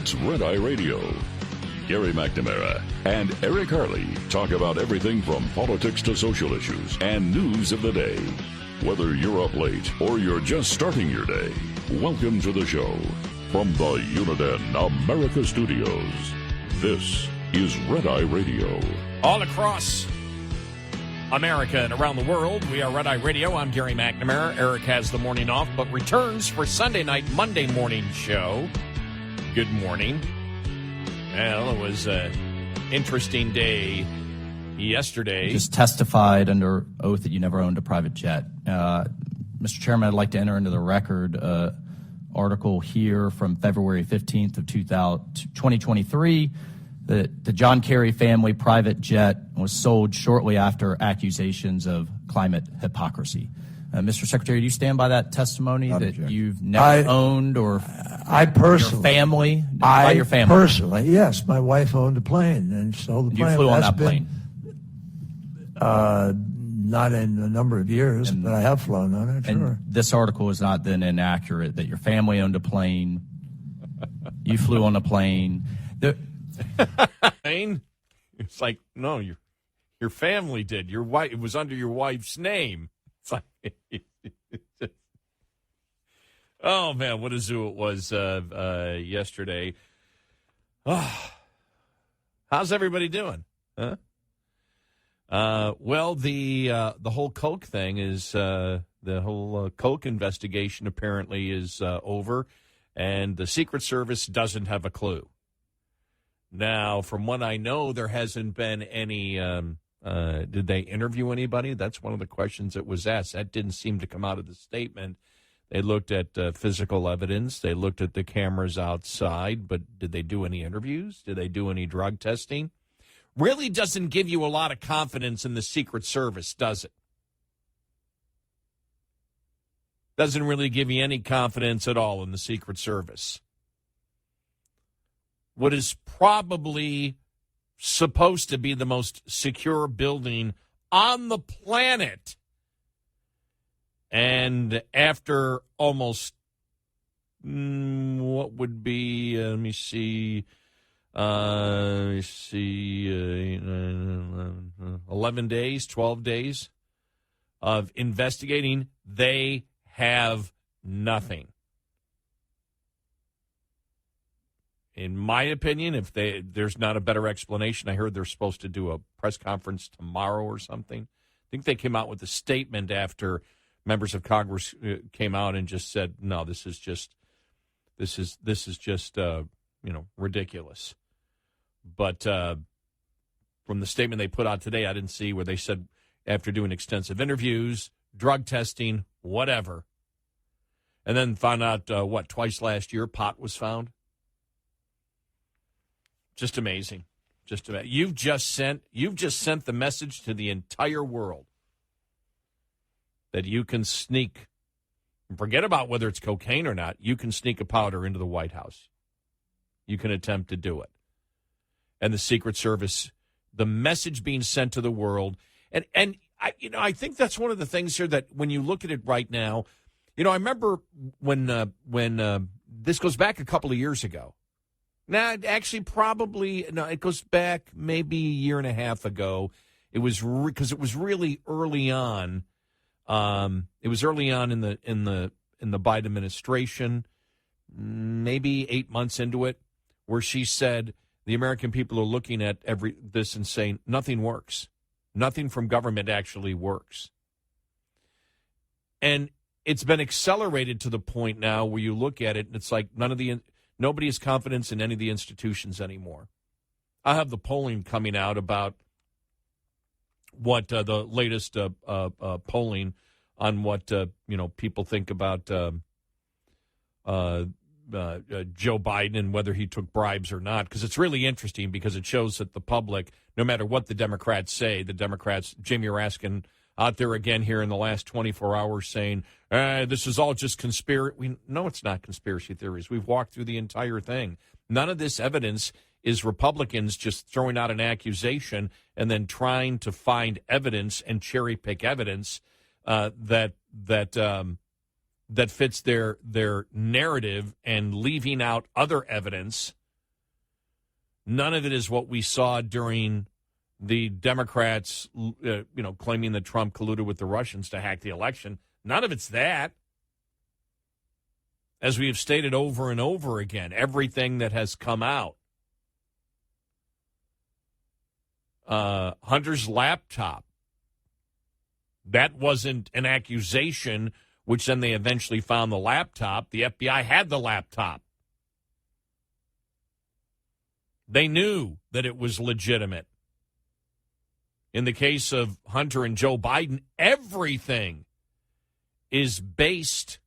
It's Red Eye Radio. Gary McNamara and Eric Harley talk about everything from politics to social issues and news of the day. Whether you're up late or you're just starting your day, welcome to the show. From the Uniden America Studios, this is Red Eye Radio. All across America and around the world, we are Red Eye Radio. I'm Gary McNamara. Eric has the morning off, but returns for Sunday night, Monday morning show. Good morning. Well, it was an interesting day yesterday. You just testified under oath that you never owned a private jet. Mr. Chairman, I'd like to enter into the record article here from February 15th of 2023. The John Kerry family private jet was sold shortly after accusations of climate hypocrisy. Mr. Secretary, do you stand by that testimony that you've never owned or I personally, your family? Your family? Personally, yes. My wife owned a plane and sold the plane. You flew on that plane? Not in a number of years, but I have flown on it, sure. And this article is not then inaccurate, that your family owned a plane, you flew on a plane. Plane? It's like, no, your family did. Your wife, it was under your wife's name. It's like, oh, man, what a zoo it was yesterday. Oh, how's everybody doing? Huh? Well, the whole Coke thing is the whole Coke investigation apparently is over, and the Secret Service doesn't have a clue. Now, from what I know, there hasn't been any. Did they interview anybody? That's one of the questions that was asked. That didn't seem to come out of the statement. They looked at physical evidence. They looked at the cameras outside, but did they do any interviews? Did they do any drug testing? Really doesn't give you a lot of confidence in the Secret Service, does it? Doesn't really give you any confidence at all in the Secret Service. What is probably supposed to be the most secure building on the planet. And after almost, what would be, let me see, 11 days, 12 days of investigating, they have nothing. In my opinion, if there's not a better explanation, I heard they're supposed to do a press conference tomorrow or something. I think they came out with a statement after members of Congress came out and just said, "No, this is just ridiculous." But from the statement they put out today, I didn't see where they said after doing extensive interviews, drug testing, whatever, and then found out twice last year pot was found. Just amazing. You've just sent the message to the entire world that you can sneak, forget about whether it's cocaine or not, you can sneak a powder into the White House. You can attempt to do it. And the Secret Service, the message being sent to the world, and I think that's one of the things here that when you look at it right now, I remember when this goes back a couple of years ago. Now, actually, it goes back maybe a year and a half ago. It was because it was really early on. It was early on in the Biden administration, maybe 8 months into it, where she said the American people are looking at this and saying nothing works. Nothing from government actually works. And it's been accelerated to the point now where you look at it and it's like nobody has confidence in any of the institutions anymore. I have the polling coming out about what the latest polling on what people think about Joe Biden and whether he took bribes or not, because it's really interesting because it shows that the public, no matter what the Democrats say, Jamie Raskin out there again here in the last 24 hours saying, this is all just conspiracy. No, it's not conspiracy theories. We've walked through the entire thing. None of this evidence is Republicans just throwing out an accusation and then trying to find evidence and cherry pick evidence that fits their narrative and leaving out other evidence None of it is what we saw during the Democrats, claiming that Trump colluded with the Russians to hack the election. None of it's that. As we have stated over and over again, everything that has come out. Hunter's laptop. That wasn't an accusation, which then they eventually found the laptop. The FBI had the laptop. They knew that it was legitimate. In the case of Hunter and Joe Biden, everything is based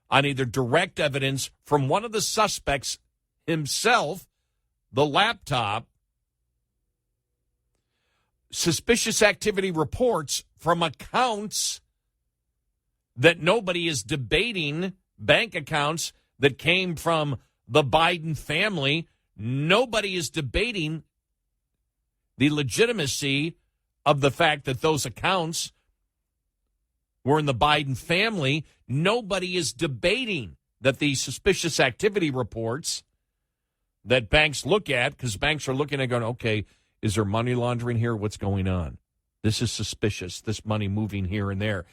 on either direct evidence from one of the suspects himself, the laptop, suspicious activity reports from accounts that nobody is debating, bank accounts that came from the Biden family. Nobody is debating the legitimacy of the fact that those accounts were in the Biden family. Nobody is debating that the suspicious activity reports that banks look at, because banks are looking at going, okay, is there money laundering here? What's going on? This is suspicious, this money moving here and there.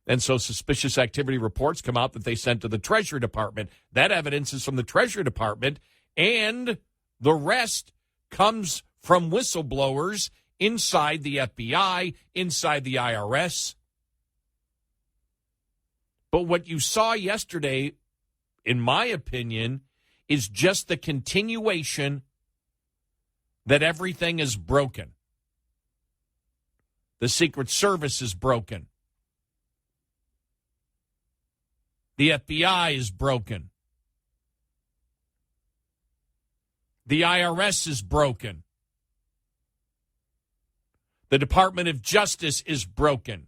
And so suspicious activity reports come out that they sent to the Treasury Department. That evidence is from the Treasury Department, and the rest comes from whistleblowers inside the FBI, inside the IRS. But what you saw yesterday, in my opinion, is just the continuation that everything is broken. The Secret Service is broken. The FBI is broken. The IRS is broken. The Department of Justice is broken.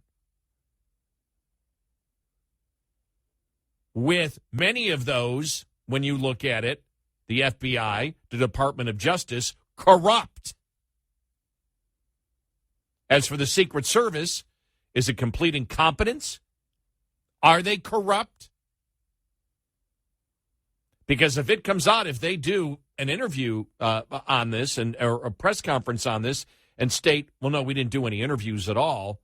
With many of those, when you look at it, the FBI, the Department of Justice, corrupt. As for the Secret Service, is it complete incompetence? Are they corrupt? Because if it comes out, if they do an interview on this or a press conference on this and state, well, no, we didn't do any interviews at all,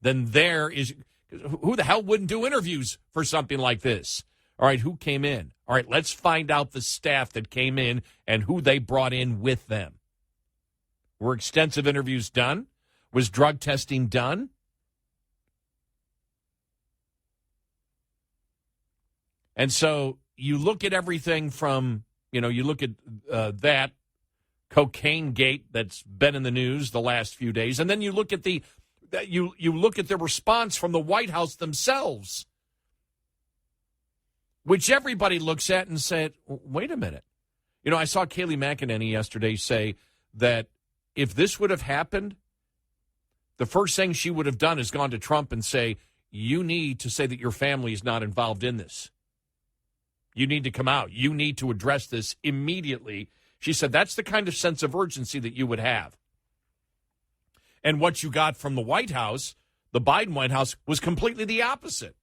then there is, who the hell wouldn't do interviews for something like this? All right, who came in? All right, let's find out the staff that came in and who they brought in with them. Were extensive interviews done? Was drug testing done? And so you look at everything from, you look at that cocaine gate that's been in the news the last few days, and then you look at you look at the response from the White House themselves, which everybody looks at and said, wait a minute. I saw Kayleigh McEnany yesterday say that if this would have happened, the first thing she would have done is gone to Trump and say, you need to say that your family is not involved in this. You need to come out. You need to address this immediately. She said that's the kind of sense of urgency that you would have. And what you got from the White House, the Biden White House, was completely the opposite.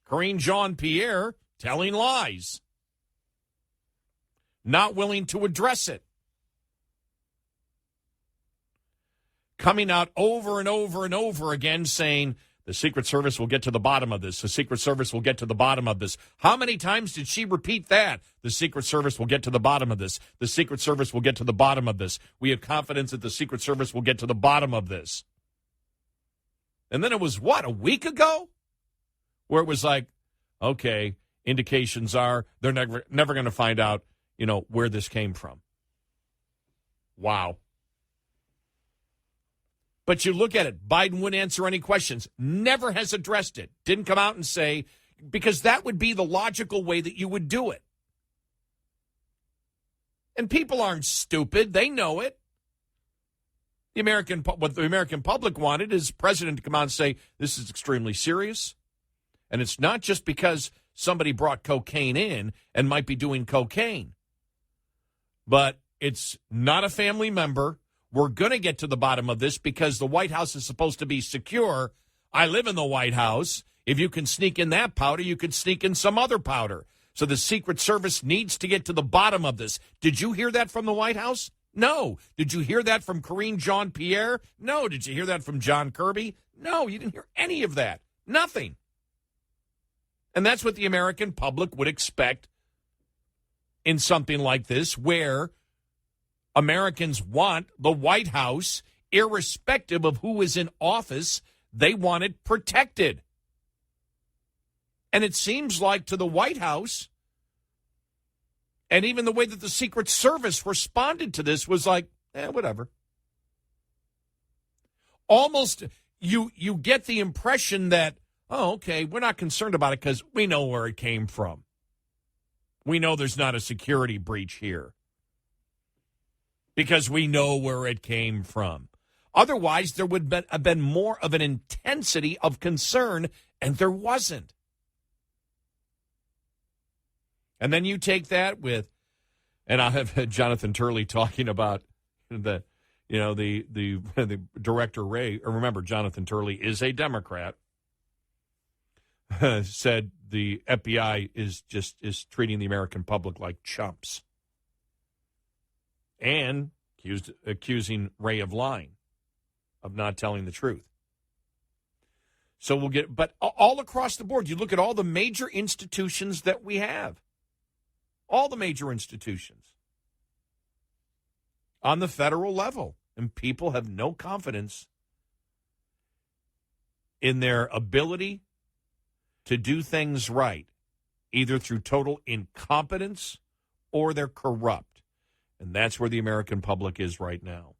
Karine Jean-Pierre telling lies. Not willing to address it. Coming out over and over and over again saying, the Secret Service will get to the bottom of this. The Secret Service will get to the bottom of this. How many times did she repeat that? The Secret Service will get to the bottom of this. The Secret Service will get to the bottom of this. We have confidence that the Secret Service will get to the bottom of this. And then it was, a week ago? Where it was like, okay, indications are they're never going to find out, where this came from. Wow. But you look at it, Biden wouldn't answer any questions, never has addressed it, didn't come out and say, because that would be the logical way that you would do it. And people aren't stupid, they know it. What the American public wanted is president to come out and say, this is extremely serious. And it's not just because somebody brought cocaine in and might be doing cocaine, but it's not a family member. We're going to get to the bottom of this because the White House is supposed to be secure. I live in the White House. If you can sneak in that powder, you can sneak in some other powder. So the Secret Service needs to get to the bottom of this. Did you hear that from the White House? No. Did you hear that from Karine Jean-Pierre? No. Did you hear that from John Kirby? No, you didn't hear any of that. Nothing. And that's what the American public would expect in something like this, where Americans want the White House, irrespective of who is in office, they want it protected. And it seems like to the White House, and even the way that the Secret Service responded to this was like, whatever. Almost, you get the impression that, oh, okay, we're not concerned about it because we know where it came from. We know there's not a security breach here because we know where it came from. Otherwise, there would have been more of an intensity of concern, and there wasn't. And then you take that with, and I have Jonathan Turley talking about the director Ray. Remember, Jonathan Turley is a Democrat. Said the FBI is treating the American public like chumps, and accusing Ray of lying, of not telling the truth. So we'll get, but all across the board, you look at all the major institutions that we have. All the major institutions on the federal level. And people have no confidence in their ability to do things right, either through total incompetence or they're corrupt. And that's where the American public is right now.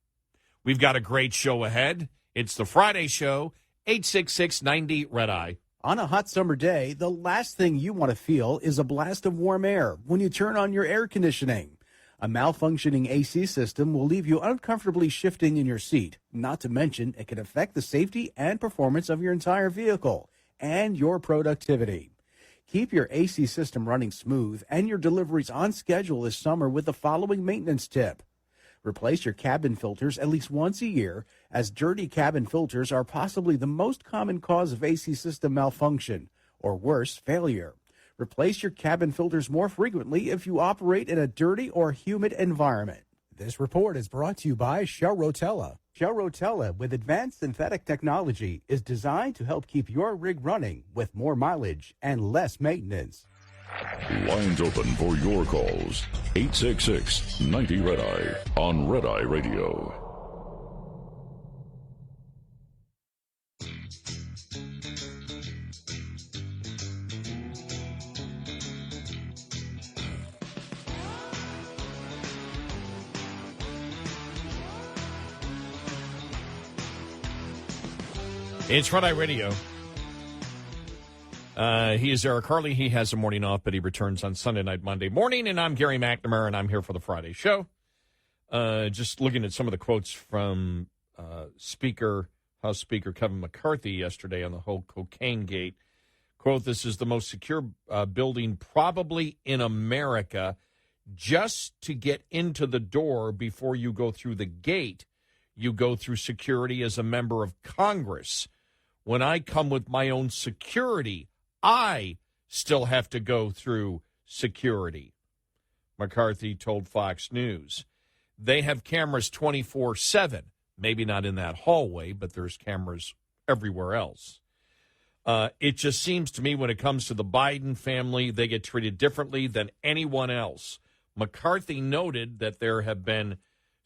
We've got a great show ahead. It's the Friday show, 866-90-RED-EYE. On a hot summer day, the last thing you want to feel is a blast of warm air when you turn on your air conditioning. A malfunctioning AC system will leave you uncomfortably shifting in your seat. Not to mention, it can affect the safety and performance of your entire vehicle and your productivity. Keep your AC system running smooth and your deliveries on schedule this summer with the following maintenance tip. Replace your cabin filters at least once a year, as dirty cabin filters are possibly the most common cause of AC system malfunction, or worse, failure. Replace your cabin filters more frequently if you operate in a dirty or humid environment. This report is brought to you by Shell Rotella. Shell Rotella, with advanced synthetic technology, is designed to help keep your rig running with more mileage and less maintenance. Lines open for your calls. 866-90-RED-EYE on Red Eye Radio. It's Red Eye Radio. He is Eric Harley. He has a morning off, but he returns on Sunday night, Monday morning. And I'm Gary McNamara, and I'm here for the Friday show. Just looking at some of the quotes from House Speaker Kevin McCarthy yesterday on the whole cocaine gate. Quote, "This is the most secure building probably in America. Just to get into the door before you go through the gate, you go through security as a member of Congress. When I come with my own security, I still have to go through security," McCarthy told Fox News. They have cameras 24/7, maybe not in that hallway, but there's cameras everywhere else. It just seems to me when it comes to the Biden family, they get treated differently than anyone else. McCarthy noted that there have been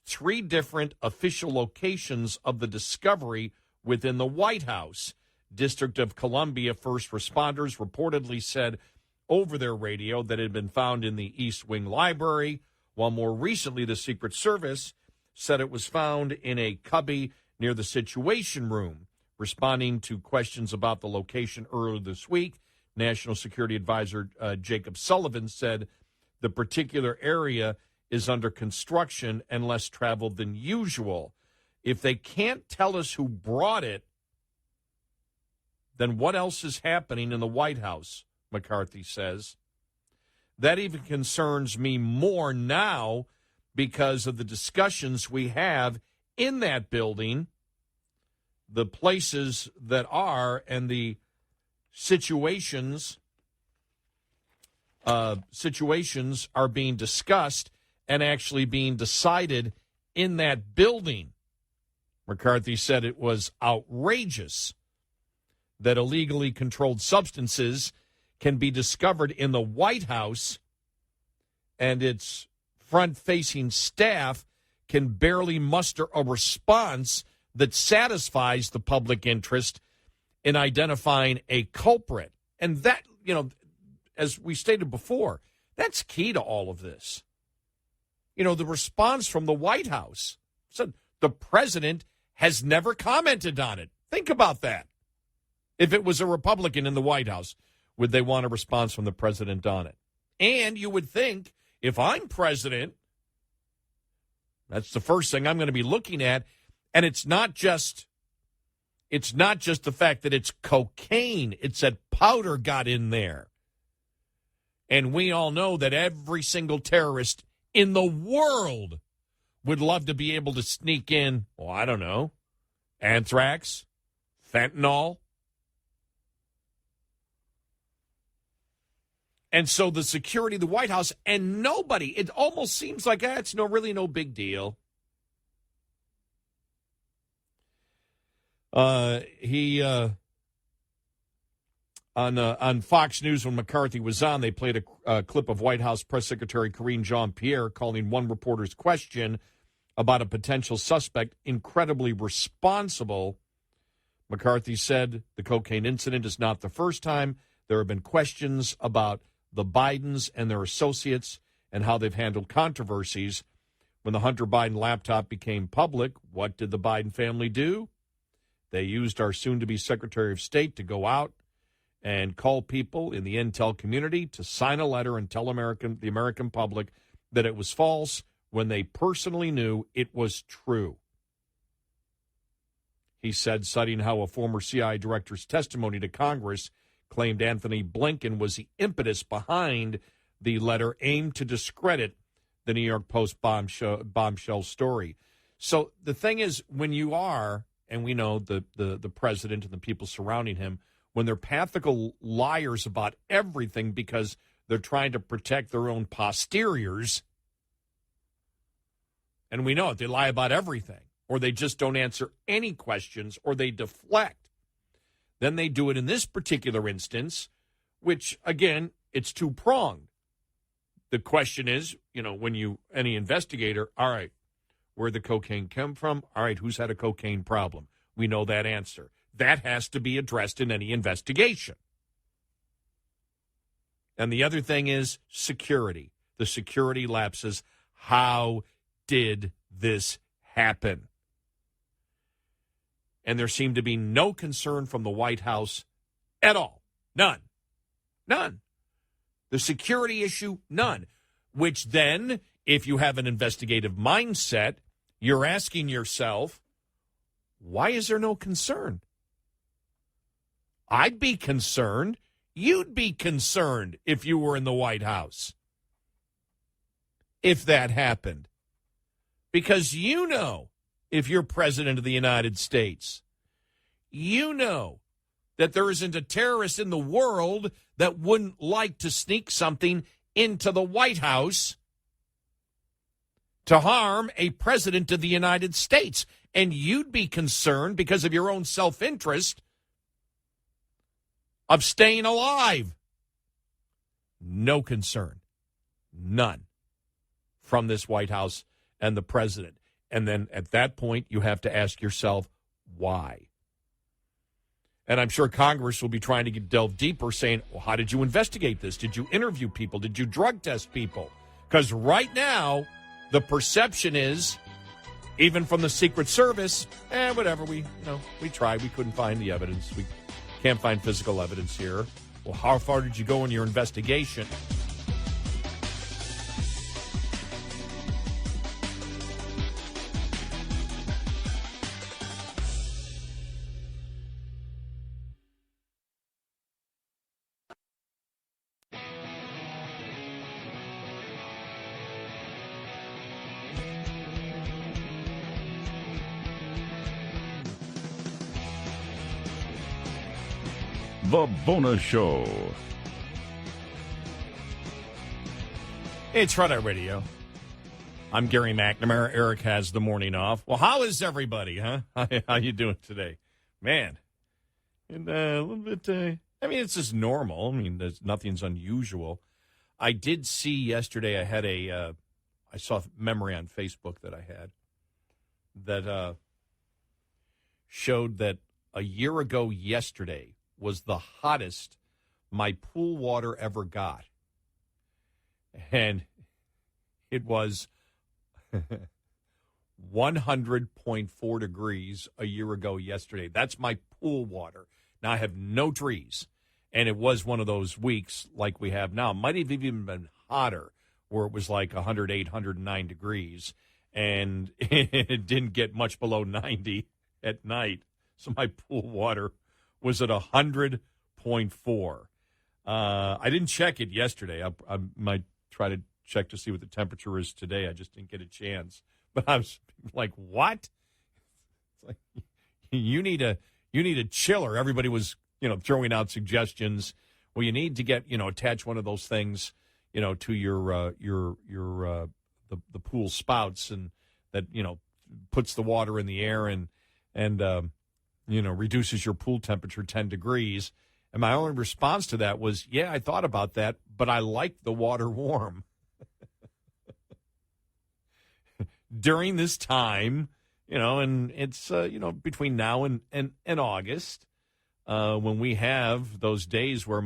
3 different official locations of the discovery within the White House. District of Columbia first responders reportedly said over their radio that it had been found in the East Wing Library, while more recently the Secret Service said it was found in a cubby near the Situation Room. Responding to questions about the location earlier this week, National Security Advisor Jacob Sullivan said the particular area is under construction and less traveled than usual. If they can't tell us who brought it, then what else is happening in the White House, McCarthy says. That even concerns me more now because of the discussions we have in that building, the places that are, and the situations situations are being discussed and actually being decided in that building. McCarthy said it was outrageous that illegally controlled substances can be discovered in the White House and its front-facing staff can barely muster a response that satisfies the public interest in identifying a culprit. And that, as we stated before, that's key to all of this. The response from the White House said the president has never commented on it. Think about that. If it was a Republican in the White House, would they want a response from the president on it? And you would think, if I'm president, that's the first thing I'm going to be looking at. And it's not just the fact that it's cocaine. It's that powder got in there. And we all know that every single terrorist in the world would love to be able to sneak in, I don't know, anthrax, fentanyl. And so the security of the White House, and nobody, it almost seems like it's really no big deal. On Fox News when McCarthy was on, they played a clip of White House Press Secretary Karine Jean-Pierre calling one reporter's question about a potential suspect incredibly responsible. McCarthy said the cocaine incident is not the first time. There have been questions about the Bidens and their associates and how they've handled controversies. When the Hunter Biden laptop became public, what did the Biden family do? They used our soon-to-be Secretary of State to go out and call people in the intel community to sign a letter and tell the American public that it was false when they personally knew it was true. He said, citing how a former CIA director's testimony to Congress claimed Anthony Blinken was the impetus behind the letter aimed to discredit the New York Post bombshell story. So the thing is, when you are, and we know the president and the people surrounding him, when they're pathical liars about everything because they're trying to protect their own posteriors, and we know it, they lie about everything, or they just don't answer any questions, or they deflect. Then they do it in this particular instance, which, again, it's two-pronged. The question is, any investigator, all right, where'd the cocaine come from? All right, who's had a cocaine problem? We know that answer. That has to be addressed in any investigation. And the other thing is security. The security lapses. How did this happen? And there seemed to be no concern from the White House at all. None. The security issue, none. Which then, if you have an investigative mindset, you're asking yourself, why is there no concern? I'd be concerned. You'd be concerned if you were in the White House, if that happened. Because if you're president of the United States, that there isn't a terrorist in the world that wouldn't like to sneak something into the White House to harm a president of the United States. And you'd be concerned because of your own self-interest of staying alive. No concern. None from this White House and the president. And then at that point, you have to ask yourself, why? And I'm sure Congress will be trying to delve deeper, saying, well, how did you investigate this? Did you interview people? Did you drug test people? Because right now, the perception is, even from the Secret Service, whatever, we tried. We couldn't find the evidence. We can't find physical evidence here. Well, how far did you go in your investigation? The Bonus Show. It's Friday Radio. I'm Gary McNamara. Eric has the morning off. Well, how is everybody, huh? How you doing today? Man, and a little bit, I mean, it's just normal. I mean, nothing's unusual. I did see yesterday, I saw a memory on Facebook that I had that showed that a year ago yesterday was the hottest my pool water ever got. And it was 100.4 degrees a year ago yesterday. That's my pool water. Now, I have no trees, and it was one of those weeks like we have now. It might have even been hotter, where it was like 108, 109 degrees, and it didn't get much below 90 at night. So my pool water was at 100.4. I didn't check it yesterday. I might try to check to see what the temperature is today. I just didn't get a chance. But I was like, what? It's like, you need a chiller. Everybody was, throwing out suggestions. Well, you need to get, attach one of those things, to your the pool spouts, and that, puts the water in the air and reduces your pool temperature 10 degrees. And my only response to that was, yeah, I thought about that, but I like the water warm. During this time, and it's, between now and August, when we have those days where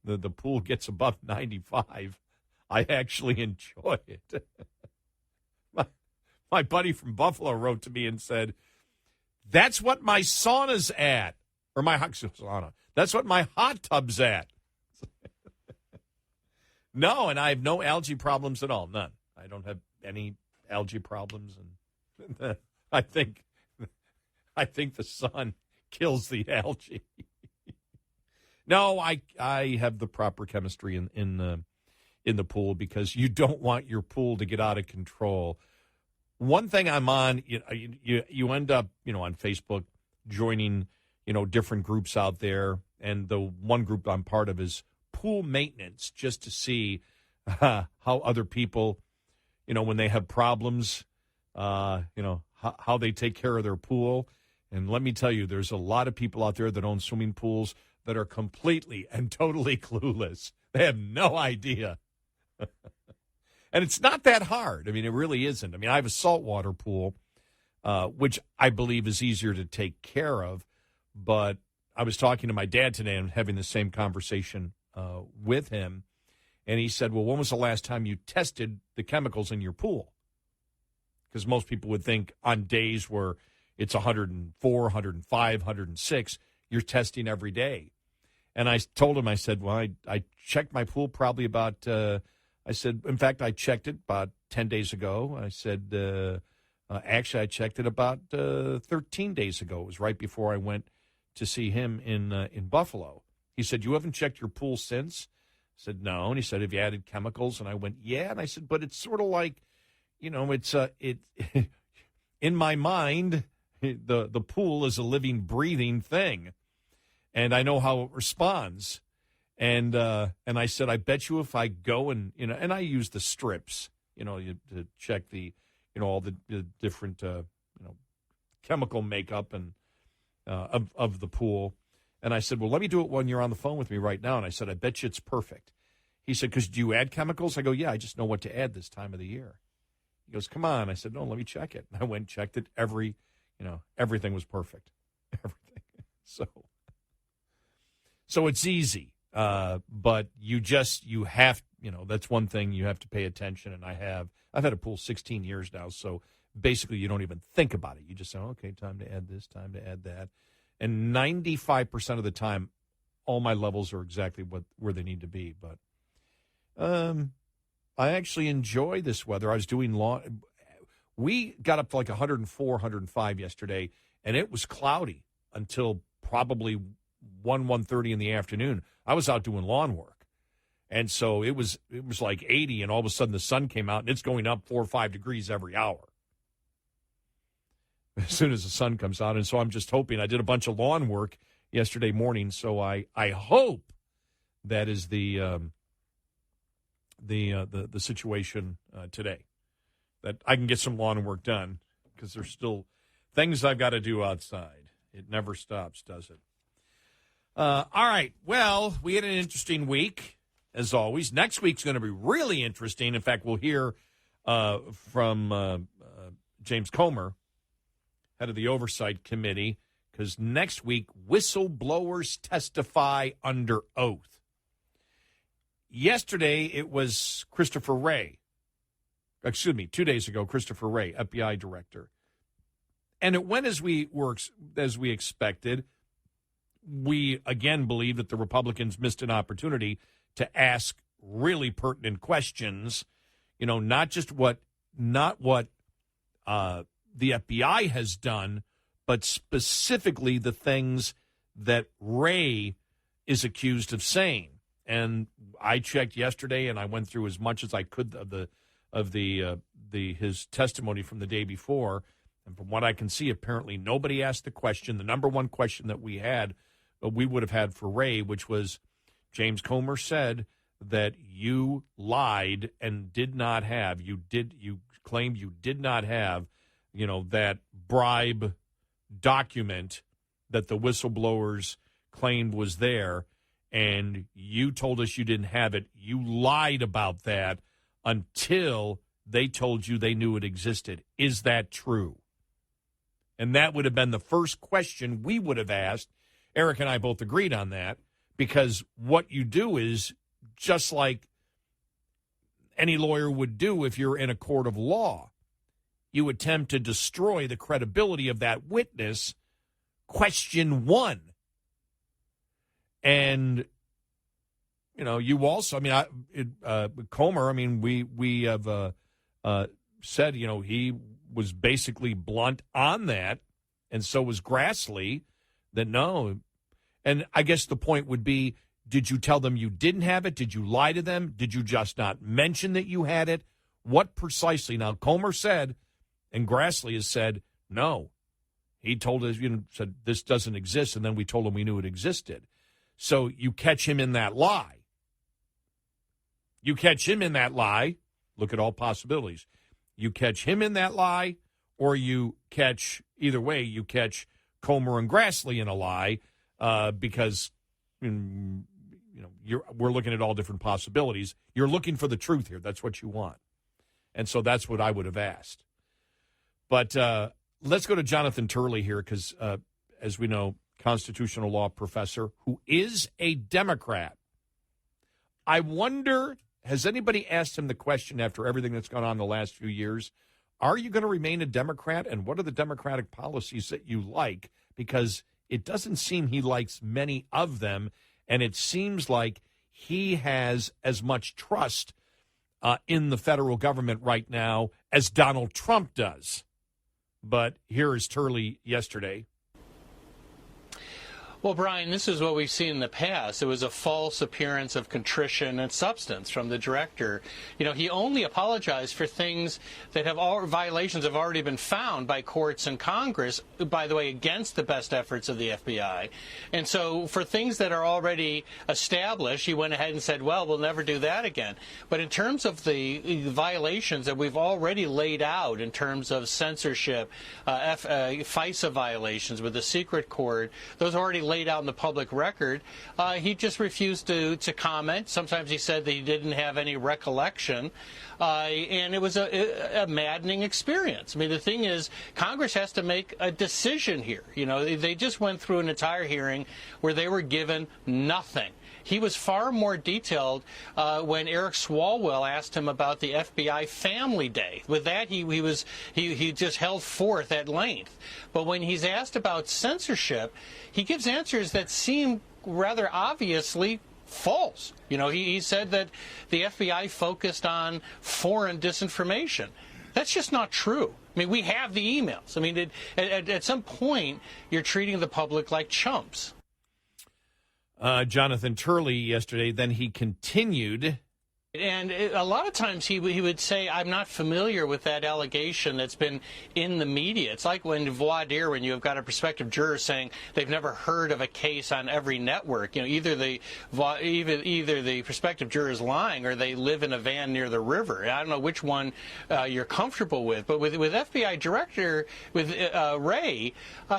the pool gets above 95, I actually enjoy it. My buddy from Buffalo wrote to me and said, that's what my sauna's at, or my sauna. That's what my hot tub's at. No, and I have no algae problems at all. None. I don't have any algae problems, and I think the sun kills the algae. No, I have the proper chemistry in the pool, because you don't want your pool to get out of control. One thing I'm on, you end up, on Facebook joining, different groups out there, and the one group I'm part of is pool maintenance, just to see how other people, when they have problems, how they take care of their pool. And let me tell you, there's a lot of people out there that own swimming pools that are completely and totally clueless. They have no idea. And it's not that hard. I mean, it really isn't. I mean, I have a saltwater pool, which I believe is easier to take care of. But I was talking to my dad today and having the same conversation with him. And he said, well, when was the last time you tested the chemicals in your pool? Because most people would think on days where it's 104, 105, 106, you're testing every day. And I told him, I said, well, I checked my pool probably about, in fact, I checked it about 10 days ago. I said, actually, I checked it about 13 days ago. It was right before I went to see him in Buffalo. He said, you haven't checked your pool since? I said, no. And he said, have you added chemicals? And I went, yeah. And I said, but it's sort of like, it's in my mind, the pool is a living, breathing thing. And I know how it responds. And I said, I bet you if I go and I use the strips, to check the, all the different, chemical makeup and of the pool. And I said, well, let me do it when you're on the phone with me right now. And I said, I bet you it's perfect. He said, because do you add chemicals? I go, yeah, I just know what to add this time of the year. He goes, come on. I said, no, let me check it. And I went and checked it. Everything was perfect. Everything. So it's easy. But you have, that's one thing you have to pay attention. And I've had a pool 16 years now. So basically you don't even think about it. You just say, okay, time to add this, time to add that. And 95% of the time, all my levels are exactly where they need to be. But I actually enjoy this weather. I was doing lawn. We got up to like 104, 105 yesterday, and it was cloudy until probably 1:30 in the afternoon. I was out doing lawn work. And so it was like 80, and all of a sudden the sun came out, and it's going up 4 or 5 degrees every hour as soon as the sun comes out. And so I'm just hoping. I did a bunch of lawn work yesterday morning, so I hope that is the the situation today. That I can get some lawn work done because there's still things I've got to do outside. It never stops, does it? All right. Well, we had an interesting week, as always. Next week's going to be really interesting. In fact, we'll hear from James Comer, head of the Oversight Committee, because next week, whistleblowers testify under oath. Yesterday, it was Christopher Wray. 2 days ago, Christopher Wray, FBI director. And it went as we expected. We, again, believe that the Republicans missed an opportunity to ask really pertinent questions, not what the FBI has done, but specifically the things that Wray is accused of saying. And I checked yesterday, and I went through as much as I could of his testimony from the day before. And from what I can see, apparently nobody asked the question. The number one question that we would have had for Wray, which was, James Comer said that you lied and did not have, you claimed you did not have, that bribe document that the whistleblowers claimed was there, and you told us you didn't have it. You lied about that until they told you they knew it existed. Is that true? And that would have been the first question we would have asked. Eric and I both agreed on that, because what you do is just like any lawyer would do if you're in a court of law. You attempt to destroy the credibility of that witness, question one. And, you also, Comer, we have said, he was basically blunt on that, and so was Grassley, that no. And I guess the point would be, did you tell them you didn't have it? Did you lie to them? Did you just not mention that you had it? What precisely? Now, Comer said, and Grassley has said, no. He told us, said this doesn't exist, and then we told him we knew it existed. So you catch him in that lie. Look at all possibilities. You catch him in that lie, or you catch, either way, you catch Comer and Grassley in a lie, because we're looking at all different possibilities. You're looking for the truth here. That's what you want. And so that's what I would have asked. But let's go to Jonathan Turley here, because, as we know, constitutional law professor who is a Democrat. I wonder, has anybody asked him the question after everything that's gone on the last few years, are you going to remain a Democrat, and what are the Democratic policies that you like? Because it doesn't seem he likes many of them, and it seems like he has as much trust in the federal government right now as Donald Trump does. But here is Turley yesterday. Well, Brian, this is what we've seen in the past. It was a false appearance of contrition and substance from the director. He only apologized for things that violations have already been found by courts and Congress, by the way, against the best efforts of the FBI. And so for things that are already established, he went ahead and said, well, we'll never do that again. But in terms of the violations that we've already laid out in terms of censorship, FISA violations with the secret court, those are already laid out in the public record. He just refused to comment. Sometimes he said that he didn't have any recollection, and it was a maddening experience. The thing is, Congress has to make a decision here. They just went through an entire hearing where they were given nothing. He was far more detailed when Eric Swalwell asked him about the FBI Family Day. With that, he just held forth at length. But when he's asked about censorship, he gives answers that seem rather obviously false. He said that the FBI focused on foreign disinformation. That's just not true. We have the emails. At some point, you're treating the public like chumps. Jonathan Turley yesterday, then he continued And a lot of times he would say, I'm not familiar with that allegation that's been in the media. It's like when voir dire, when you have got a prospective juror saying they've never heard of a case on every network. You know, either the prospective juror is lying or they live in a van near the river. I don't know which one you're comfortable with. But with FBI Director, with Wray,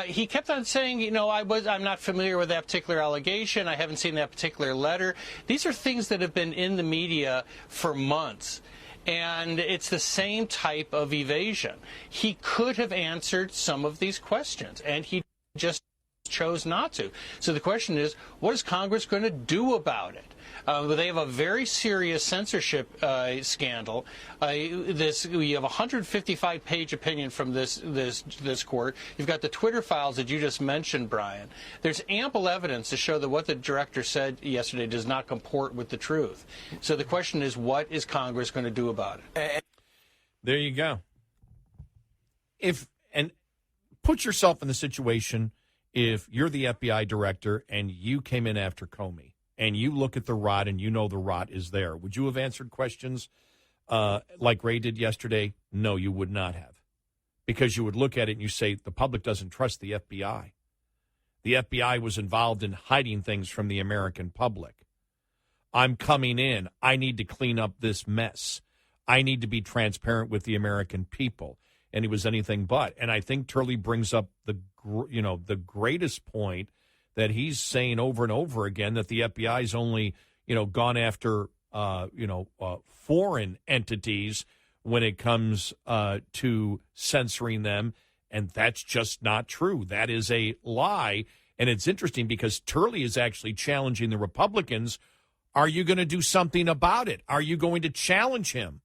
he kept on saying, you know, I'm not familiar with that particular allegation. I haven't seen that particular letter. These are things that have been in the media for months. And it's the same type of evasion. He could have answered some of these questions, and he just chose not to. So the question is, what is Congress going to do about it? They have a very serious censorship scandal. You have a 155-page opinion from this court. You've got the Twitter files that you just mentioned, Brian. There's ample evidence to show that what the director said yesterday does not comport with the truth. So the question is, what is Congress going to do about it? There you go. And put yourself in the situation if you're the FBI director and you came in after Comey, and you look at the rot and you know the rot is there. Would you have answered questions like Ray did yesterday? No, you would not have. Because you would look at it and you say, the public doesn't trust the FBI. The FBI was involved in hiding things from the American public. I'm coming in. I need to clean up this mess. I need to be transparent with the American people. And he was anything but. And I think Turley brings up the greatest point that he's saying over and over again, that the FBI's only, gone after, foreign entities when it comes to censoring them. And that's just not true. That is a lie. And it's interesting because Turley is actually challenging the Republicans. Are you going to do something about it? Are you going to challenge him?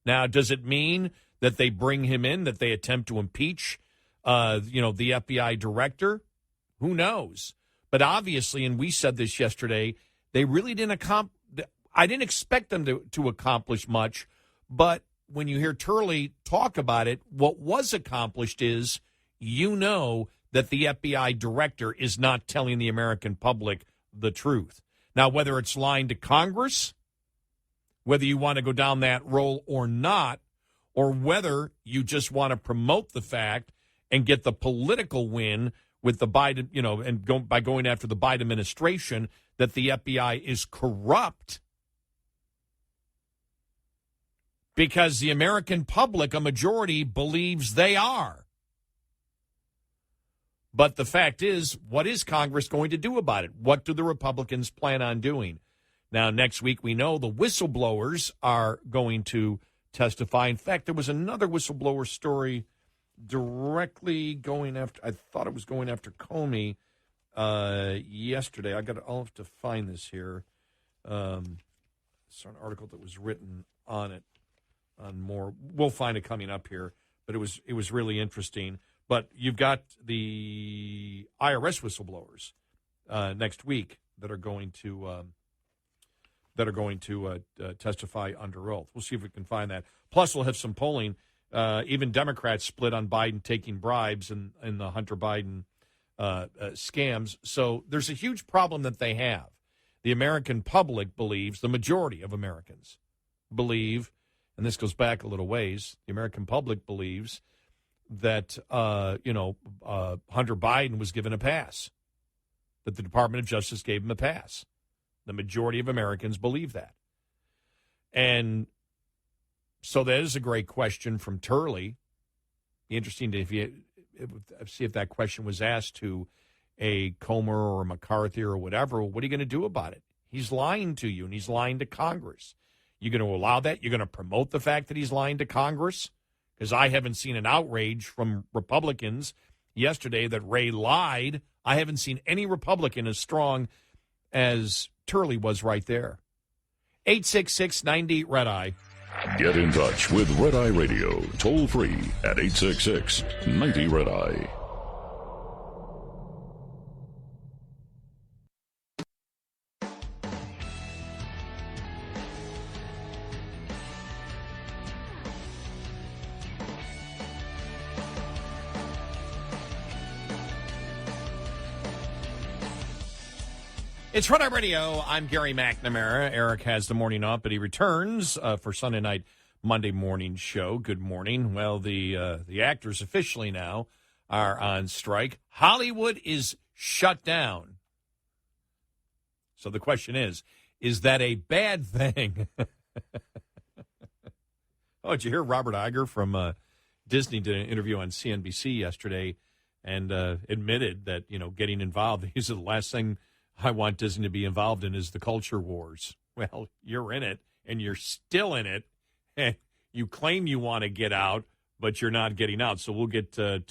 Now, does it mean that they bring him in, that they attempt to impeach, the FBI director? Who knows? But obviously, and we said this yesterday, they really didn't I didn't expect them to accomplish much. But when you hear Turley talk about it, what was accomplished is, that the FBI director is not telling the American public the truth. Now, whether it's lying to Congress, whether you want to go down that road or not, or whether you just want to promote the fact and get the political win with the Biden, by going after the Biden administration, that the FBI is corrupt, because the American public, a majority, believes they are. But the fact is, what is Congress going to do about it? What do the Republicans plan on doing? Now, next week, we know the whistleblowers are going to testify. In fact, there was another whistleblower story directly going after, I thought it was going after Comey yesterday. I'll have to find this here. It's an article that was written on it, on more. We'll find it coming up here, but it was really interesting. But you've got the IRS whistleblowers next week that are going to testify under oath. We'll see if we can find that. Plus, we'll have some polling. Even Democrats split on Biden taking bribes in the Hunter Biden scams. So there's a huge problem that they have. The American public believes, the majority of Americans believe, and this goes back a little ways, the American public believes that, Hunter Biden was given a pass, that the Department of Justice gave him a pass. The majority of Americans believe that. And so that is a great question from Turley. Be interesting to see if that question was asked to a Comer or a McCarthy or whatever. What are you going to do about it? He's lying to you, and he's lying to Congress. You going to allow that? You're going to promote the fact that he's lying to Congress? Because I haven't seen an outrage from Republicans yesterday that Ray lied. I haven't seen any Republican as strong as Turley was right there. 866-98-RED-EYE. Get in touch with Red Eye Radio, toll free at 866-90-RED-EYE. It's Red Eye Radio. I'm Gary McNamara. Eric has the morning off, but he returns for Sunday night, Monday morning show. Good morning. Well, the actors officially now are on strike. Hollywood is shut down. So the question is that a bad thing? Oh, did you hear Robert Iger from Disney did an interview on CNBC yesterday and admitted that, getting involved, he said the last thing I want Disney to be involved in is the culture wars. Well, you're in it, and you're still in it. You claim you want to get out, but you're not getting out. So we'll get to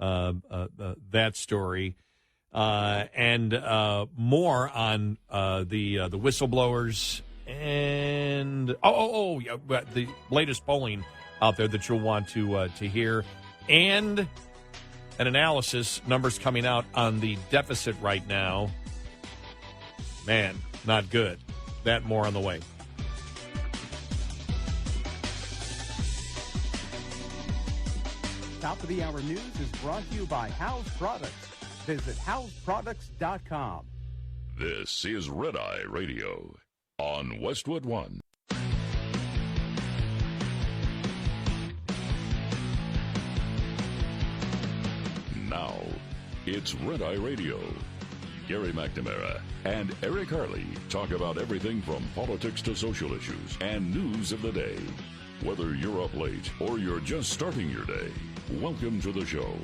that story and more on the whistleblowers and the latest polling out there that you'll want to hear, and an analysis, numbers coming out on the deficit right now. Man, not good. That more on the way. Top of the hour news is brought to you by House Products. Visit houseproducts.com. This is Red Eye Radio on Westwood One. Now, it's Red Eye Radio. Gary McNamara and Eric Harley talk about everything from politics to social issues and news of the day. Whether you're up late or you're just starting your day, welcome to the show.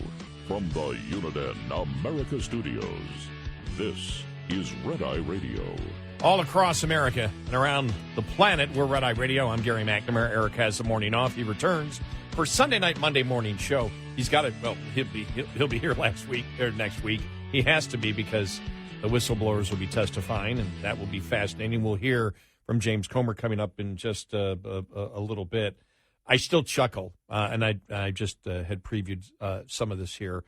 From the Uniden America Studios, this is Red Eye Radio. All across America and around the planet, we're Red Eye Radio. I'm Gary McNamara. Eric has the morning off. He returns for Sunday night, Monday morning show. He's got it. Well, he'll be here next week. He has to be because the whistleblowers will be testifying, and that will be fascinating. We'll hear from James Comer coming up in just a little bit. I still chuckle, and I just had previewed some of this here.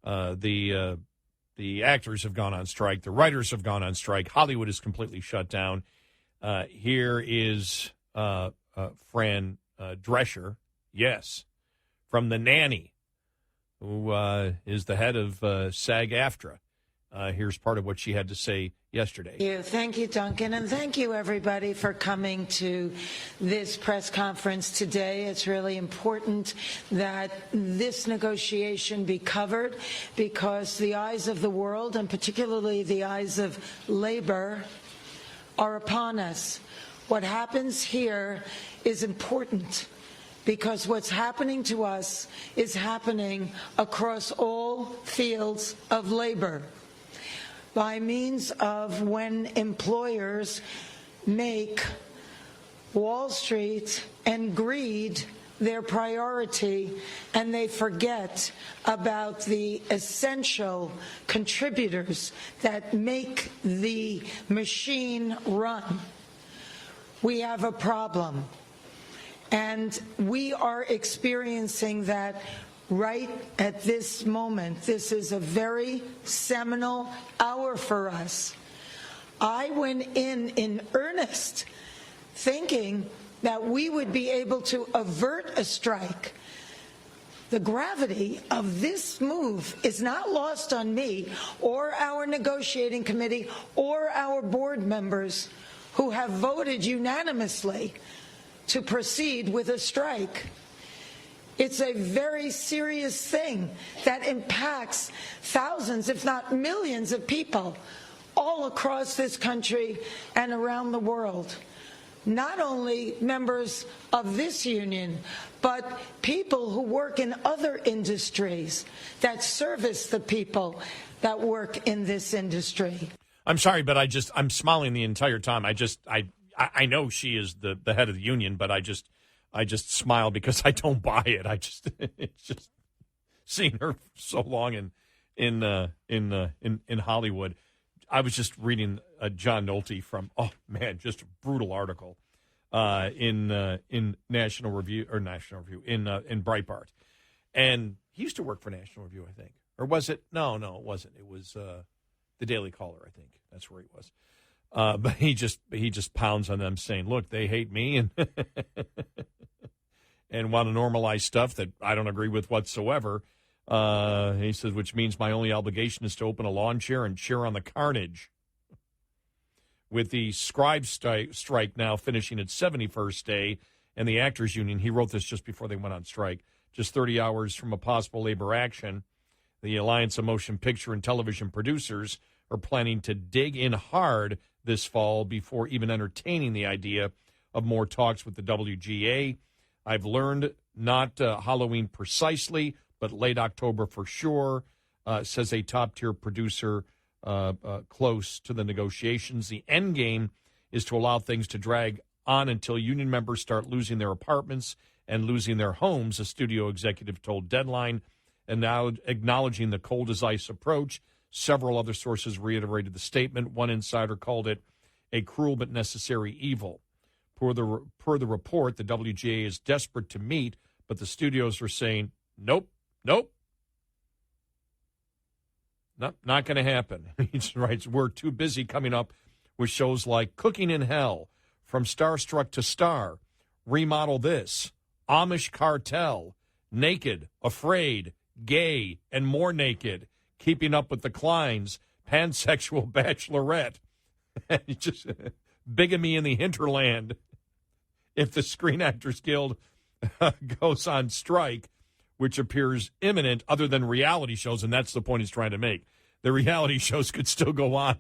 The actors have gone on strike. The writers have gone on strike. Hollywood is completely shut down. Here is Fran Drescher, yes, from The Nanny, who is the head of SAG-AFTRA. Here's part of what she had to say yesterday. Thank you, Duncan, and thank you, everybody, for coming to this press conference today. It's really important that this negotiation be covered because the eyes of the world, and particularly the eyes of labor, are upon us. What happens here is important because what's happening to us is happening across all fields of labor. By means of when employers make Wall Street and greed their priority, and they forget about the essential contributors that make the machine run. We have a problem, and we are experiencing that right at this moment. This is a very seminal hour for us. I went in earnest thinking that we would be able to avert a strike. The gravity of this move is not lost on me or our negotiating committee or our board members who have voted unanimously to proceed with a strike. It's a very serious thing that impacts thousands, if not millions of people all across this country and around the world. Not only members of this union, but people who work in other industries that service the people that work in this industry. I'm sorry, but I'm smiling the entire time. I know she is the head of the union, but I just smile because I don't buy it. It's just seeing her so long in Hollywood. I was just reading John Nolte from just a brutal article in National Review in Breitbart, and he used to work for National Review, I think, or was it? No, it wasn't. It was the Daily Caller, I think. That's where he was. But he just pounds on them, saying, "Look, they hate me and and want to normalize stuff that I don't agree with whatsoever." He says, which means my only obligation is to open a lawn chair and cheer on the carnage. with the scribe strike now finishing its 71st day, and the Actors Union, he wrote this just before they went on strike, just 30 hours from a possible labor action. The Alliance of Motion Picture and Television Producers are planning to dig in hard this fall before even entertaining the idea of more talks with the WGA. I've learned not Halloween precisely, but late October for sure, says a top-tier producer close to the negotiations. The end game is to allow things to drag on until union members start losing their apartments and losing their homes, a studio executive told Deadline. And now acknowledging the cold as ice approach, several other sources reiterated the statement. One insider called it a cruel but necessary evil. Per the report, the WGA is desperate to meet, but the studios are saying, nope, not going to happen. He writes, we're too busy coming up with shows like Cooking in Hell, From Starstruck to Star, Remodel This, Amish Cartel, Naked, Afraid, Gay, and More Naked, Keeping Up with the Kleins, Pansexual Bachelorette, just Bigamy in the Hinterland. If the Screen Actors Guild goes on strike, which appears imminent, other than reality shows, and that's the point he's trying to make. The reality shows could still go on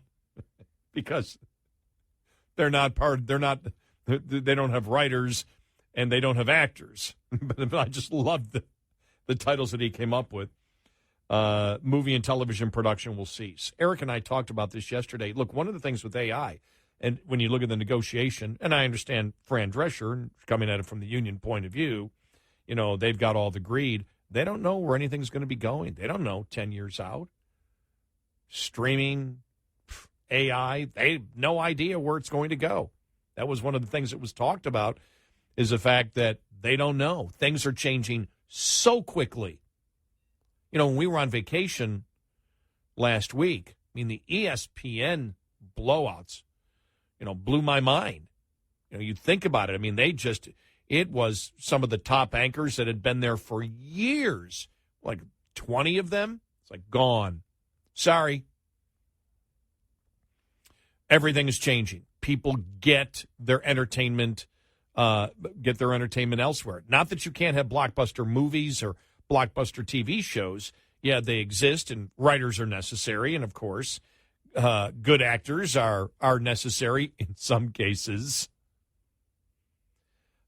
because they don't have writers and they don't have actors. But I just love the titles that he came up with. Movie and television production will cease. Eric and I talked about this yesterday. Look, one of the things with AI, and when you look at the negotiation, and I understand Fran Drescher coming at it from the union point of view, you know, they've got all the greed. They don't know where anything's going to be going. They don't know 10 years out. Streaming, AI, they have no idea where it's going to go. That was one of the things that was talked about, is the fact that they don't know. Things are changing so quickly. You know, when we were on vacation last week, I mean, the ESPN blowouts, you know, blew my mind. You know, you think about it. I mean, it was some of the top anchors that had been there for years, like 20 of them. It's like gone. Sorry. Everything is changing. People get their entertainment elsewhere. Not that you can't have blockbuster movies or blockbuster TV shows. Yeah, they exist, and writers are necessary, and of course, good actors are necessary in some cases.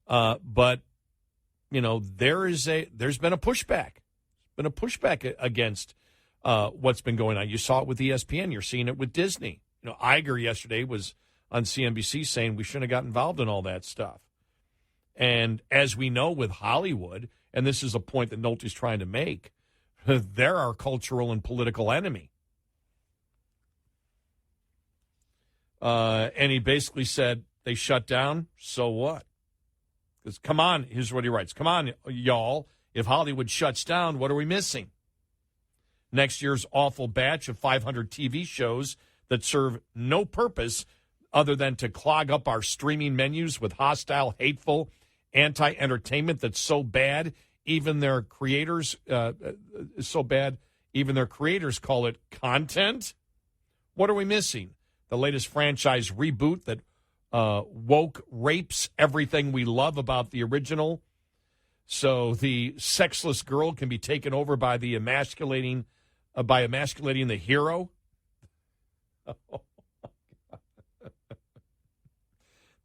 But you know, there's been a pushback. Been a pushback against what's been going on. You saw it with ESPN. You're seeing it with Disney. You know, Iger yesterday was on CNBC saying we shouldn't have got involved in all that stuff. And as we know with Hollywood, and this is a point that Nolte's trying to make, they're our cultural and political enemy. And he basically said, they shut down, so what? Because, come on, here's what he writes. Come on, y'all. If Hollywood shuts down, what are we missing? Next year's awful batch of 500 TV shows that serve no purpose other than to clog up our streaming menus with hostile, hateful, anti-entertainment that's so bad, even their creators call it content. What are we missing? The latest franchise reboot that woke rapes everything we love about the original. So the sexless girl can be taken over by the emasculating the hero.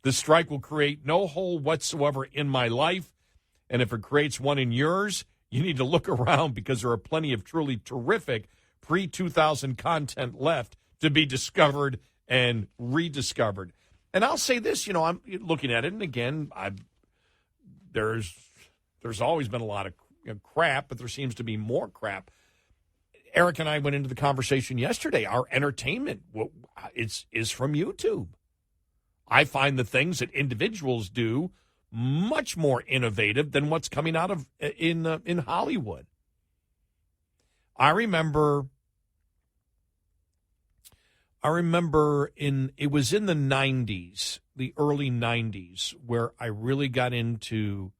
The strike will create no hole whatsoever in my life, and if it creates one in yours, you need to look around because there are plenty of truly terrific pre-2000 content left to be discovered and rediscovered. And I'll say this, you know, I'm looking at it, and again, there's always been a lot of crap, but there seems to be more crap. Eric and I went into the conversation yesterday. Our entertainment is from YouTube. I find the things that individuals do much more innovative than what's coming out of in Hollywood. I remember it was in the 90s, the early 90s, where I really got into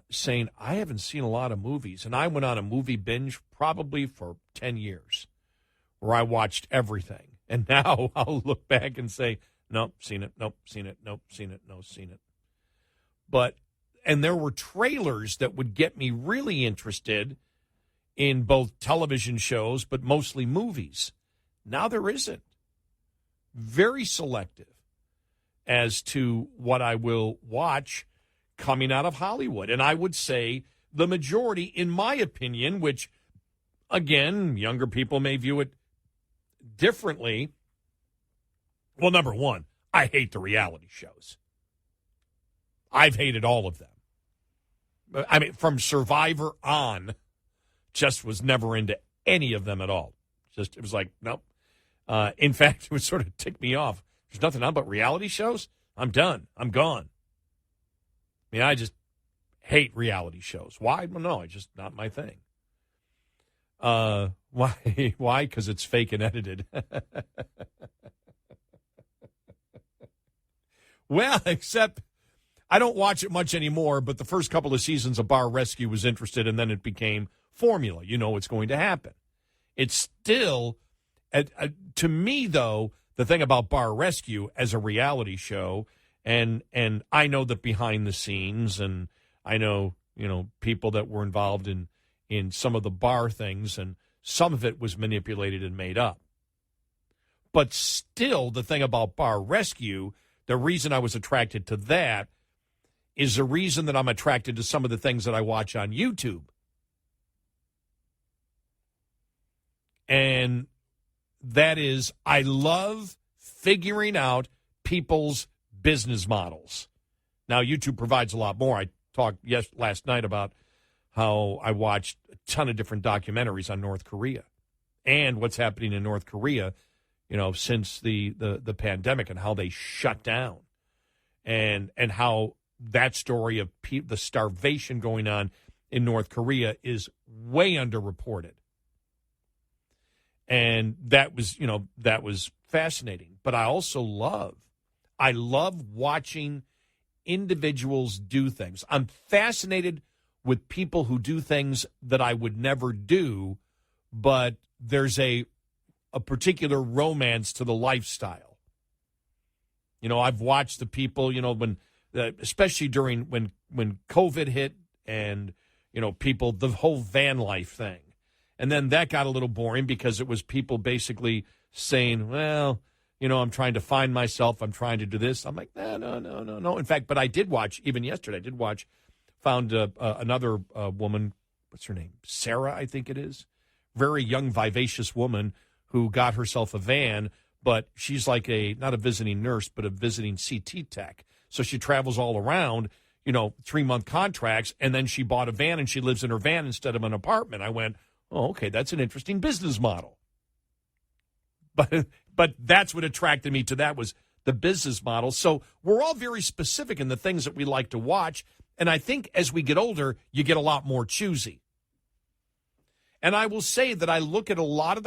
saying, I haven't seen a lot of movies. And I went on a movie binge probably for 10 years where I watched everything. And now I'll look back and say, nope, seen it, nope, seen it, nope, seen it, no, seen it. And there were trailers that would get me really interested in both television shows, but mostly movies. Now there isn't. Very selective as to what I will watch coming out of Hollywood. And I would say the majority, in my opinion, which, again, younger people may view it differently. Well, number one, I hate the reality shows. I've hated all of them. I mean, from Survivor on, just was never into any of them at all. Just, it was like, nope. In fact, it would sort of tick me off. There's nothing on but reality shows. I'm done. I'm gone. I mean, I just hate reality shows. Why? Well, no, it's just not my thing. Why? Why? Because it's fake and edited. Well, except I don't watch it much anymore, but the first couple of seasons of Bar Rescue was interested, and then it became formula. You know what's going to happen. It's still, to me, though, the thing about Bar Rescue as a reality show, and I know that behind the scenes, and I know, people that were involved in some of the bar things, and some of it was manipulated and made up. But still, the thing about Bar Rescue, the reason I was attracted to that is the reason that I'm attracted to some of the things that I watch on YouTube. And that is, I love figuring out people's business models. Now, YouTube provides a lot more. I talked last night about how I watched a ton of different documentaries on North Korea and what's happening in North Korea, since the pandemic, and how they shut down, and how that story of the starvation going on in North Korea is way underreported. And that was fascinating. But I also love watching individuals do things. I'm fascinated with people who do things that I would never do, but there's a particular romance to the lifestyle. I've watched the people, when especially during when COVID hit, and people, the whole van life thing. And then that got a little boring because it was people basically saying, well, I'm trying to find myself. I'm trying to do this. I'm like, no. In fact, but I did watch, even yesterday, found another woman, what's her name? Sarah, I think it is. Very young, vivacious woman who got herself a van, but she's like not a visiting nurse, but a visiting CT tech. So she travels all around, 3-month contracts, and then she bought a van and she lives in her van instead of an apartment. I went, oh, okay, that's an interesting business model. But that's what attracted me to that, was the business model. So we're all very specific in the things that we like to watch. And I think as we get older, you get a lot more choosy. And I will say that I look at a lot of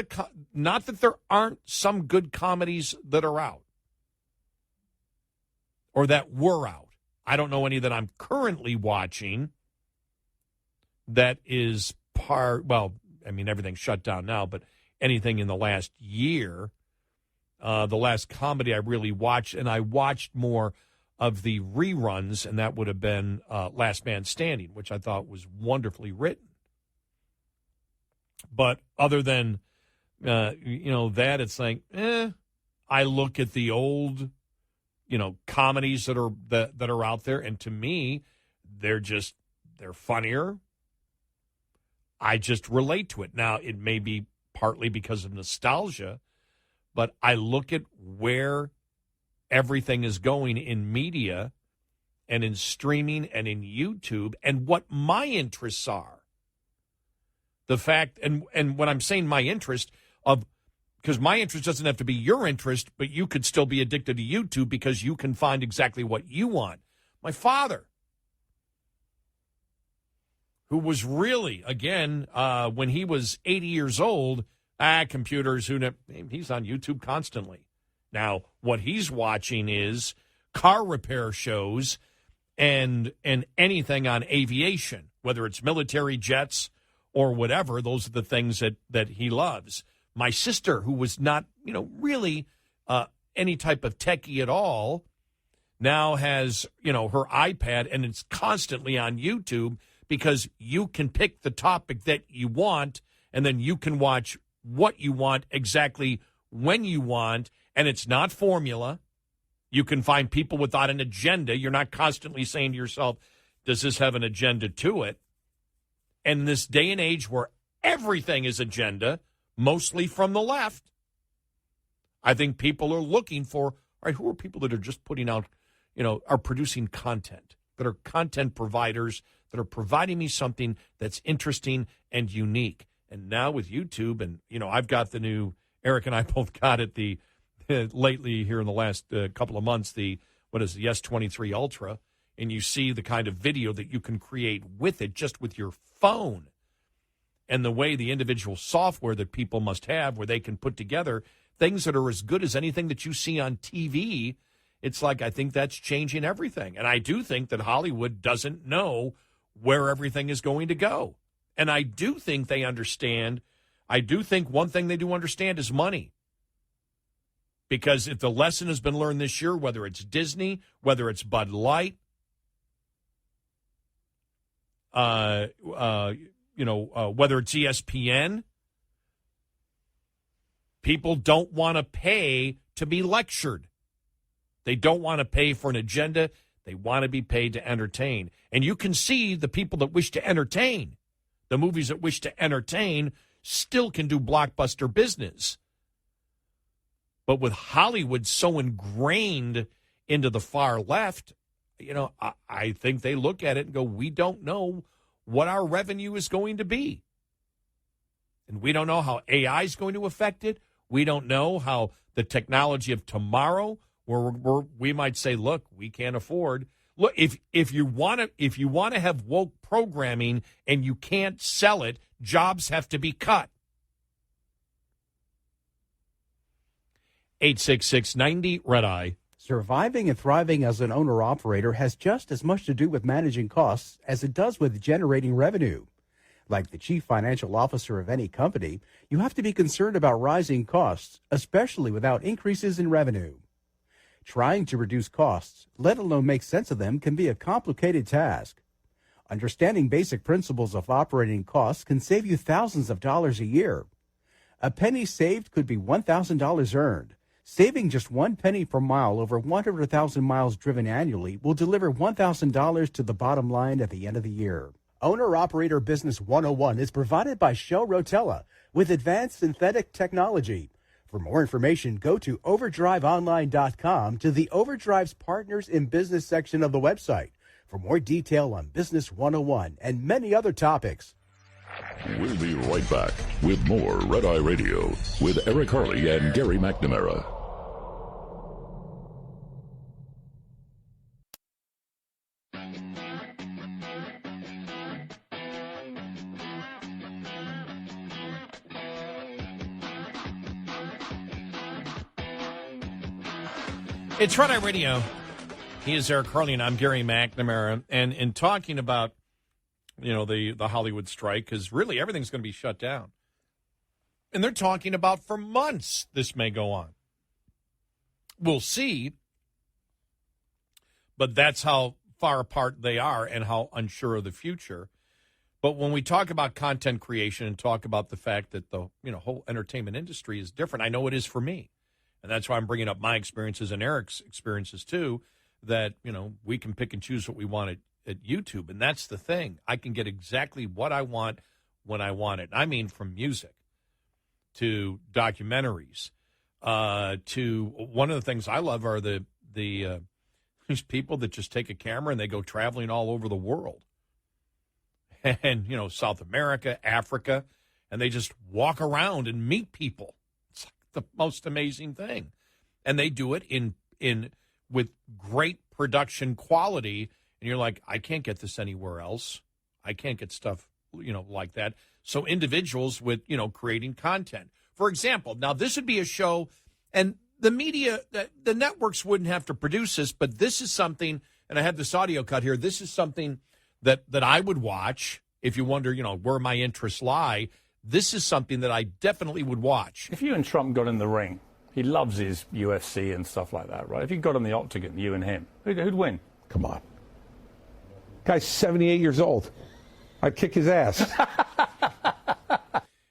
not that there aren't some good comedies that are out or that were out. I don't know any that I'm currently watching that is everything's shut down now, but anything in the last year, the last comedy I really watched, and I watched more of the reruns, and that would have been Last Man Standing, which I thought was wonderfully written. But other than, that, it's like, I look at the old, comedies that are out there, and to me, they're funnier. I just relate to it. Now, it may be partly because of nostalgia, but I look at where everything is going in media and in streaming and in YouTube and what my interests are. The fact, and when I'm saying my interest, because my interest doesn't have to be your interest, but you could still be addicted to YouTube because you can find exactly what you want. My father, who was really, again, when he was 80 years old, computers, he's on YouTube constantly. Now, what he's watching is car repair shows and anything on aviation, whether it's military jets or whatever. Those are the things that he loves. My sister, who was not, really any type of techie at all, now has, her iPad, and it's constantly on YouTube because you can pick the topic that you want, and then you can watch what you want exactly when you want, and it's not formula. You can find people without an agenda. You're not constantly saying to yourself, does this have an agenda to it? And this day and age where everything is agenda, mostly from the left, I think people are looking for, all right, who are people that are just putting out, are producing content, that are content providers, that are providing me something that's interesting and unique. And now with YouTube, and, I've got the new, Eric and I both got it lately here in the last couple of months, the S23 Ultra, and you see the kind of video that you can create with it just with your phone, and the way the individual software that people must have where they can put together things that are as good as anything that you see on TV. It's like, I think that's changing everything. And I do think that Hollywood doesn't know where everything is going to go. And I do think they understand. I do think one thing they do understand is money. Because if the lesson has been learned this year, whether it's Disney, whether it's Bud Light, whether it's ESPN, people don't want to pay to be lectured. They don't want to pay for an agenda. They want to be paid to entertain. And you can see the people that wish to entertain, the movies that wish to entertain, still can do blockbuster business. But with Hollywood so ingrained into the far left, I think they look at it and go, we don't know what our revenue is going to be. And we don't know how AI is going to affect it. We don't know how the technology of tomorrow, where we might say, look, we can't afford. Look, if you want to have woke programming and you can't sell it, jobs have to be cut. 866-90 Red Eye. Surviving and thriving as an owner-operator has just as much to do with managing costs as it does with generating revenue. Like the chief financial officer of any company, you have to be concerned about rising costs, especially without increases in revenue. Trying to reduce costs, let alone make sense of them, can be a complicated task. Understanding basic principles of operating costs can save you thousands of dollars a year. A penny saved could be $1,000 earned. Saving just 1 penny per mile over 100,000 miles driven annually will deliver $1,000 to the bottom line at the end of the year. Owner-Operator Business 101 is provided by Shell Rotella with advanced synthetic technology. For more information, go to overdriveonline.com to the Overdrive's Partners in Business section of the website for more detail on Business 101 and many other topics. We'll be right back with more Red Eye Radio with Eric Harley and Gary McNamara. It's Red Eye Radio. He is Eric Harley, and I'm Gary McNamara. And in talking about, the Hollywood strike, because really everything's going to be shut down. And they're talking about for months this may go on. We'll see. But that's how far apart they are and how unsure of the future. But when we talk about content creation and talk about the fact that the whole entertainment industry is different, I know it is for me. And that's why I'm bringing up my experiences and Eric's experiences, too, that, we can pick and choose what we want at YouTube. And that's the thing. I can get exactly what I want when I want it. I mean, from music to documentaries to one of the things I love are these people that just take a camera and they go traveling all over the world. And, South America, Africa, and they just walk around and meet people. It's like the most amazing thing. And they do it with great production quality. And you're like, I can't get this anywhere else. I can't get stuff, like that. So individuals with, creating content. For example, now this would be a show, and the media, the networks wouldn't have to produce this, but this is something, and I have this audio cut here, this is something that I would watch if you wonder, where my interests lie. this is something that I definitely would watch. If you and Trump got in the ring, he loves his UFC and stuff like that, right? If you got in the octagon, you and him, who'd win? Come on. Guy's 78 years old. I'd kick his ass.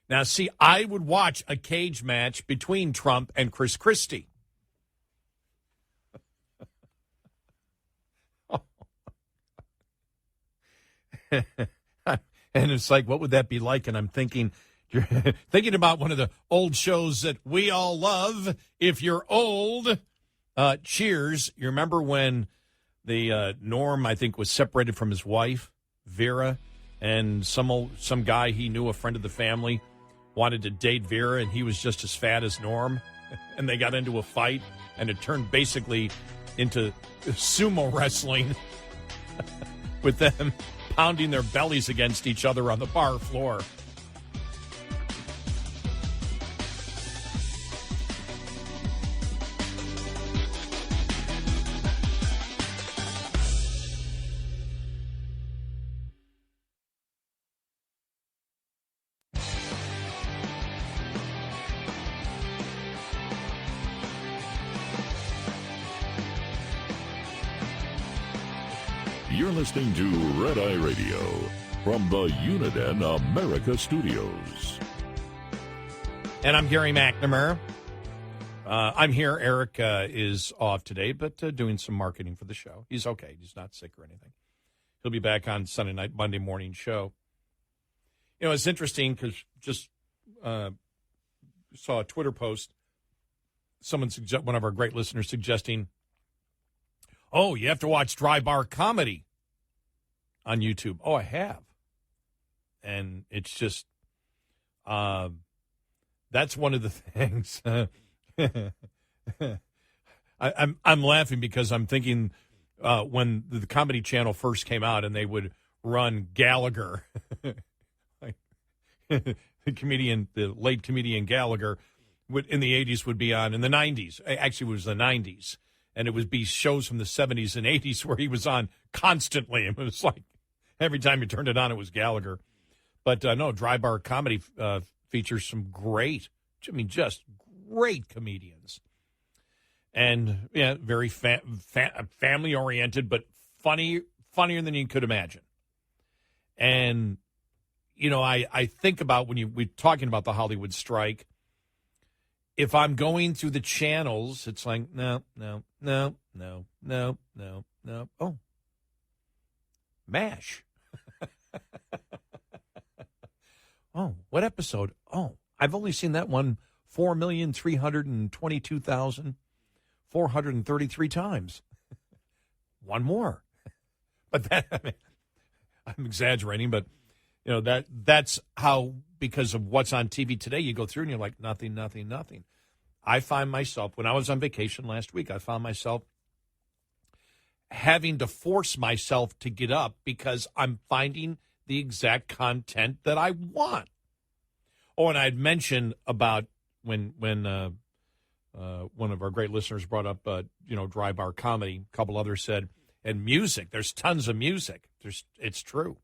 Now, see, I would watch a cage match between Trump and Chris Christie. And it's like, what would that be like? And I'm thinking, you're thinking about one of the old shows that we all love. If you're old, Cheers. You remember when the Norm, I think, was separated from his wife, Vera, and some guy he knew, a friend of the family, wanted to date Vera, and he was just as fat as Norm, and they got into a fight, and it turned basically into sumo wrestling with them pounding their bellies against each other on the bar floor. You're listening to Red Eye Radio from the Uniden America Studios. And I'm Gary McNamara. I'm here. Eric is off today, but doing some marketing for the show. He's okay. He's not sick or anything. He'll be back on Sunday night, Monday morning show. You know, it's interesting because just saw a Twitter post. One of our great listeners suggesting, oh, you have to watch Dry Bar Comedy on YouTube. Oh, I have. And it's just, that's one of the things. I'm laughing because I'm thinking when the Comedy Channel first came out and they would run Gallagher, like, the late comedian Gallagher in the 80s would be on, in the 90s. Actually, it was the 90s. And it would be shows from the 70s and 80s where he was on constantly. It was like every time you turned it on, it was Gallagher. But no, Dry Bar Comedy features some just great comedians. And, yeah, very family-oriented, but funnier than you could imagine. And, you know, I think about when we're talking about the Hollywood strike, if I'm going through the channels, it's like, no. Oh, MASH. Oh, what episode? Oh, I've only seen that one 4,322,433 times. One more. But I'm exaggerating, but you know, that's how, because of what's on TV today, you go through and you're like, nothing. I find myself, when I was on vacation last week, I found myself having to force myself to get up because I'm finding the exact content that I want. Oh, and I'd mentioned about when one of our great listeners brought up, Dry Bar Comedy, a couple others said, and music, there's tons of music. It's true.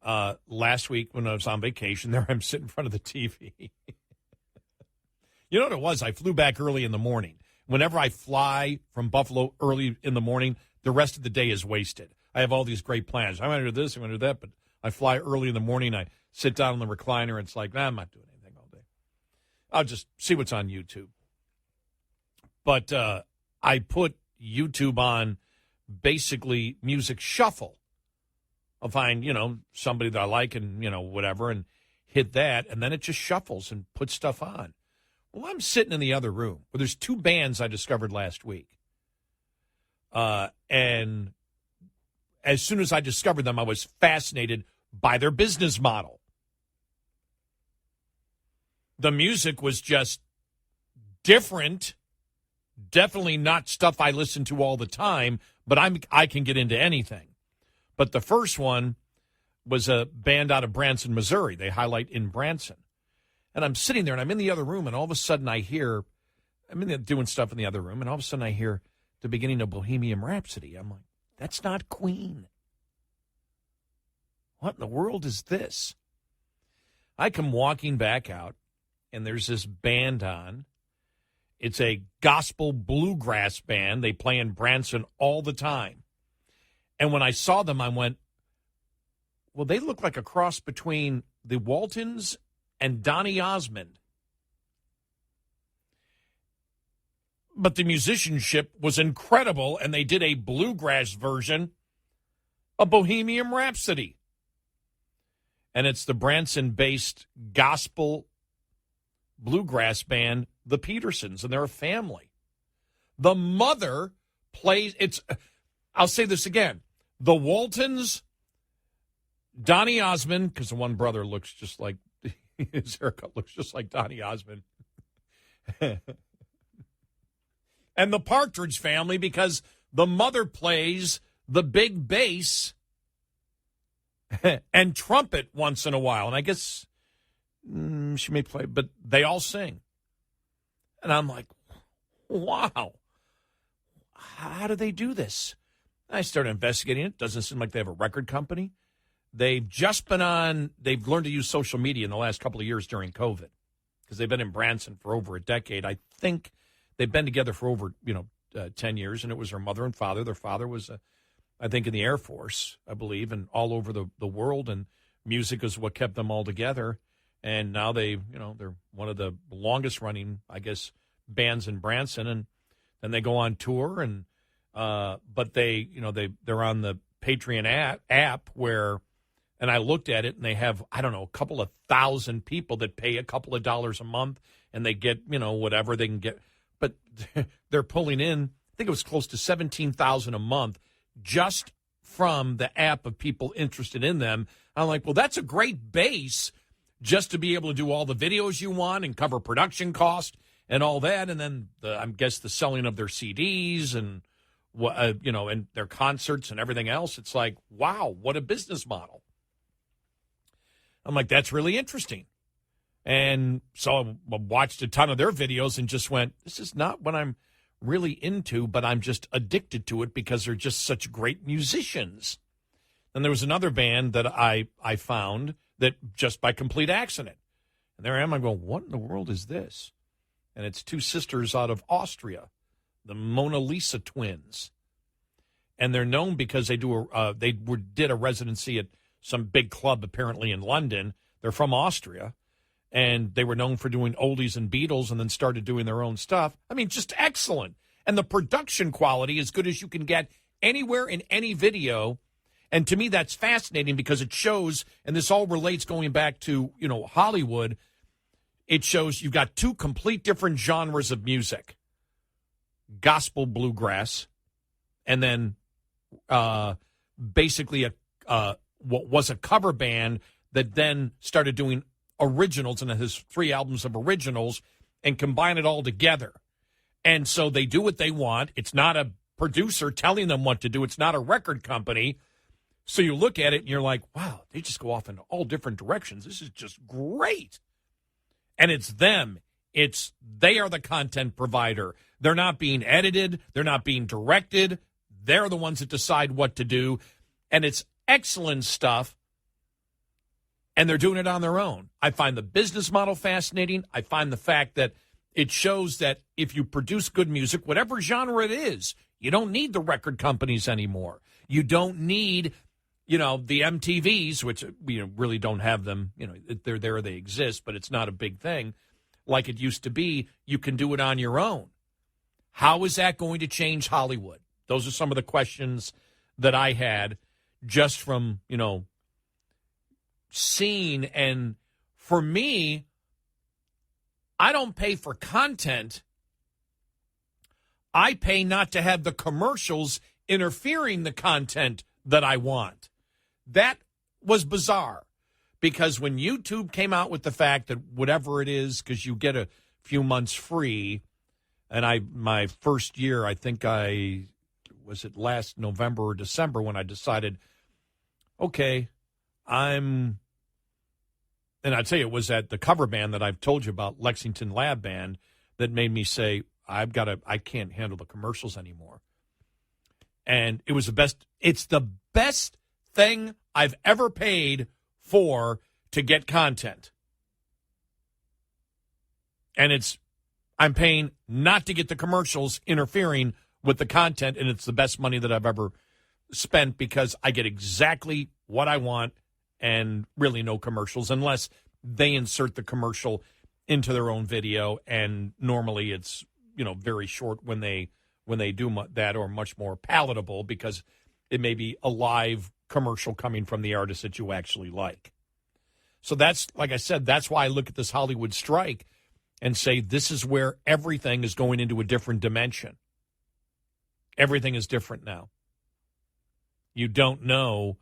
Last week when I was on vacation, there I'm sitting in front of the TV. You know what it was? I flew back early in the morning. Whenever I fly from Buffalo early in the morning, the rest of the day is wasted. I have all these great plans. I'm going to do this, I'm going to do that, but I fly early in the morning. I sit down in the recliner, and it's like, I'm not doing anything all day. I'll just see what's on YouTube. But I put YouTube on basically music shuffle. I'll find, somebody that I like and, whatever, and hit that, and then it just shuffles and puts stuff on. Well, I'm sitting in the other room. Well, there's two bands I discovered last week. And as soon as I discovered them, I was fascinated by their business model. The music was just different. Definitely not stuff I listen to all the time, but I can get into anything. But the first one was a band out of Branson, Missouri. They highlight in Branson. And I'm sitting there, and I'm in the other room, and all of a sudden I'm doing stuff in the other room, and all of a sudden I hear the beginning of Bohemian Rhapsody. I'm like, that's not Queen. What in the world is this? I come walking back out, and there's this band on. It's a gospel bluegrass band. They play in Branson all the time. And when I saw them, I went, well, they look like a cross between the Waltons and Donny Osmond. But the musicianship was incredible, and they did a bluegrass version of Bohemian Rhapsody. And it's the Branson-based gospel bluegrass band, the Petersons, and they're a family. The mother plays, I'll say this again, the Waltons, Donny Osmond, because the one brother looks just like, his haircut looks just like Donny Osmond. And the Partridge Family, because the mother plays the big bass and trumpet once in a while. And I guess she may play, but they all sing. And I'm like, wow, how do they do this? I started investigating it. Doesn't seem like they have a record company. They've just been they've learned to use social media in the last couple of years during COVID because they've been in Branson for over a decade. I think they've been together for over, 10 years, and it was her mother and father. Their father was, I think, in the Air Force, I believe, and all over the world, and music is what kept them all together. And now they're one of the longest-running, I guess, bands in Branson, and then they go on tour, and but they're on the Patreon app where, and I looked at it, and they have, I don't know, a couple of thousand people that pay a couple of dollars a month, and they get, whatever they can get. But they're pulling in, I think it was close to $17,000 a month just from the app of people interested in them. I'm like, well, that's a great base just to be able to do all the videos you want and cover production cost and all that. And then I guess the selling of their CDs and, and their concerts and everything else. It's like, wow, what a business model. I'm like, that's really interesting. And so I watched a ton of their videos and just went, this is not what I'm really into, but I'm just addicted to it because they're just such great musicians. And there was another band that I found that just by complete accident. And there I am, I'm going, what in the world is this? And it's two sisters out of Austria, the Mona Lisa twins. And they're known because they did a residency at some big club apparently in London. They're from Austria. And they were known for doing oldies and Beatles and then started doing their own stuff. I mean, just excellent. And the production quality is good as you can get anywhere in any video. And to me, that's fascinating because it shows, and this all relates going back to, Hollywood, it shows you've got two complete different genres of music. Gospel bluegrass, and then basically what was a cover band that then started doing originals, and his 3 albums of originals, and combine it all together. And so they do what they want. It's not a producer telling them what to do. It's not a record company. So you look at it and you're like, wow, they just go off in all different directions. This is just great. And it's them. They are the content provider. They're not being edited. They're not being directed. They're the ones that decide what to do. And it's excellent stuff. And they're doing it on their own. I find the business model fascinating. I find the fact that it shows that if you produce good music, whatever genre it is, you don't need the record companies anymore. You don't need, the MTVs, which we really don't have them. They're there, they exist, but it's not a big thing like it used to be. You can do it on your own. How is that going to change Hollywood? Those are some of the questions that I had just from, seeing. And for me, I don't pay for content. I pay not to have the commercials interfering the content that I want. That was bizarre because when YouTube came out with the fact that whatever it is, because you get a few months free, and my first year, I think was it last November or December when I decided, okay, and I'd say it was at the cover band that I've told you about, Lexington Lab Band, that made me say, I can't handle the commercials anymore. And it was it's the best thing I've ever paid for to get content. And I'm paying not to get the commercials interfering with the content, and it's the best money that I've ever spent because I get exactly what I want and really no commercials unless they insert the commercial into their own video, and normally it's very short when they do that, or much more palatable because it may be a live commercial coming from the artist that you actually like. So that's, like I said, that's why I look at this Hollywood strike and say this is where everything is going into a different dimension. Everything is different now. You don't know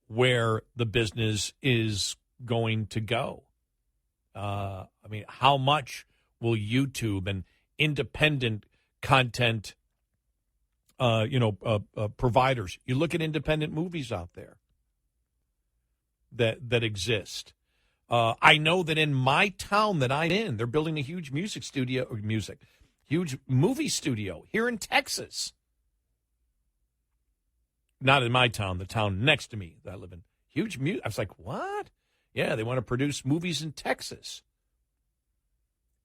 where the business is going to go. How much will YouTube and independent content, providers? You look at independent movies out there that exist. I know that in my town that I'm in, they're building a huge huge movie studio here in Texas. Not in my town, the town next to me that I live in. Huge music. I was like, what? Yeah, they want to produce movies in Texas.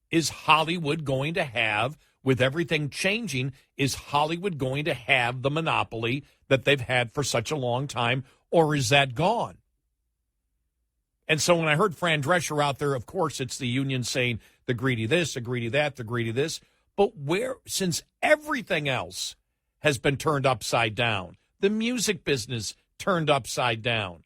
Is Hollywood going to have, with everything changing, is Hollywood going to have the monopoly that they've had for such a long time, or is that gone? And so when I heard Fran Drescher out there, of course, it's the union saying the greedy this, the greedy that, the greedy this. But since everything else has been turned upside down, the music business turned upside down,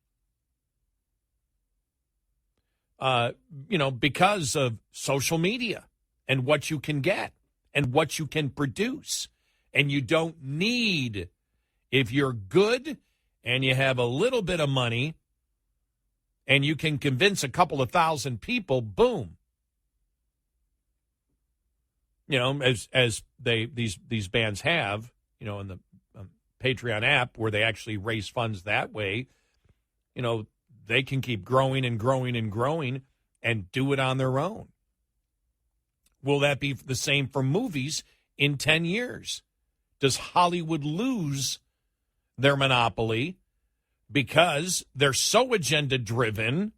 because of social media and what you can get and what you can produce. And you don't need, if you're good and you have a little bit of money and you can convince a couple of thousand people, boom. As these bands have, in the Patreon app where they actually raise funds that way, they can keep growing and growing and growing and do it on their own. Will that be the same for movies in 10 years? Does Hollywood lose their monopoly because they're so agenda-driven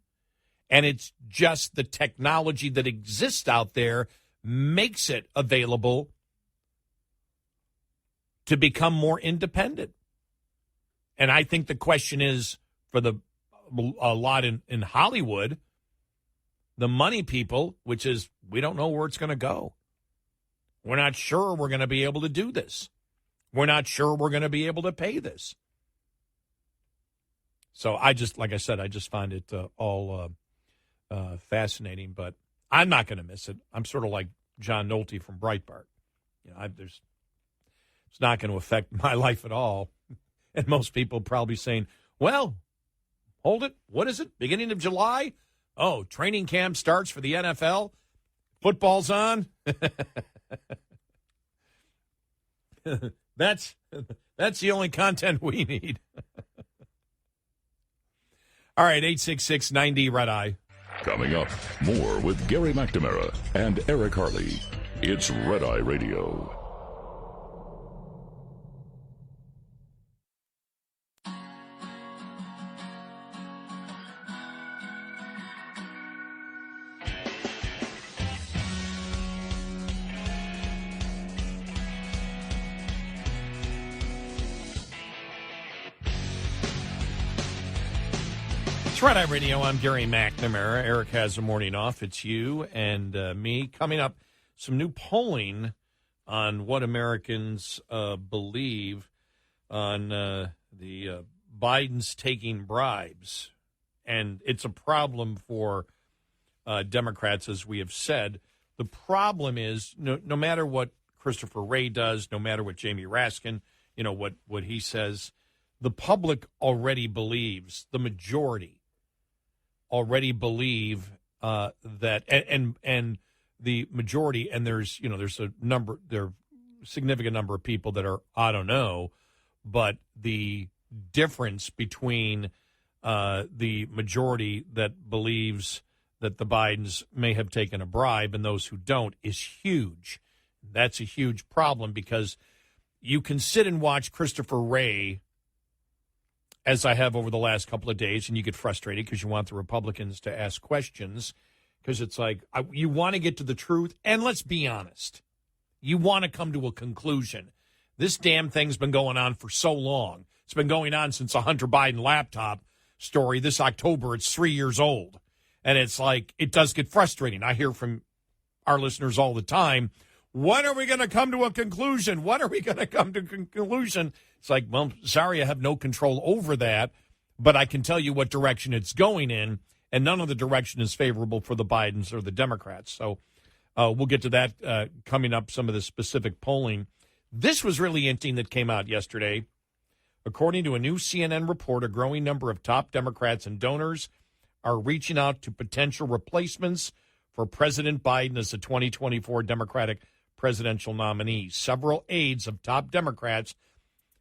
and it's just the technology that exists out there makes it available to become more independent? And I think the question is, for a lot in Hollywood, the money people, which is, we don't know where it's going to go. We're not sure we're going to be able to do this. We're not sure we're going to be able to pay this. So like I said, I just find it all fascinating, but I'm not going to miss it. I'm sort of like John Nolte from Breitbart. It's not going to affect my life at all. And most people probably saying, well, hold it. What is it? Beginning of July? Oh, training camp starts for the NFL. Football's on. That's the only content we need. All right, 866-90 Red Eye. Coming up, more with Gary McNamara and Eric Harley. It's Red Eye Radio. It's Red Eye Radio. I'm Gary McNamara. Eric has a morning off. It's you and me. Coming up, some new polling on what Americans believe on the Biden's taking bribes. And it's a problem for Democrats, as we have said. The problem is, no matter what Christopher Wray does, no matter what Jamie Raskin, what he says, the public already believes, the majority already believe that, and the majority, and there's a significant number of people that are, I don't know, but the difference between the majority that believes that the Bidens may have taken a bribe and those who don't is huge. That's a huge problem, because you can sit and watch Christopher Wray, as I have over the last couple of days, and you get frustrated because you want the Republicans to ask questions. because it's like you want to get to the truth. And let's be honest, you want to come to a conclusion. This damn thing's been going on for so long. It's been going on since a Hunter Biden laptop story. This October, it's 3 years old. And it's like, it does get frustrating. I hear from our listeners all the time, when are we going to come to a conclusion? When are we going to come to a conclusion? It's like, well, sorry, I have no control over that, but I can tell you what direction it's going in, and none of the direction is favorable for the Bidens or the Democrats. So we'll get to that coming up, some of the specific polling. This was really interesting that came out yesterday. According to a new CNN report, a growing number of top Democrats and donors are reaching out to potential replacements for President Biden as the 2024 Democratic presidential nominee. Several aides of top Democrats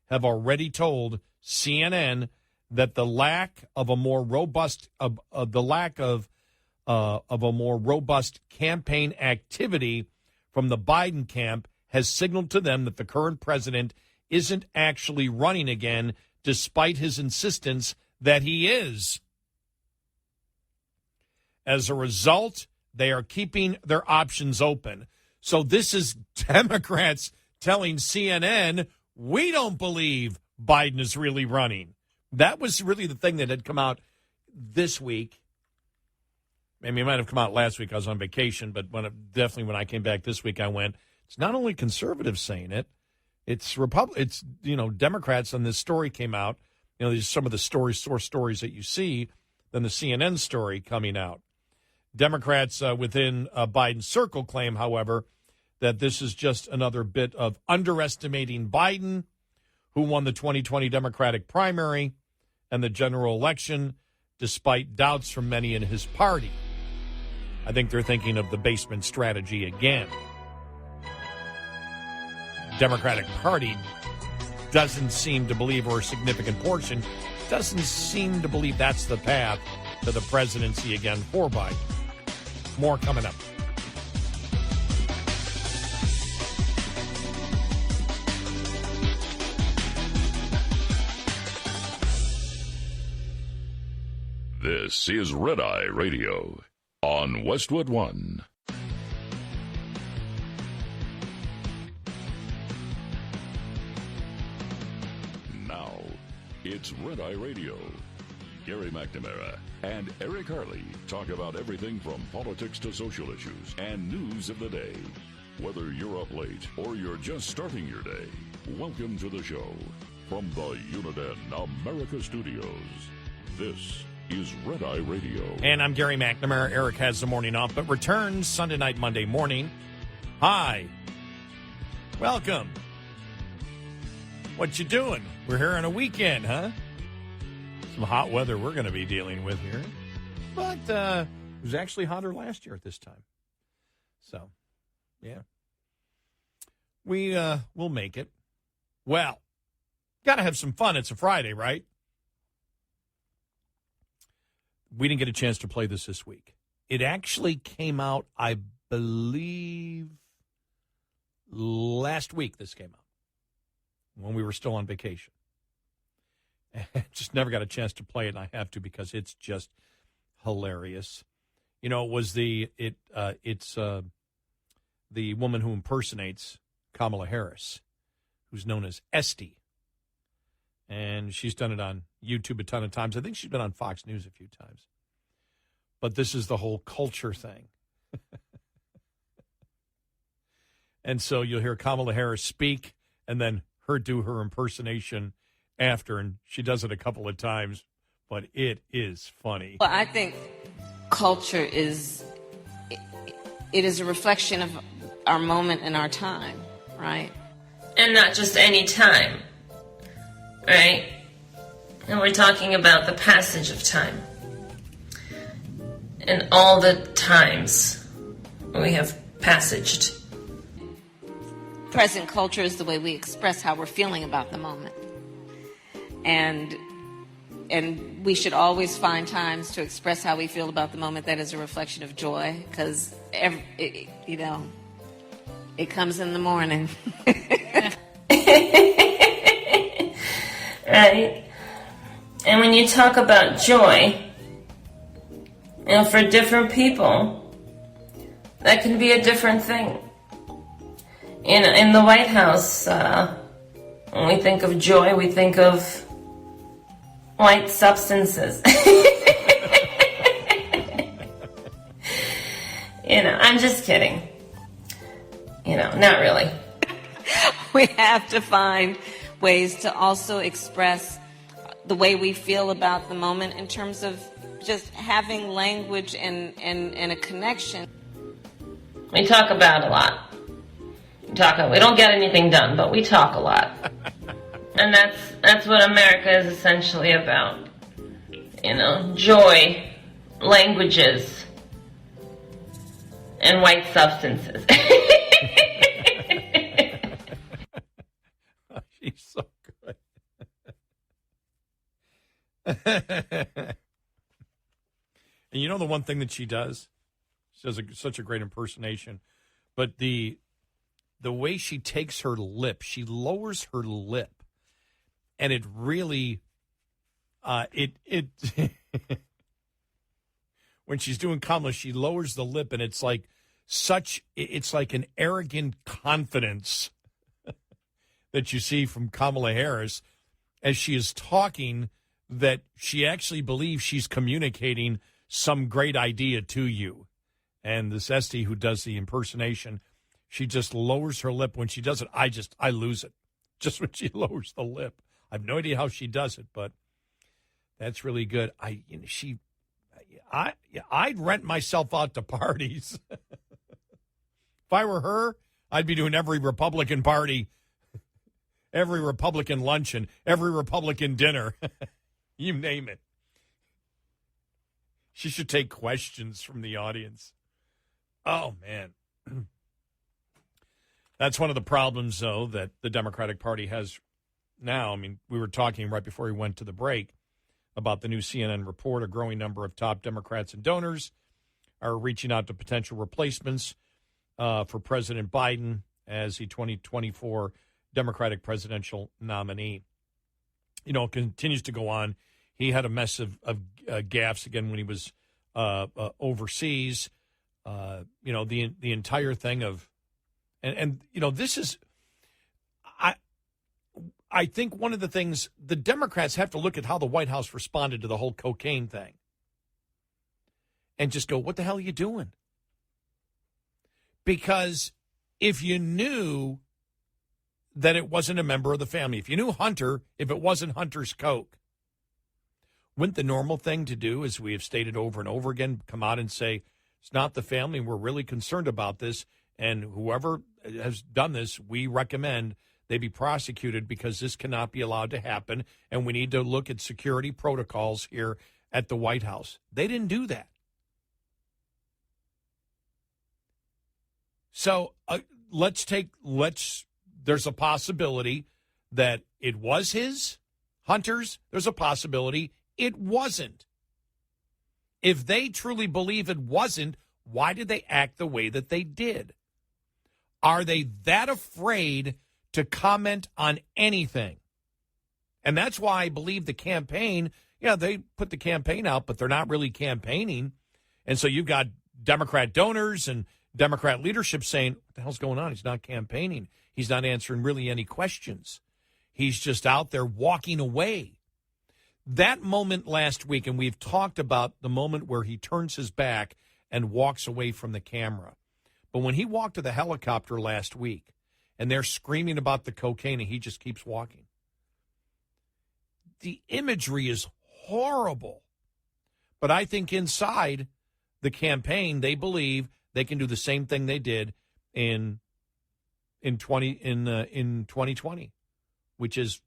have already told CNN that the lack of a more robust a more robust campaign activity from the Biden camp has signaled to them that the current president isn't actually running again, despite his insistence that he is. As a result, they are keeping their options open. So this is Democrats telling CNN, we don't believe Biden is really running. That was really the thing that had come out this week. Maybe it might have come out last week. I was on vacation, but definitely when I came back this week, I went, it's not only conservatives saying it, it's Democrats, and this story came out. These are some of the source stories that you see, then the CNN story coming out. Democrats within Biden's circle claim, however, that this is just another bit of underestimating Biden, who won the 2020 Democratic primary and the general election, despite doubts from many in his party. I think they're thinking of the basement strategy again. Democratic Party doesn't seem to believe, or a significant portion doesn't seem to believe that's the path to the presidency again for Biden. More coming up. This is Red Eye Radio on Westwood One. Now, it's Red Eye Radio. Gary McNamara and Eric Harley talk about everything from politics to social issues and news of the day. Whether you're up late or you're just starting your day, welcome to the show. From the Uniden America Studios, this is Red Eye Radio. And I'm Gary McNamara. Eric has the morning off, but returns Sunday night, Monday morning. Hi. Welcome. What you doing? We're here on a weekend, huh? Some hot weather we're going to be dealing with here. But it was actually hotter last year at this time. So, yeah. We'll make it. Well, got to have some fun. It's a Friday, right? We didn't get a chance to play this week. It actually came out, I believe, last week this came out, when we were still on vacation. Just never got a chance to play it, and I have to because it's just hilarious. It was it's the woman who impersonates Kamala Harris, who's known as Esty. And she's done it on YouTube a ton of times. I think she's been on Fox News a few times. But this is the whole culture thing. And so you'll hear Kamala Harris speak and then her do her impersonation after. And she does it a couple of times, but it is funny. Well, I think culture is a reflection of our moment and our time, right? And not just any time. Right? And we're talking about the passage of time. And all the times we have passaged. Present culture is the way we express how we're feeling about the moment. And we should always find times to express how we feel about the moment that is a reflection of joy, because it comes in the morning. Right? And when you talk about joy, for different people, that can be a different thing. In the White House, when we think of joy, we think of white substances. I'm just kidding. Not really. We have to find ways to also express the way we feel about the moment in terms of just having language and a connection. We talk about a lot. We don't get anything done, but we talk a lot. And that's what America is essentially about. Joy, languages, and white substances. She's so good. And the one thing that she does? She does such a great impersonation. But the way she takes her lip, she lowers her lip. And it really, when she's doing Kamala, she lowers the lip, and it's like an arrogant confidence that you see from Kamala Harris as she is talking, that she actually believes she's communicating some great idea to you. And this Esty who does the impersonation, she just lowers her lip. When she does it, I lose it. Just when she lowers the lip. I have no idea how she does it, but that's really good. I'd rent myself out to parties. If I were her, I'd be doing every Republican party, every Republican luncheon, every Republican dinner. You name it. She should take questions from the audience. Oh, man. That's one of the problems, though, that the Democratic Party has now. I mean, we were talking right before we went to the break about the new CNN report. A growing number of top Democrats and donors are reaching out to potential replacements for President Biden as the 2024 Democratic presidential nominee. It continues to go on. He had a mess of gaffes again when he was overseas. The entire thing of, and this is, I think one of the things the Democrats have to look at how the White House responded to the whole cocaine thing and just go, what the hell are you doing? Because if you knew that it wasn't a member of the family, if you knew Hunter, if it wasn't Hunter's coke, wouldn't the normal thing to do, as we have stated over and over again, come out and say, it's not the family, we're really concerned about this, and whoever has done this, we recommend they be prosecuted because this cannot be allowed to happen, and we need to look at security protocols here at the White House. They didn't do that. So there's a possibility that it was Hunter's. There's a possibility it wasn't. If they truly believe it wasn't, why did they act the way that they did? Are they that afraid to comment on anything? And that's why I believe the campaign, they put the campaign out, but they're not really campaigning. And so you've got Democrat donors and Democrat leadership saying, what the hell's going on? He's not campaigning. He's not answering really any questions. He's just out there walking away. That moment last week, and we've talked about the moment where he turns his back and walks away from the camera. But when he walked to the helicopter last week, and they're screaming about the cocaine, and he just keeps walking. The imagery is horrible. But I think inside the campaign, they believe they can do the same thing they did in 2020, which is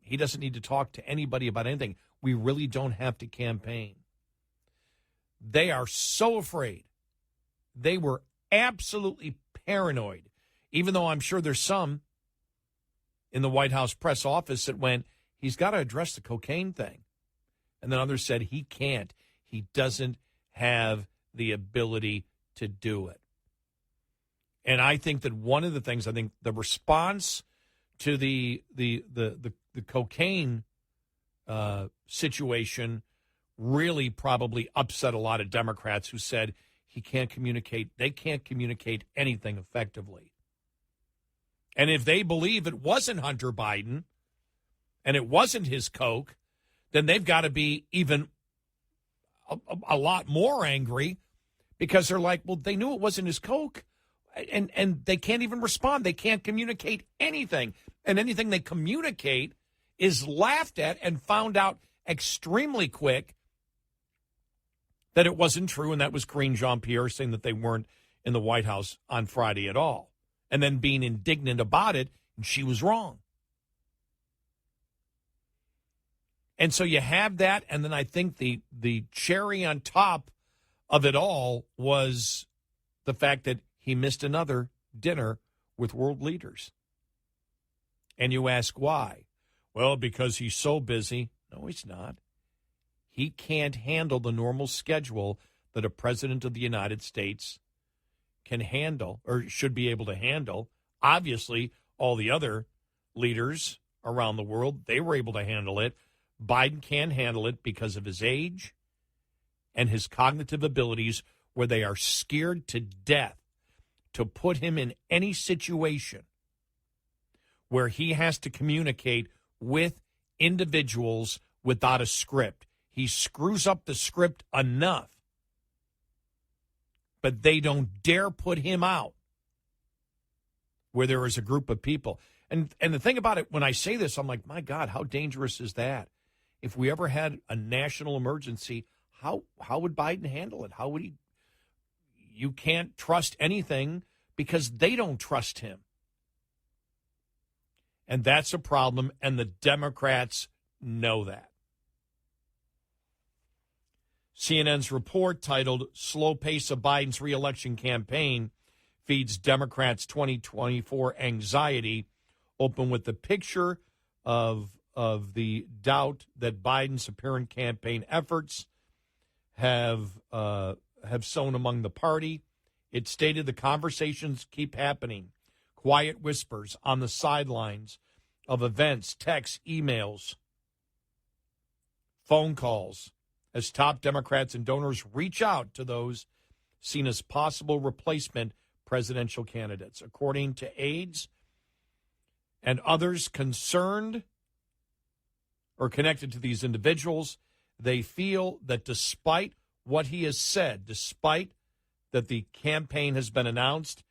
he doesn't need to talk to anybody about anything. We really don't have to campaign. They are so afraid. They were absolutely paranoid, even though I'm sure there's some in the White House press office that went, he's got to address the cocaine thing. And then others said he can't. He doesn't have the ability to do it. And I think that one of the things, I think the response to the cocaine situation really probably upset a lot of Democrats who said he can't communicate. They can't communicate anything effectively. And if they believe it wasn't Hunter Biden and it wasn't his coke, then they've got to be even a lot more angry, because they're like, well, they knew it wasn't his coke, and they can't even respond. They can't communicate anything. And anything they communicate is laughed at and found out extremely quick that it wasn't true, and that was Karine Jean-Pierre saying that they weren't in the White House on Friday at all, and then being indignant about it, and she was wrong. And so you have that, and then I think the cherry on top of it all was the fact that he missed another dinner with world leaders. And you ask why? Well, because he's so busy. No, he's not. He can't handle the normal schedule that a president of the United States can handle, or should be able to handle. Obviously, all the other leaders around the world, they were able to handle it. Biden can't handle it because of his age and his cognitive abilities, where they are scared to death to put him in any situation where he has to communicate with individuals without a script. He screws up the script enough, but they don't dare put him out where there is a group of people. And the thing about it, when I say this, I'm like, my God, how dangerous is that? If we ever had a national emergency, how would Biden handle it? How would he? You can't trust anything because they don't trust him. And that's a problem, and the Democrats know that. CNN's report titled "Slow Pace of Biden's Reelection Campaign Feeds Democrats' 2024 Anxiety" open with the picture of the doubt that Biden's apparent campaign efforts have sown among the party. It stated the conversations keep happening, quiet whispers on the sidelines of events, texts, emails, phone calls, as top Democrats and donors reach out to those seen as possible replacement presidential candidates. According to aides and others concerned or connected to these individuals, they feel that despite what he has said, despite that the campaign has been announced,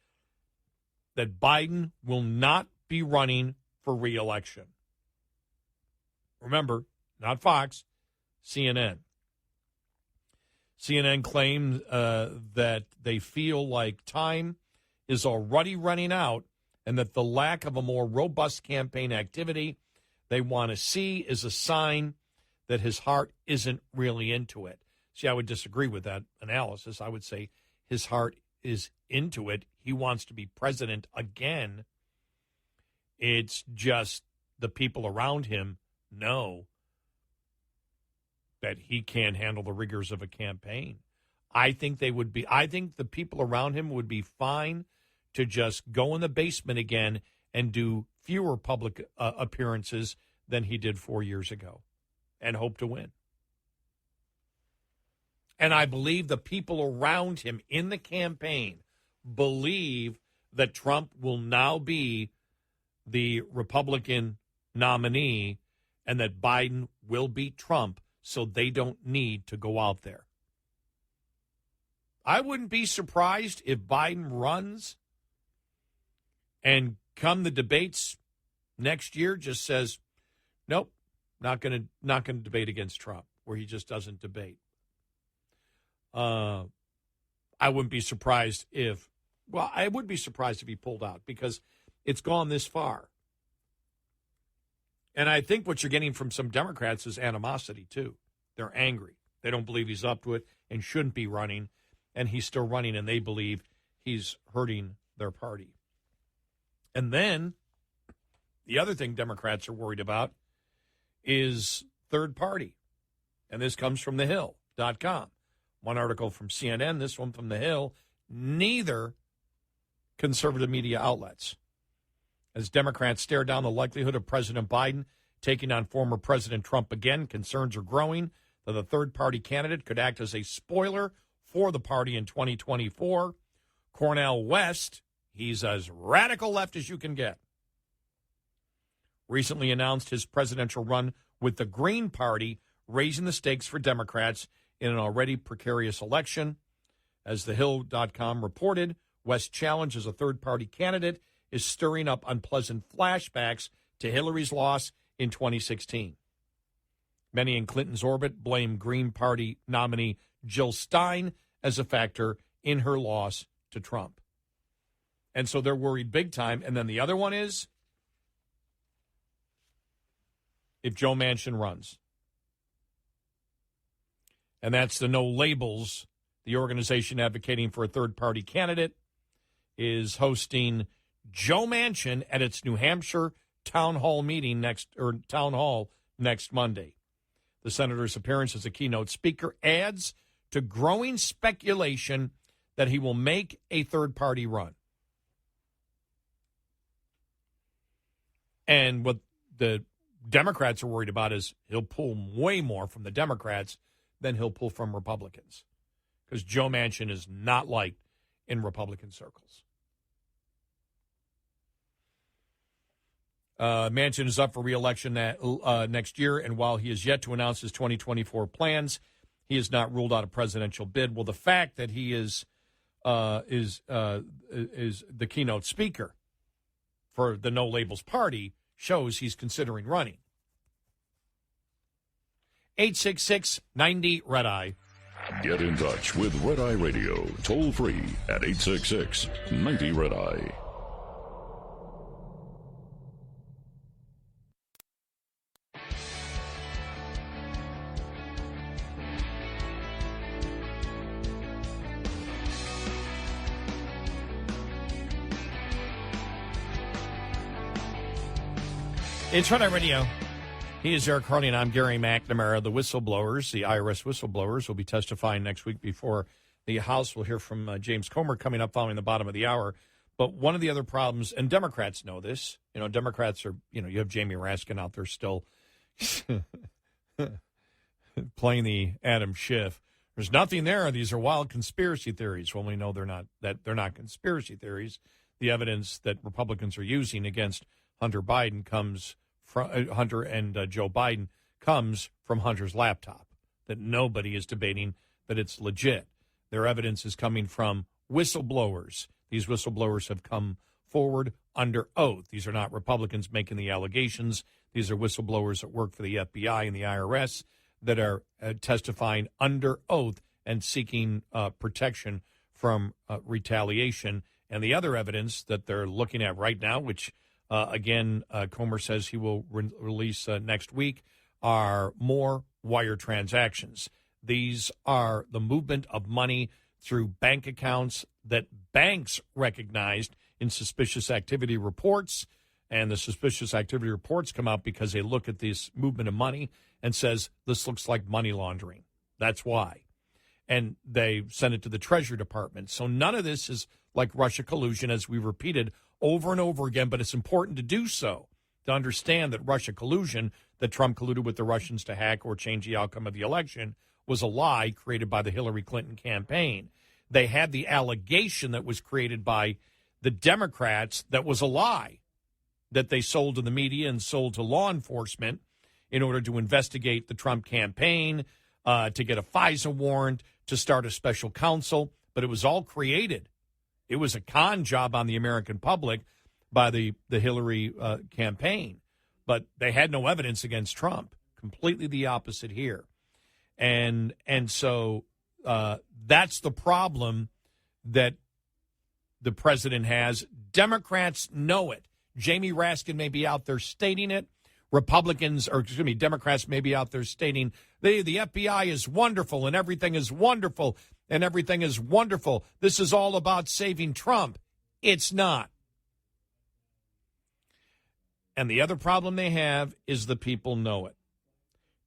that Biden will not be running for re-election. Remember, not Fox, CNN. CNN claimed that they feel like time is already running out and that the lack of a more robust campaign activity they want to see is a sign that his heart isn't really into it. See, I would disagree with that analysis. I would say his heart is into it. He wants to be president again. It's just the people around him know that he can't handle the rigors of a campaign. I think the people around him would be fine to just go in the basement again and do fewer public appearances than he did 4 years ago and hope to win. And I believe the people around him in the campaign believe that Trump will now be the Republican nominee and that Biden will beat Trump, so they don't need to go out there. I wouldn't be surprised if Biden runs and come the debates next year just says, nope, not going to debate against Trump, where he just doesn't debate. I wouldn't be surprised I would be surprised if he pulled out, because it's gone this far. And I think what you're getting from some Democrats is animosity, too. They're angry. They don't believe he's up to it and shouldn't be running, and he's still running, and they believe he's hurting their party. And then the other thing Democrats are worried about is third party. And this comes from thehill.com. One article from CNN, this one from The Hill. Neither conservative media outlets. As Democrats stare down the likelihood of President Biden taking on former President Trump again, concerns are growing that the third-party candidate could act as a spoiler for the party in 2024. Cornel West, he's as radical left as you can get, recently announced his presidential run with the Green Party, raising the stakes for Democrats in an already precarious election. As TheHill.com reported, West's challenge as a third-party candidate is stirring up unpleasant flashbacks to Hillary's loss in 2016. Many in Clinton's orbit blame Green Party nominee Jill Stein as a factor in her loss to Trump. And so they're worried big time. And then the other one is if Joe Manchin runs. And that's the No Labels. The organization advocating for a third-party candidate is hosting Joe Manchin at its New Hampshire town hall next Monday. The senator's appearance as a keynote speaker adds to growing speculation that he will make a third-party run. And what the Democrats are worried about is he'll pull way more from the Democrats than he'll pull from Republicans, because Joe Manchin is not liked in Republican circles. Manchin is up for re-election next year, and while he is yet to announce his 2024 plans, he has not ruled out a presidential bid. Well, the fact that he is the keynote speaker for the No Labels Party shows he's considering running. 866-90-RED-EYE. Get in touch with Red Eye Radio, toll free at 866-90-RED-EYE. It's Red Eye Radio. He is Eric Harley, and I'm Gary McNamara. The whistleblowers, the IRS whistleblowers, will be testifying next week before the House. We'll hear from James Comer coming up following the bottom of the hour. But one of the other problems, and Democrats know this, Democrats are, you have Jamie Raskin out there still playing the Adam Schiff. There's nothing there. These are wild conspiracy theories. Well, we know they're not conspiracy theories. The evidence that Republicans are using against Hunter and Joe Biden comes from Hunter's laptop, that nobody is debating that it's legit. Their evidence is coming from whistleblowers. These whistleblowers have come forward under oath. These are not Republicans making the allegations. These are whistleblowers that work for the FBI and the IRS that are testifying under oath and seeking protection from retaliation. And the other evidence that they're looking at right now, which Comer says he will release next week, are more wire transactions. These are the movement of money through bank accounts that banks recognized in suspicious activity reports. And the suspicious activity reports come out because they look at this movement of money and says, this looks like money laundering. That's why. And they send it to the Treasury Department. So none of this is like Russia collusion, as we repeated over and over again, but it's important to do so, to understand that Russia collusion, that Trump colluded with the Russians to hack or change the outcome of the election, was a lie created by the Hillary Clinton campaign. They had the allegation that was created by the Democrats that was a lie, that they sold to the media and sold to law enforcement in order to investigate the Trump campaign, to get a FISA warrant, to start a special counsel. But it was all created. It was a con job on the American public by the Hillary campaign. But they had no evidence against Trump. Completely the opposite here. And so that's the problem that the president has. Democrats know it. Jamie Raskin may be out there stating it. Democrats may be out there stating the FBI is wonderful and everything is wonderful and everything is wonderful. This is all about saving Trump. It's not. And the other problem they have is the people know it.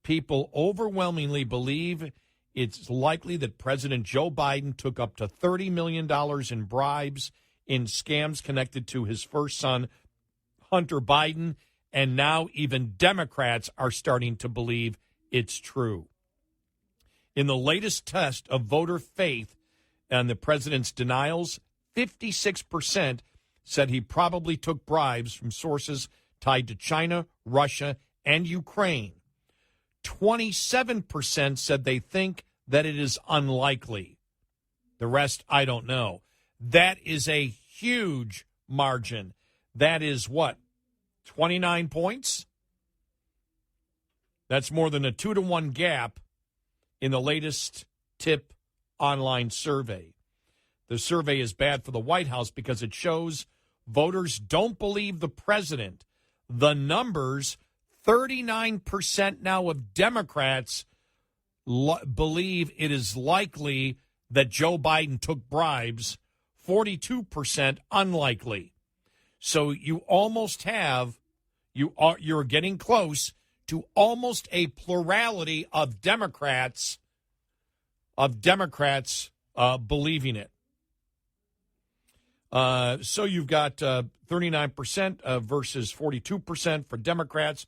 People overwhelmingly believe it's likely that President Joe Biden took up to $30 million in bribes in scams connected to his first son, Hunter Biden, and now even Democrats are starting to believe it's true. In the latest test of voter faith and the president's denials, 56% said he probably took bribes from sources tied to China, Russia, and Ukraine. 27% said they think that it is unlikely. The rest, I don't know. That is a huge margin. That is what, 29 points? That's more than a 2-to-1 gap in the latest TIP online survey. The survey is bad for the White House because it shows voters don't believe the president. The numbers, 39% now of Democrats believe it is likely that Joe Biden took bribes, 42% unlikely. So you almost have, you're getting close to almost a plurality of Democrats believing it. So you've got 39% versus 42% for Democrats.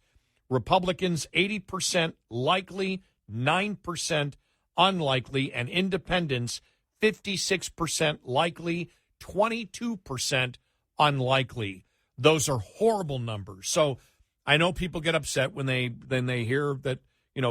Republicans, 80% likely, 9% unlikely, and independents, 56% likely, 22% unlikely. Those are horrible numbers. So I know people get upset when they hear that,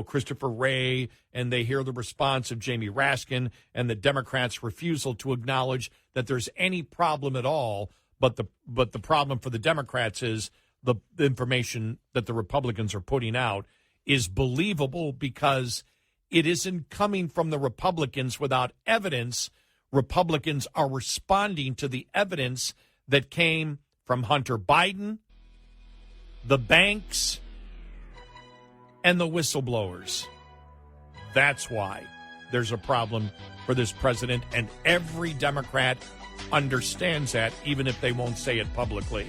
Christopher Wray, and they hear the response of Jamie Raskin and the Democrats' refusal to acknowledge that there's any problem at all. But the problem for the Democrats is the information that the Republicans are putting out is believable because it isn't coming from the Republicans without evidence. Republicans are responding to the evidence that came from Hunter Biden, the banks, and the whistleblowers. That's why there's a problem for this president, and every Democrat understands that, even if they won't say it publicly.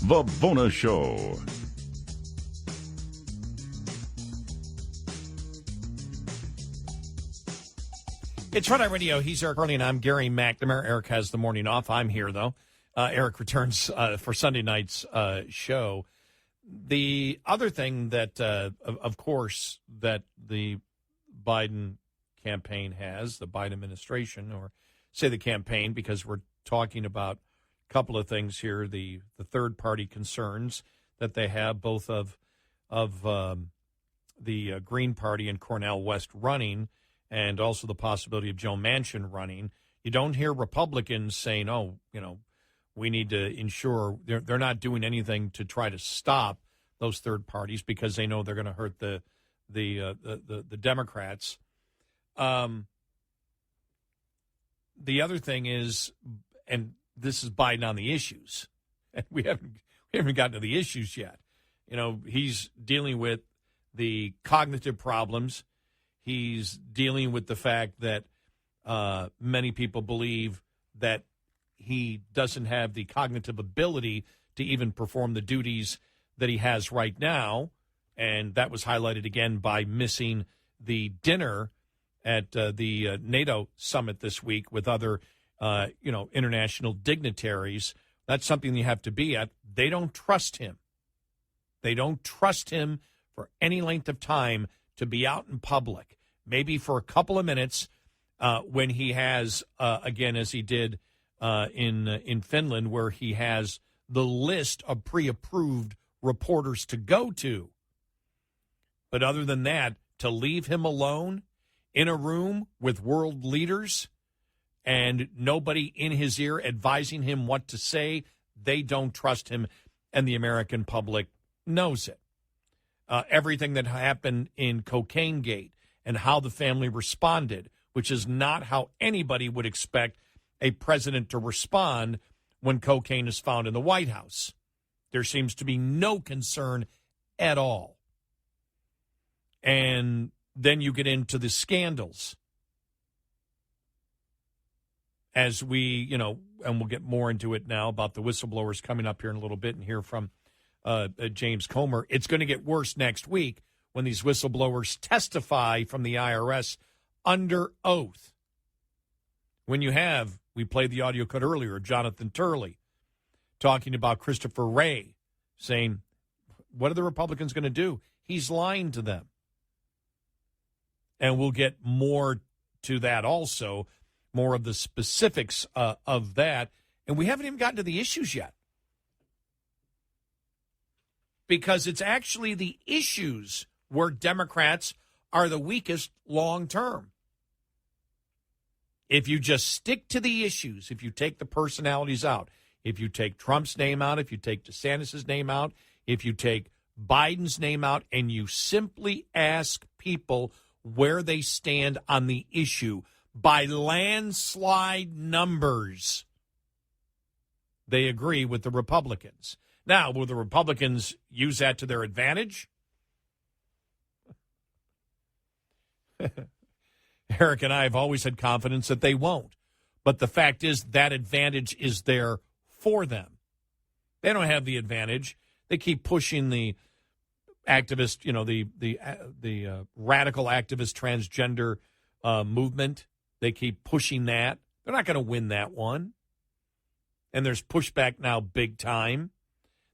The Bonus Show. It's Red Eye Radio. He's Eric Carly, and I'm Gary McNamara. Eric has the morning off. I'm here, though. Eric returns for Sunday night's show. The other thing that, of course, that the Biden campaign has, the Biden administration, or say the campaign, because we're talking about couple of things here, the third-party concerns that they have, both of the Green Party and Cornel West running, and also the possibility of Joe Manchin running. You don't hear Republicans saying, we need to ensure they're not doing anything to try to stop those third parties because they know they're going to hurt the Democrats. The other thing is, and this is Biden on the issues, and we haven't gotten to the issues yet. He's dealing with the cognitive problems. He's dealing with the fact that many people believe that he doesn't have the cognitive ability to even perform the duties that he has right now, and that was highlighted again by missing the dinner at the NATO summit this week with other international dignitaries. That's something you have to be at. They don't trust him. They don't trust him for any length of time to be out in public, maybe for a couple of minutes when he has, again, as he did in Finland, where he has the list of pre-approved reporters to go to. But other than that, to leave him alone in a room with world leaders and nobody in his ear advising him what to say, they don't trust him, and the American public knows it. Everything that happened in Cocaine Gate and how the family responded, which is not how anybody would expect a president to respond when cocaine is found in the White House. There seems to be no concern at all. And then you get into the scandals. as we, and we'll get more into it now about the whistleblowers coming up here in a little bit and hear from James Comer. It's going to get worse next week when these whistleblowers testify from the IRS under oath. When we played the audio cut earlier, Jonathan Turley talking about Christopher Wray saying, what are the Republicans going to do? He's lying to them. And we'll get more to that also, more of the specifics of that. And we haven't even gotten to the issues yet. Because it's actually the issues where Democrats are the weakest long term. If you just stick to the issues, if you take the personalities out, if you take Trump's name out, if you take DeSantis' name out, if you take Biden's name out, and you simply ask people where they stand on the issue by landslide numbers, they agree with the Republicans. Now, will the Republicans use that to their advantage? Eric and I have always had confidence that they won't. But the fact is that advantage is there for them. They don't have the advantage. They keep pushing the activist, the radical activist transgender movement. They keep pushing that. They're not going to win that one. And there's pushback now big time.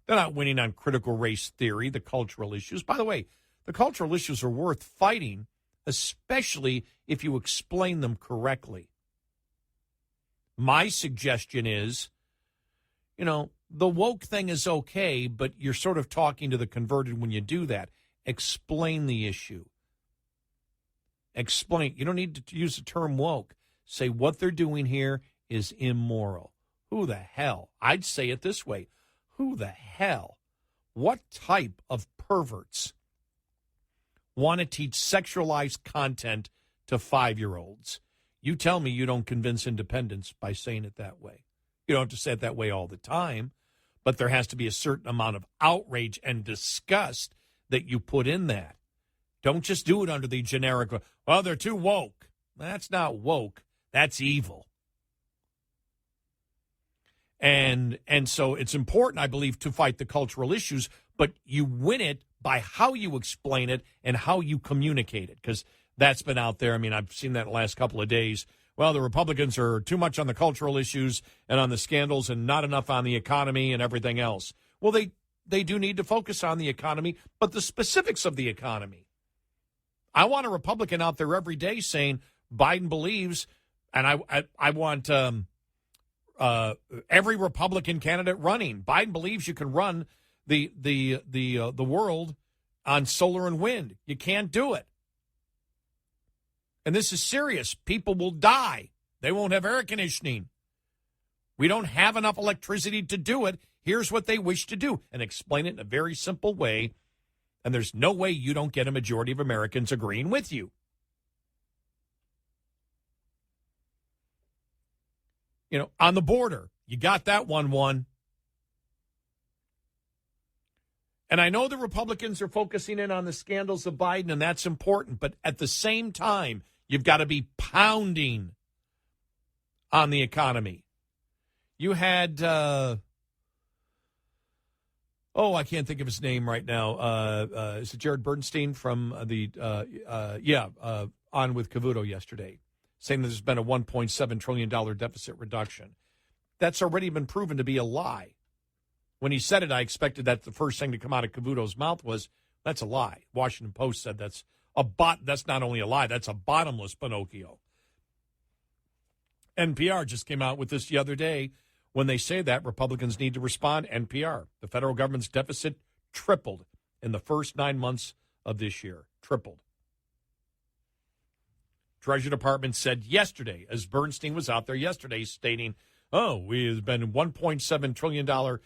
They're not winning on critical race theory, the cultural issues. By the way, the cultural issues are worth fighting, especially if you explain them correctly. My suggestion is, the woke thing is okay, but you're sort of talking to the converted when you do that. Explain the issue. Explain. You don't need to use the term woke. Say what they're doing here is immoral. Who the hell? I'd say it this way. Who the hell? What type of perverts want to teach sexualized content to 5-year-olds? You tell me you don't convince independents by saying it that way. You don't have to say it that way all the time, but there has to be a certain amount of outrage and disgust that you put in that. Don't just do it under the generic, well, they're too woke. That's not woke. That's evil. And so it's important, I believe, to fight the cultural issues, but you win it by how you explain it and how you communicate it, because that's been out there. I mean, I've seen that in the last couple of days. Well, the Republicans are too much on the cultural issues and on the scandals and not enough on the economy and everything else. Well, they do need to focus on the economy, but the specifics of the economy. I want a Republican out there every day saying Biden believes, and I want every Republican candidate running. Biden believes you can run the world on solar and wind. You can't do it. And this is serious. People will die. They won't have air conditioning. We don't have enough electricity to do it. Here's what they wish to do. And explain it in a very simple way. And there's no way you don't get a majority of Americans agreeing with you. On the border, you got that one. And I know the Republicans are focusing in on the scandals of Biden, and that's important. But at the same time, you've got to be pounding on the economy. You had, I can't think of his name right now. Is it Jared Bernstein from On with Cavuto yesterday, saying there's been a $1.7 trillion deficit reduction. That's already been proven to be a lie. When he said it, I expected that the first thing to come out of Cavuto's mouth was, that's a lie. Washington Post said that's not only a lie, that's a bottomless Pinocchio. NPR just came out with this the other day. When they say that, Republicans need to respond. NPR, the federal government's deficit tripled in the first 9 months of this year. Tripled. Treasury Department said yesterday, as Bernstein was out there yesterday, stating, we've been $1.7 trillion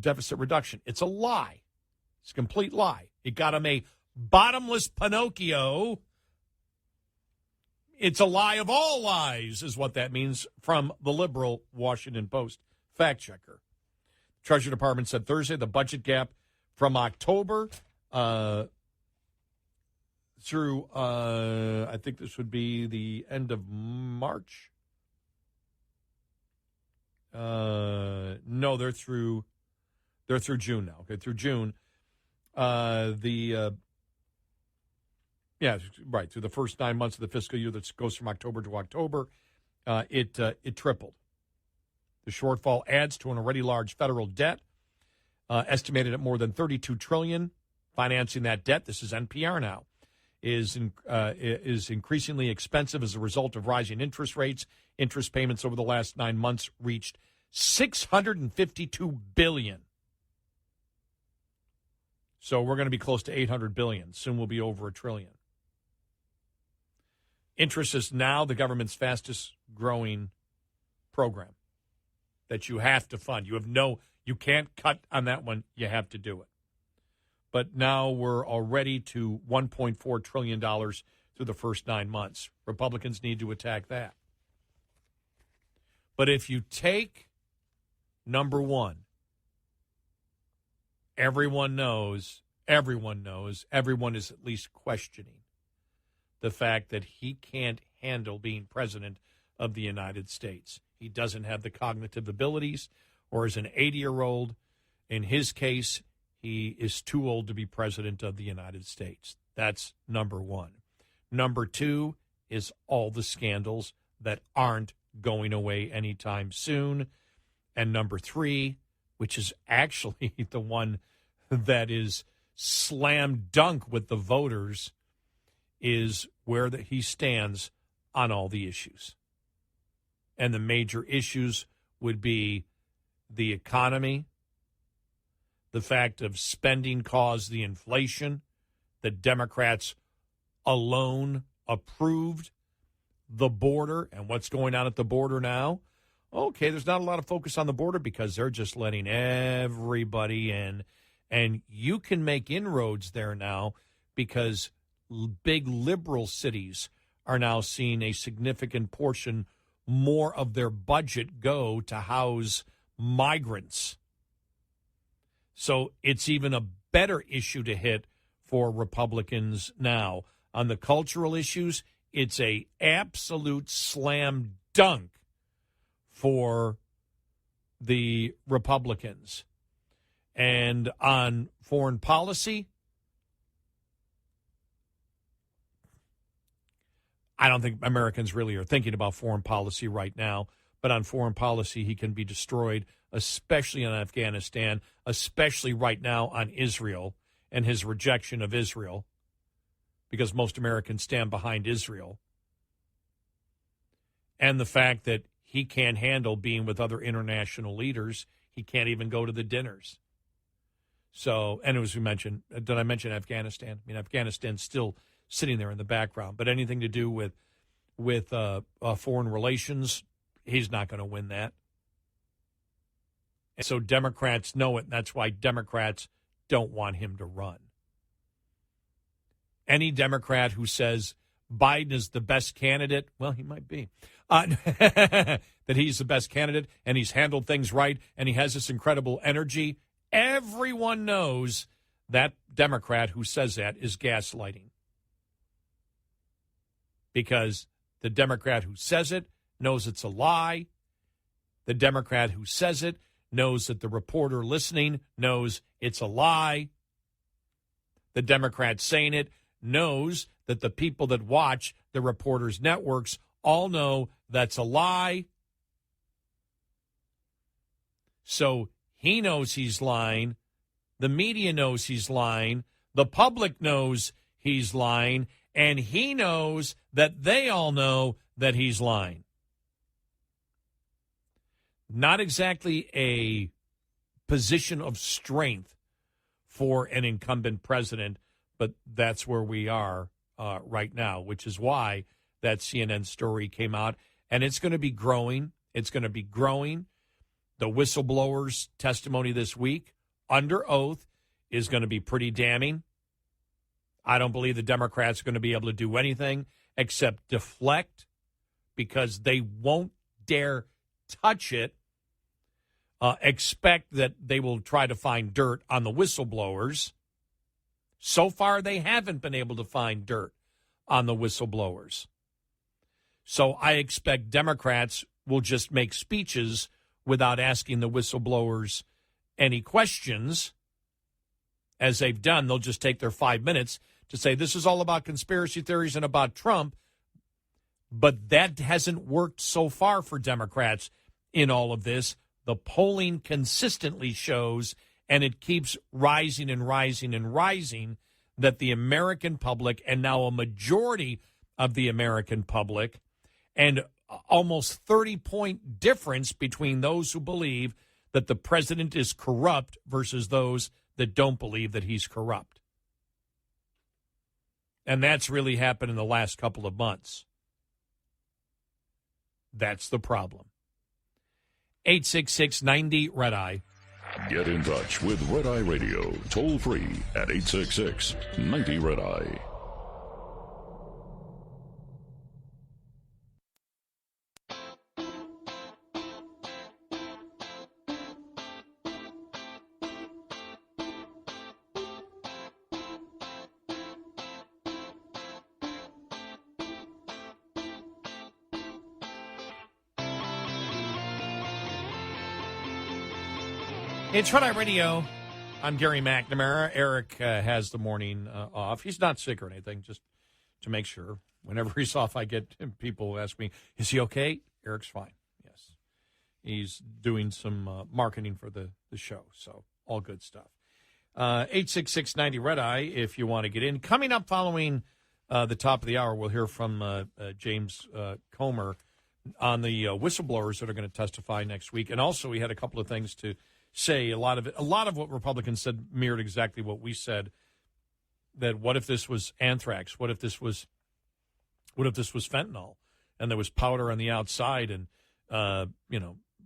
deficit reduction. It's a lie. It's a complete lie. It got him a bottomless Pinocchio. It's a lie of all lies, is what that means from the liberal Washington Post fact checker. Treasury Department said Thursday the budget gap from October through, I think this would be the end of March. No, they're through June now. Okay, through June. Through the first 9 months of the fiscal year that goes from October to October, it tripled. The shortfall adds to an already large federal debt, estimated at more than $32 trillion. Financing that debt, this is NPR now, is increasingly expensive as a result of rising interest rates. Interest payments over the last 9 months reached $652 billion. So we're going to be close to $800 billion. Soon we'll be over $1 trillion. Interest is now the government's fastest growing program that you have to fund. You can't cut on that one. You have to do it. But now we're already to $1.4 trillion through the first 9 months. Republicans need to attack that. But if you take number one, everyone is at least questioning the fact that he can't handle being president of the United States. He doesn't have the cognitive abilities, or as an 80-year-old, in his case, he is too old to be president of the United States. That's number one. Number two is all the scandals that aren't going away anytime soon. And number three, which is actually the one that is slam dunk with the voters, is where he stands on all the issues. And the major issues would be the economy, the fact of spending caused the inflation, the Democrats alone approved, the border, and what's going on at the border now. Okay, there's not a lot of focus on the border because they're just letting everybody in. And you can make inroads there now because big liberal cities are now seeing a significant portion more of their budget go to house migrants. So it's even a better issue to hit for Republicans now. On the cultural issues, it's a absolute slam dunk for the Republicans. And on foreign policy, I don't think Americans really are thinking about foreign policy right now. But on foreign policy, he can be destroyed, especially on Afghanistan, especially right now on Israel and his rejection of Israel, because most Americans stand behind Israel. And the fact that he can't handle being with other international leaders. He can't even go to the dinners. So, and as we mentioned, did I mention Afghanistan? I mean, Afghanistan's still sitting there in the background, but anything to do with foreign relations, he's not going to win that. And so Democrats know it, and that's why Democrats don't want him to run. Any Democrat who says Biden is the best candidate, well, he might be, that he's the best candidate and he's handled things right and he has this incredible energy, everyone knows that Democrat who says that is gaslighting. Because the Democrat who says it knows it's a lie. The Democrat who says it knows that the reporter listening knows it's a lie. The Democrat saying it knows that the people that watch the reporters' networks all know that's a lie. So he knows he's lying. The media knows he's lying. The public knows he's lying. And he knows that they all know that he's lying. Not exactly a position of strength for an incumbent president, but that's where we are right now, which is why that CNN story came out. And it's going to be growing. It's going to be growing. The whistleblowers' testimony this week, under oath, is going to be pretty damning. I don't believe the Democrats are going to be able to do anything except deflect because they won't dare touch it. Expect that they will try to find dirt on the whistleblowers. So far, they haven't been able to find dirt on the whistleblowers. So I expect Democrats will just make speeches without asking the whistleblowers any questions. As they've done, they'll just take their 5 minutes to say this is all about conspiracy theories and about Trump. But that hasn't worked so far for Democrats in all of this. The polling consistently shows, and it keeps rising and rising and rising, that the American public, and now a majority of the American public, and almost 30-point difference between those who believe that the president is corrupt versus those that don't believe that he's corrupt. And that's really happened in the last couple of months. That's the problem. 866-90-RED-EYE. Get in touch with Red Eye Radio, toll free at 866-90-RED-EYE. It's Red Eye Radio. I'm Gary McNamara. Eric has the morning off. He's not sick or anything, just to make sure. Whenever he's off, I get people ask me, is he okay? Eric's fine, yes. He's doing some marketing for the show, so all good stuff. 866-90-RED-EYE if you want to get in. Coming up following the top of the hour, we'll hear from James Comer on the whistleblowers that are going to testify next week. And also, we had a couple of things to say. A lot of what Republicans said mirrored exactly what we said, that what if this was anthrax? What if this was fentanyl and there was powder on the outside and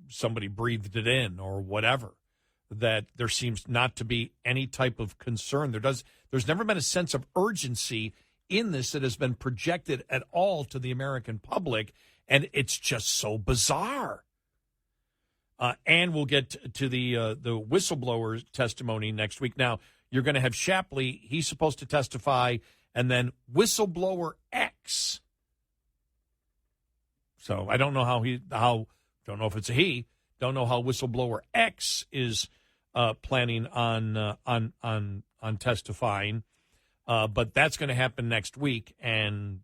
somebody breathed it in or whatever? That there seems not to be any type of concern. There's never been a sense of urgency in this that has been projected at all to the American public, and it's just so bizarre. And we'll get to the whistleblower testimony next week. Now, you're going to have Shapley. He's supposed to testify, and then whistleblower X. So I don't know don't know if it's a he. Don't know how whistleblower X is planning on testifying. But that's going to happen next week. And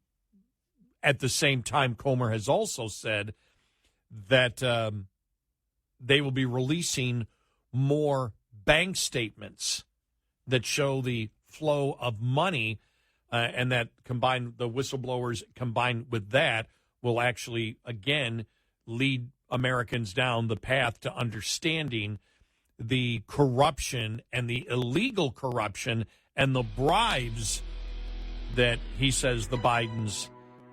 at the same time, Comer has also said that they will be releasing more bank statements that show the flow of money, and that the whistleblowers combined with that will actually, again, lead Americans down the path to understanding the corruption and the illegal corruption and the bribes that he says the Bidens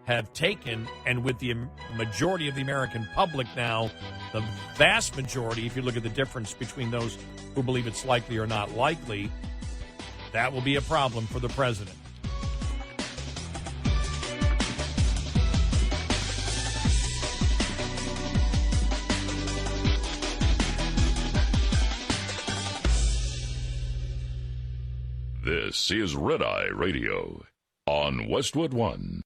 have taken. And with the majority of the American public now, the vast majority, if you look at the difference between those who believe it's likely or not likely, that will be a problem for the president. This is Red Eye Radio on Westwood One.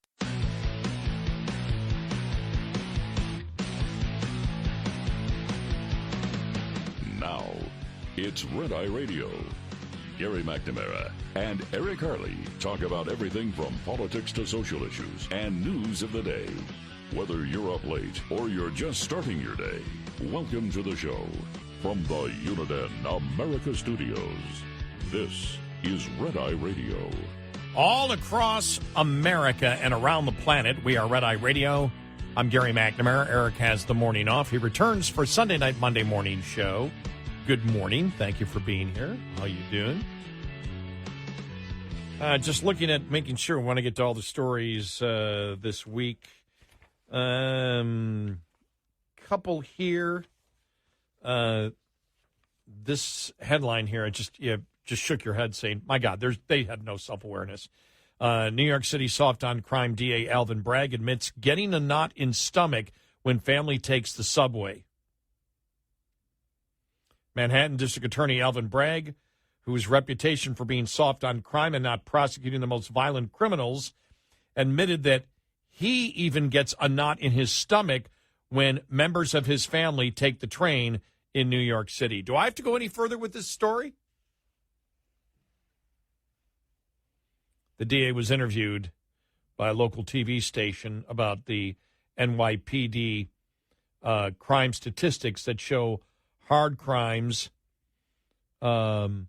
Now, it's Red Eye Radio. Gary McNamara and Eric Harley talk about everything from politics to social issues and news of the day. Whether you're up late or you're just starting your day, welcome to the show. From the Uniden America Studios, this is Red Eye Radio. All across America and around the planet, we are Red Eye Radio. I'm Gary McNamara. Eric has the morning off. He returns for Sunday night, Monday morning show. Good morning. Thank you for being here. How you doing? Just looking at making sure we want to get to all the stories this week. Couple here. This headline here, just shook your head saying, my God, they have no self-awareness. New York City soft-on crime DA Alvin Bragg admits getting a knot in stomach when family takes the subway. Manhattan District Attorney Alvin Bragg, whose reputation for being soft on crime and not prosecuting the most violent criminals, admitted that he even gets a knot in his stomach when members of his family take the train in New York City. Do I have to go any further with this story? The DA was interviewed by a local TV station about the NYPD crime statistics that show hard crimes about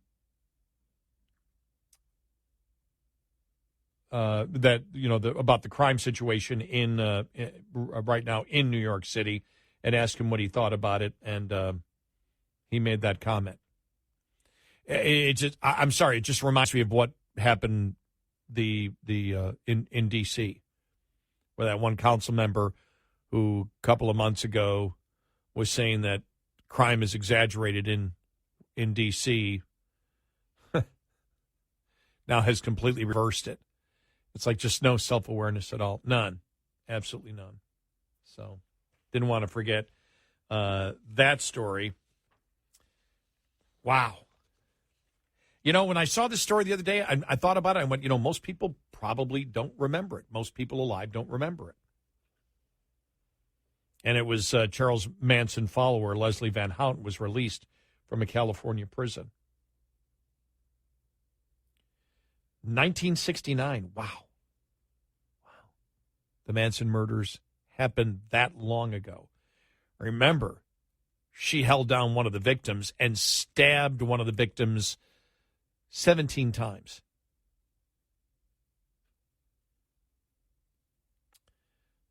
the crime situation in right now in New York City, and asked him what he thought about it, and he made that comment. I'm sorry, it just reminds me of what happened in D.C., where that one council member who a couple of months ago was saying that crime is exaggerated in D.C. now has completely reversed it. It's like just no self-awareness at all. None. Absolutely none. So didn't want to forget that story. Wow. You know, when I saw this story the other day, I thought about it. I went, most people probably don't remember it. Most people alive don't remember it. And it was Charles Manson follower Leslie Van Houten was released from a California prison. 1969. Wow. The Manson murders happened that long ago. Remember, she held down one of the victims and stabbed one of the victims 17 times.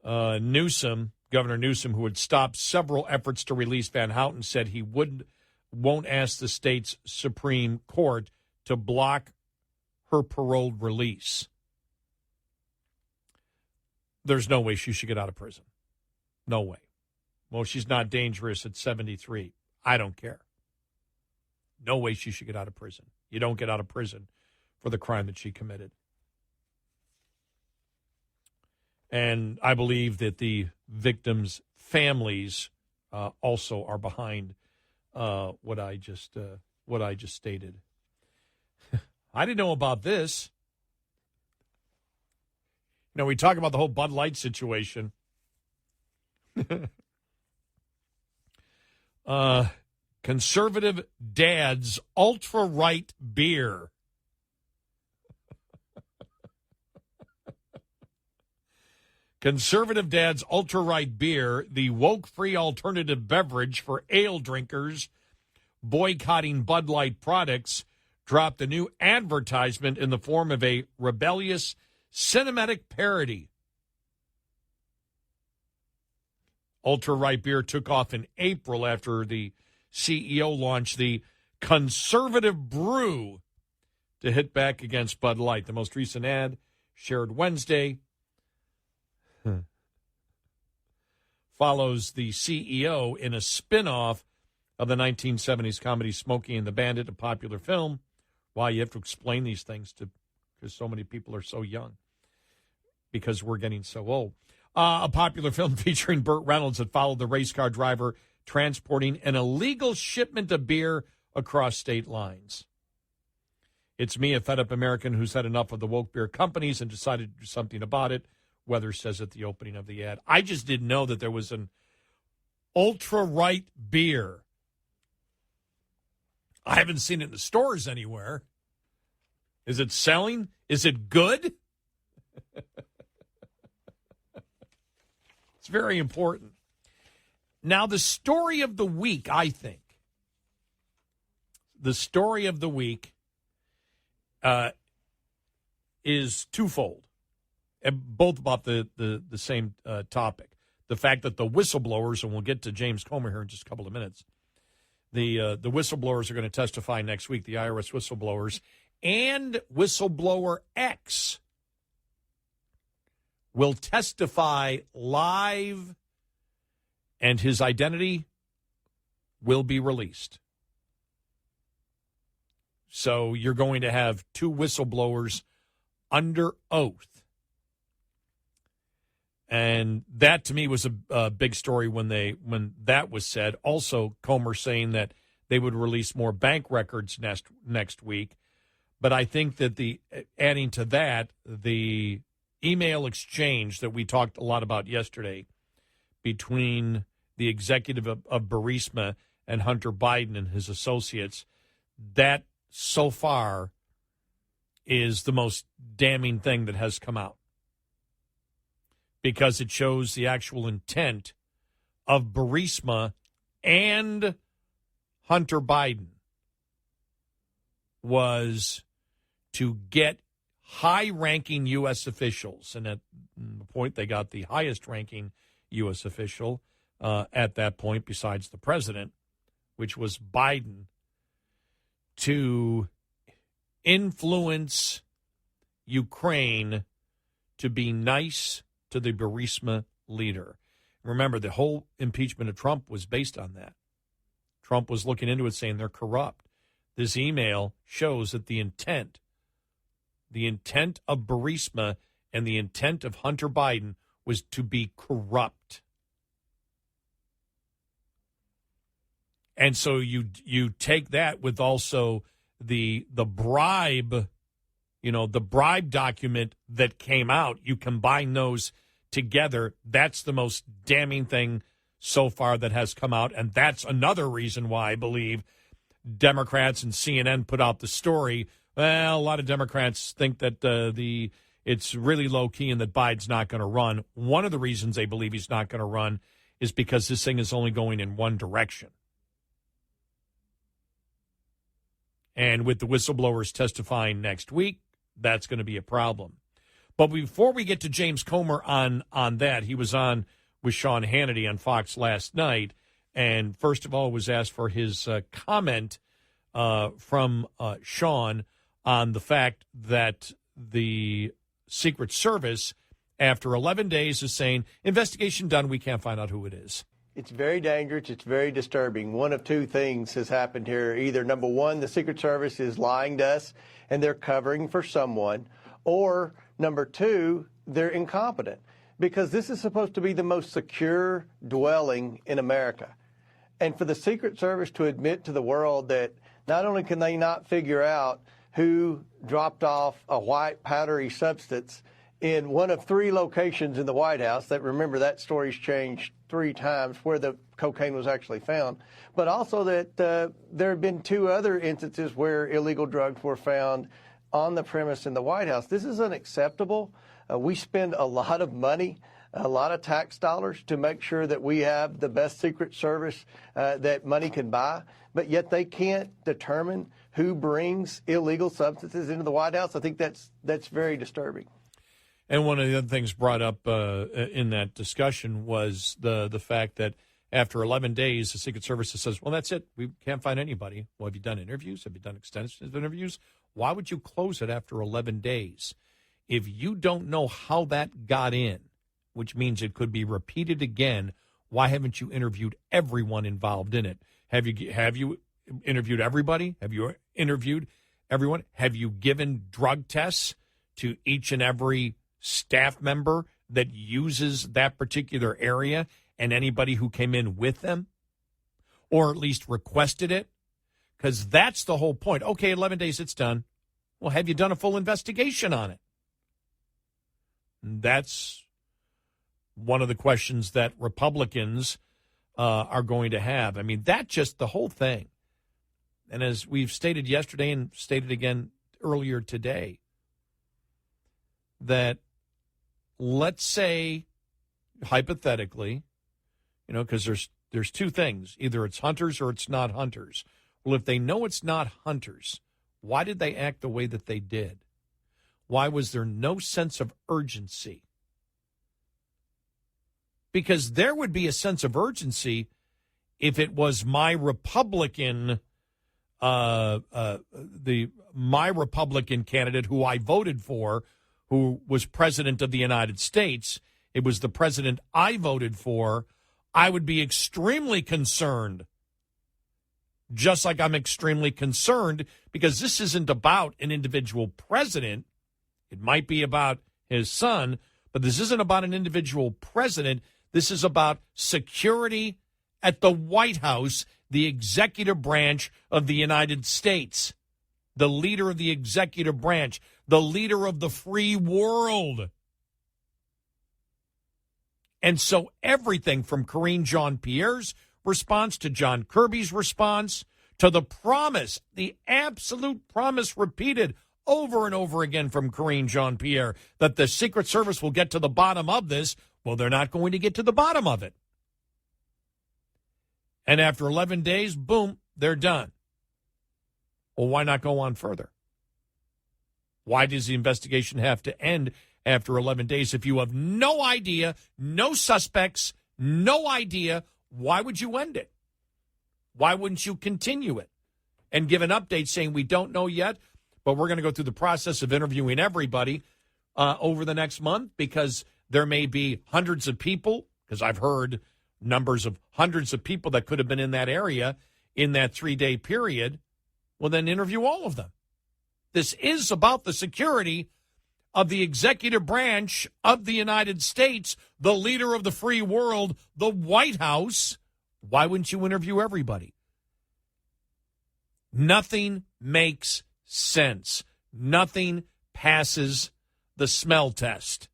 Governor Newsom, who had stopped several efforts to release Van Houten, said he won't ask the state's Supreme Court to block her paroled release. There's no way she should get out of prison. No way. Well, she's not dangerous at 73. I don't care. No way she should get out of prison. You don't get out of prison for the crime that she committed. And I believe that the victims' families also are behind what I just stated. I didn't know about this. We talk about the whole Bud Light situation. Conservative dad's ultra-right beer. Conservative dad's ultra-right beer, the woke-free alternative beverage for ale drinkers boycotting Bud Light products, dropped a new advertisement in the form of a rebellious cinematic parody. Ultra-right beer took off in April after the CEO launched the Conservative Brew to hit back against Bud Light. The most recent ad, shared Wednesday, follows the CEO in a spin-off of the 1970s comedy Smokey and the Bandit, a popular film. Why you have to explain these things because so many people are so young, because we're getting so old. A popular film featuring Burt Reynolds that followed the race car driver transporting an illegal shipment of beer across state lines. It's me, a fed-up American who's had enough of the woke beer companies and decided to do something about it, Weather says at the opening of the ad. I just didn't know that there was an ultra-right beer. I haven't seen it in the stores anywhere. Is it selling? Is it good? It's very important. Now, the story of the week, I think. The story of the week is twofold, and both about the same topic. The fact that the whistleblowers, and we'll get to James Comer here in just a couple of minutes, the whistleblowers are going to testify next week, the IRS whistleblowers, and whistleblower X will testify live, and his identity will be released. So you're going to have two whistleblowers under oath. And that, to me, was a big story when that was said. Also, Comer saying that they would release more bank records next week. But I think that adding to that, the email exchange that we talked a lot about yesterday between the executive of Burisma and Hunter Biden and his associates, that so far is the most damning thing that has come out, because it shows the actual intent of Burisma and Hunter Biden was to get high-ranking U.S. officials, and at the point they got the highest-ranking U.S. official at that point, besides the president, which was Biden, to influence Ukraine to be nice to the Burisma leader. Remember, the whole impeachment of Trump was based on that. Trump was looking into it, saying they're corrupt. This email shows that the intent of Burisma and the intent of Hunter Biden was to be corrupt. And so you take that with also the bribe, the bribe document that came out. You combine those together. That's the most damning thing so far that has come out, and that's another reason why I believe Democrats and CNN put out the story. Well, a lot of Democrats think that it's really low key and that Biden's not going to run. One of the reasons they believe he's not going to run is because this thing is only going in one direction. And with the whistleblowers testifying next week, that's going to be a problem. But before we get to James Comer on that, he was on with Sean Hannity on Fox last night, and first of all was asked for his comment from Sean on the fact that the Secret Service, after 11 days, is saying, investigation done, we can't find out who it is. It's very dangerous. It's very disturbing. One of two things has happened here. Either, number one, the Secret Service is lying to us and they're covering for someone, or number two, they're incompetent, because this is supposed to be the most secure dwelling in America. And for the Secret Service to admit to the world that not only can they not figure out who dropped off a white powdery substance in one of three locations in the White House, that, remember, that story's changed 3 times where the cocaine was actually found, but also that there have been 2 other instances where illegal drugs were found on the premise in the White House. This is unacceptable. We spend a lot of money, a lot of tax dollars to make sure that we have the best Secret Service that money can buy, but yet they can't determine who brings illegal substances into the White House. I think that's very disturbing. And one of the other things brought up in that discussion was the fact that after 11 days, the Secret Service says, well, that's it. We can't find anybody. Well, have you done interviews? Have you done extensive interviews? Why would you close it after 11 days? If you don't know how that got in, which means it could be repeated again, why haven't you interviewed everyone involved in it? Have you interviewed everybody? Have you interviewed everyone? Have you given drug tests to each and every staff member that uses that particular area and anybody who came in with them, or at least requested it? Because that's the whole point. Okay, 11 days, it's done. Well, have you done a full investigation on it? That's one of the questions that Republicans are going to have. I mean, that's just the whole thing. And as we've stated yesterday and stated again earlier today, that let's say, hypothetically, because there's 2 things. Either it's hunters or it's not hunters. Well, if they know it's not hunters, why did they act the way that they did? Why was there no sense of urgency? Because there would be a sense of urgency if it was my Republican candidate who I voted for, who was president of the United States. It was the president I voted for. I would be extremely concerned, just like I'm extremely concerned, because this isn't about an individual president. It might be about his son, but this isn't about an individual president. This is about security at the White House, the executive branch of the United States, the leader of the executive branch, the leader of the free world. And so everything from Karine Jean-Pierre's response to John Kirby's response to the promise, the absolute promise repeated over and over again from Karine Jean-Pierre that the Secret Service will get to the bottom of this. Well, they're not going to get to the bottom of it. And after 11 days, boom, they're done. Well, why not go on further? Why does the investigation have to end after 11 days? If you have no idea, no suspects, no idea, why would you end it? Why wouldn't you continue it and give an update saying we don't know yet, but we're going to go through the process of interviewing everybody over the next month because there may be hundreds of people, because I've heard numbers of hundreds of people that could have been in that area in that 3-day period. Well, then interview all of them. This is about the security of the executive branch of the United States, the leader of the free world, the White House. Why wouldn't you interview everybody? Nothing makes sense. Nothing passes the smell test.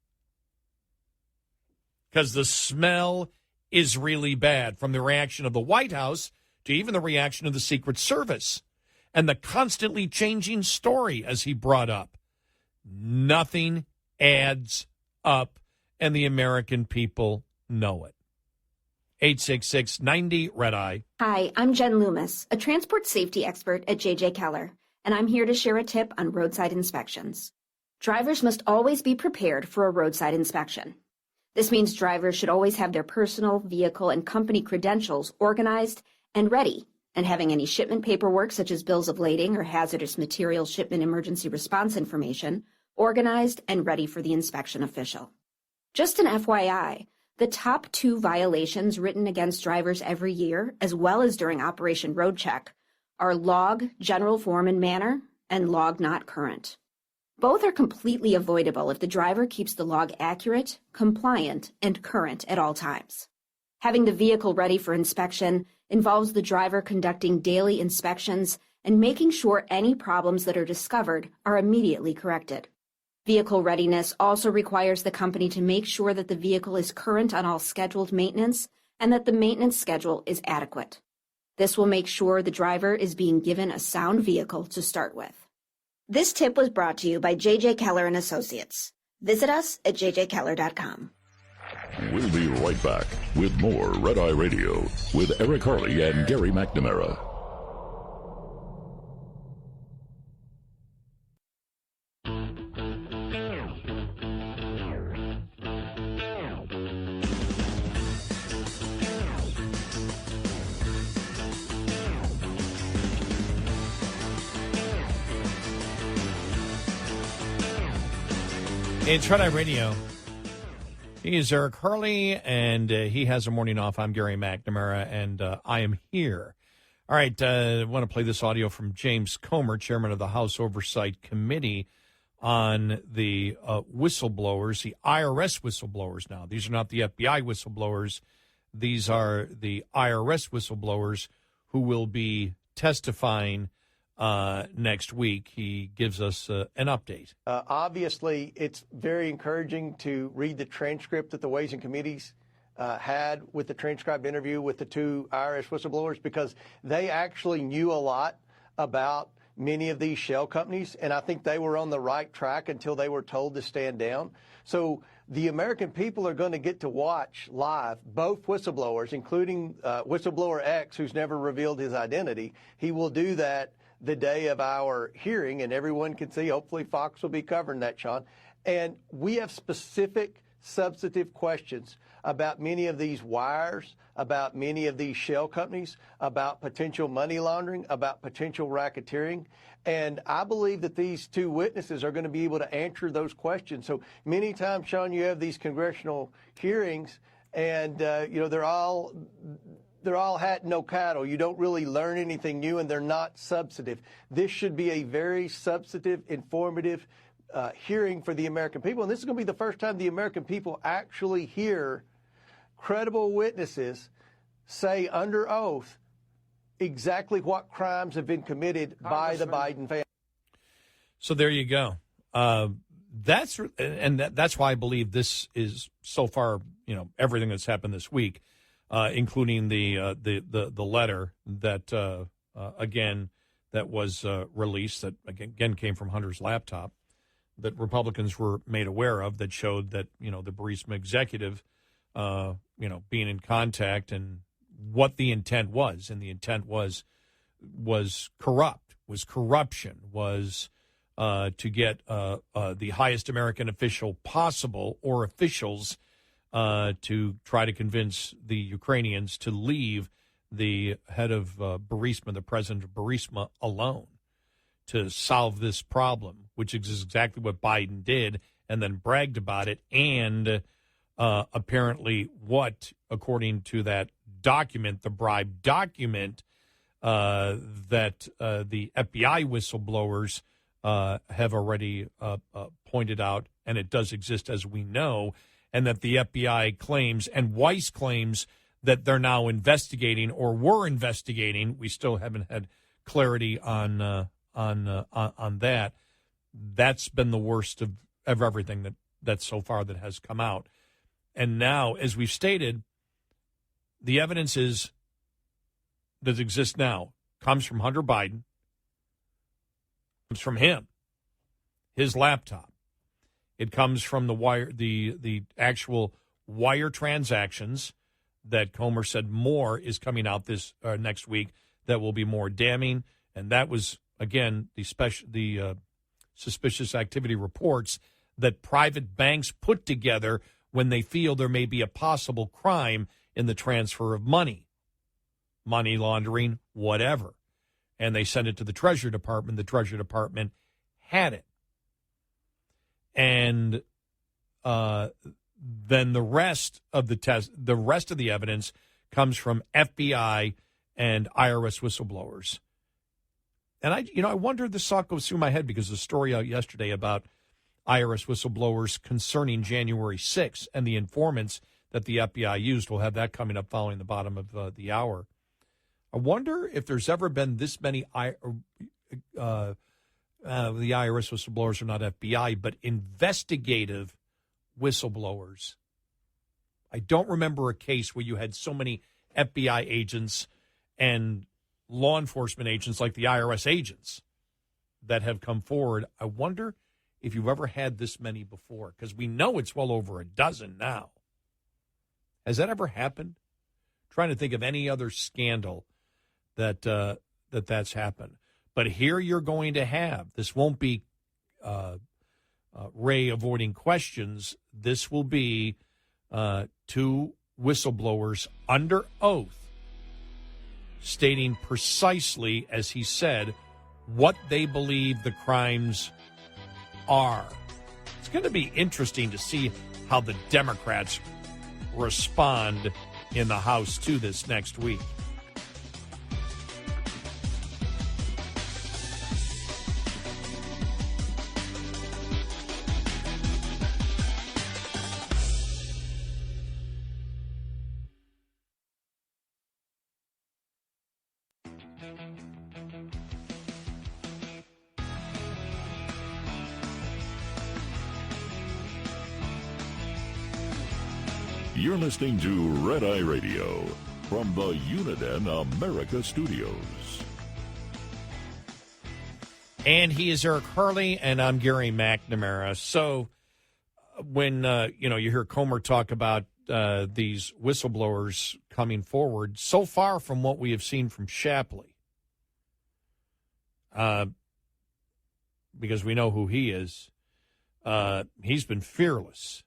Because the smell is really bad, from the reaction of the White House to even the reaction of the Secret Service. And the constantly changing story, as he brought up. Nothing adds up, and the American people know it. 866-90-RED-I. Hi, I'm Jen Loomis, a transport safety expert at J.J. Keller, and I'm here to share a tip on roadside inspections. Drivers must always be prepared for a roadside inspection. This means drivers should always have their personal, vehicle, and company credentials organized and ready, and having any shipment paperwork such as bills of lading or hazardous materials shipment emergency response information organized and ready for the inspection official. Just an FYI, the top 2 violations written against drivers every year, as well as during Operation Road Check, are log, general form and manner, and log not current. Both are completely avoidable if the driver keeps the log accurate, compliant, and current at all times. Having the vehicle ready for inspection involves the driver conducting daily inspections and making sure any problems that are discovered are immediately corrected. Vehicle readiness also requires the company to make sure that the vehicle is current on all scheduled maintenance and that the maintenance schedule is adequate. This will make sure the driver is being given a sound vehicle to start with. This tip was brought to you by J.J. Keller and Associates. Visit us at jjkeller.com. We'll be right back with more Red Eye Radio with Eric Harley and Gary McNamara. It's Red Eye Radio. He is Eric Harley, and he has a morning off. I'm Gary McNamara, and I am here. All right, I want to play this audio from James Comer, chairman of the House Oversight Committee, on the whistleblowers, the IRS whistleblowers now. These are not the FBI whistleblowers. These are the IRS whistleblowers who will be testifying next week. He gives us an update. Obviously, it's very encouraging to read the transcript that the Ways and Committees had with the transcribed interview with the 2 IRS whistleblowers, because they actually knew a lot about many of these shell companies, and I think they were on the right track until they were told to stand down. So the American people are going to get to watch live both whistleblowers, including whistleblower X, who's never revealed his identity. He will do that the day of our hearing, and everyone can see. Hopefully Fox will be covering that, Sean. And we have specific substantive questions about many of these wires, about many of these shell companies, about potential money laundering, about potential racketeering. And I believe that these 2 witnesses are going to be able to answer those questions. So many times, Sean, you have these congressional hearings, and they're all hat, no cattle. You don't really learn anything new, and they're not substantive. This should be a very substantive, informative hearing for the American people. And this is going to be the first time the American people actually hear credible witnesses say under oath exactly what crimes have been committed by the Biden family. So there you go. That's why I believe this is so far, everything that's happened this week, including the letter that again that was released that again came from Hunter's laptop that Republicans were made aware of that showed that the Burisma executive being in contact and what the intent was, and the intent was corruption, was to get the highest American official possible or officials to try to convince the Ukrainians to leave the head of Burisma, the president of Burisma, alone to solve this problem, which is exactly what Biden did and then bragged about it. And apparently what, according to that document, the bribe document, that the FBI whistleblowers have already pointed out, and it does exist as we know, and that the FBI claims and Weiss claims that they're now investigating or were investigating. We still haven't had clarity on that. That's been the worst of everything that so far that has come out. And now, as we've stated, the evidence that exists now comes from Hunter Biden, comes from him, his laptop. It comes from the actual wire transactions that Comer said more is coming out this next week that will be more damning. And that was, again, the suspicious activity reports that private banks put together when they feel there may be a possible crime in the transfer of money laundering, whatever. And they sent it to the Treasury Department. The Treasury Department had it. And then the rest of the evidence comes from FBI and IRS whistleblowers. And I wonder, this thought goes through my head because the story out yesterday about IRS whistleblowers concerning January 6th and the informants that the FBI used. We'll have that coming up following the bottom of the hour. I wonder if there's ever been this many the IRS whistleblowers are not FBI, but investigative whistleblowers. I don't remember a case where you had so many FBI agents and law enforcement agents like the IRS agents that have come forward. I wonder if you've ever had this many before, because we know it's well over a dozen now. Has that ever happened? Trying to think of any other scandal that's happened. But here you're going to have, this won't be Ray avoiding questions. This will be two whistleblowers under oath stating precisely, as he said, what they believe the crimes are. It's going to be interesting to see how the Democrats respond in the House to this next week. You're listening to Red Eye Radio from the Uniden America Studios. And he is Eric Harley, and I'm Gary McNamara. So when, you hear Comer talk about these whistleblowers coming forward, so far from what we have seen from Shapley, because we know who he is, he's been fearless.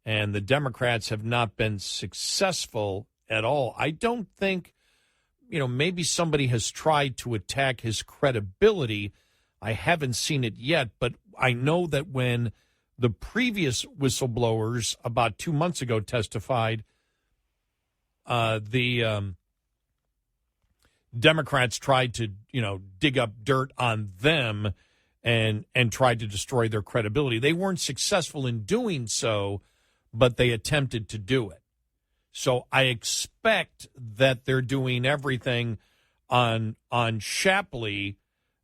And the Democrats have not been successful at all. I don't think, maybe somebody has tried to attack his credibility. I haven't seen it yet, but I know that when the previous whistleblowers about 2 months ago testified, the Democrats tried to, dig up dirt on them and tried to destroy their credibility. They weren't successful in doing so, but they attempted to do it. So I expect that they're doing everything on Shapley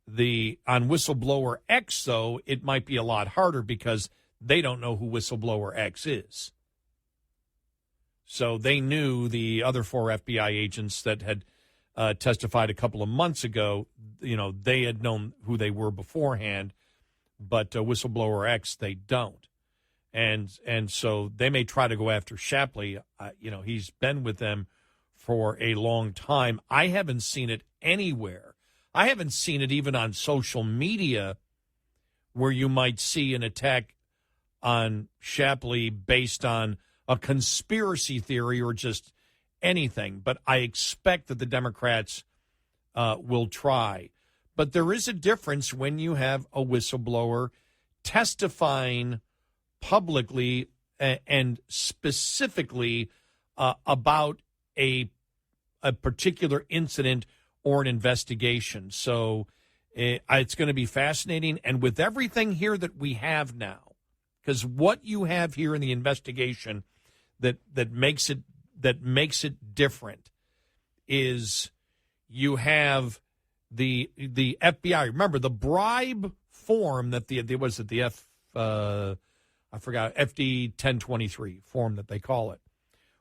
On Whistleblower X, though, it might be a lot harder because they don't know who Whistleblower X is. So they knew the other 4 FBI agents that had testified a couple of months ago. They had known who they were beforehand, but Whistleblower X, they don't. And so they may try to go after Shapley. He's been with them for a long time. I haven't seen it anywhere. I haven't seen it even on social media where you might see an attack on Shapley based on a conspiracy theory or just anything. But I expect that the Democrats will try. But there is a difference when you have a whistleblower testifying publicly and specifically about a particular incident or an investigation. So it's going to be fascinating. And with everything here that we have now, because what you have here in the investigation that makes it different is you have the FBI. Remember the bribe form that FD 1023 form that they call it,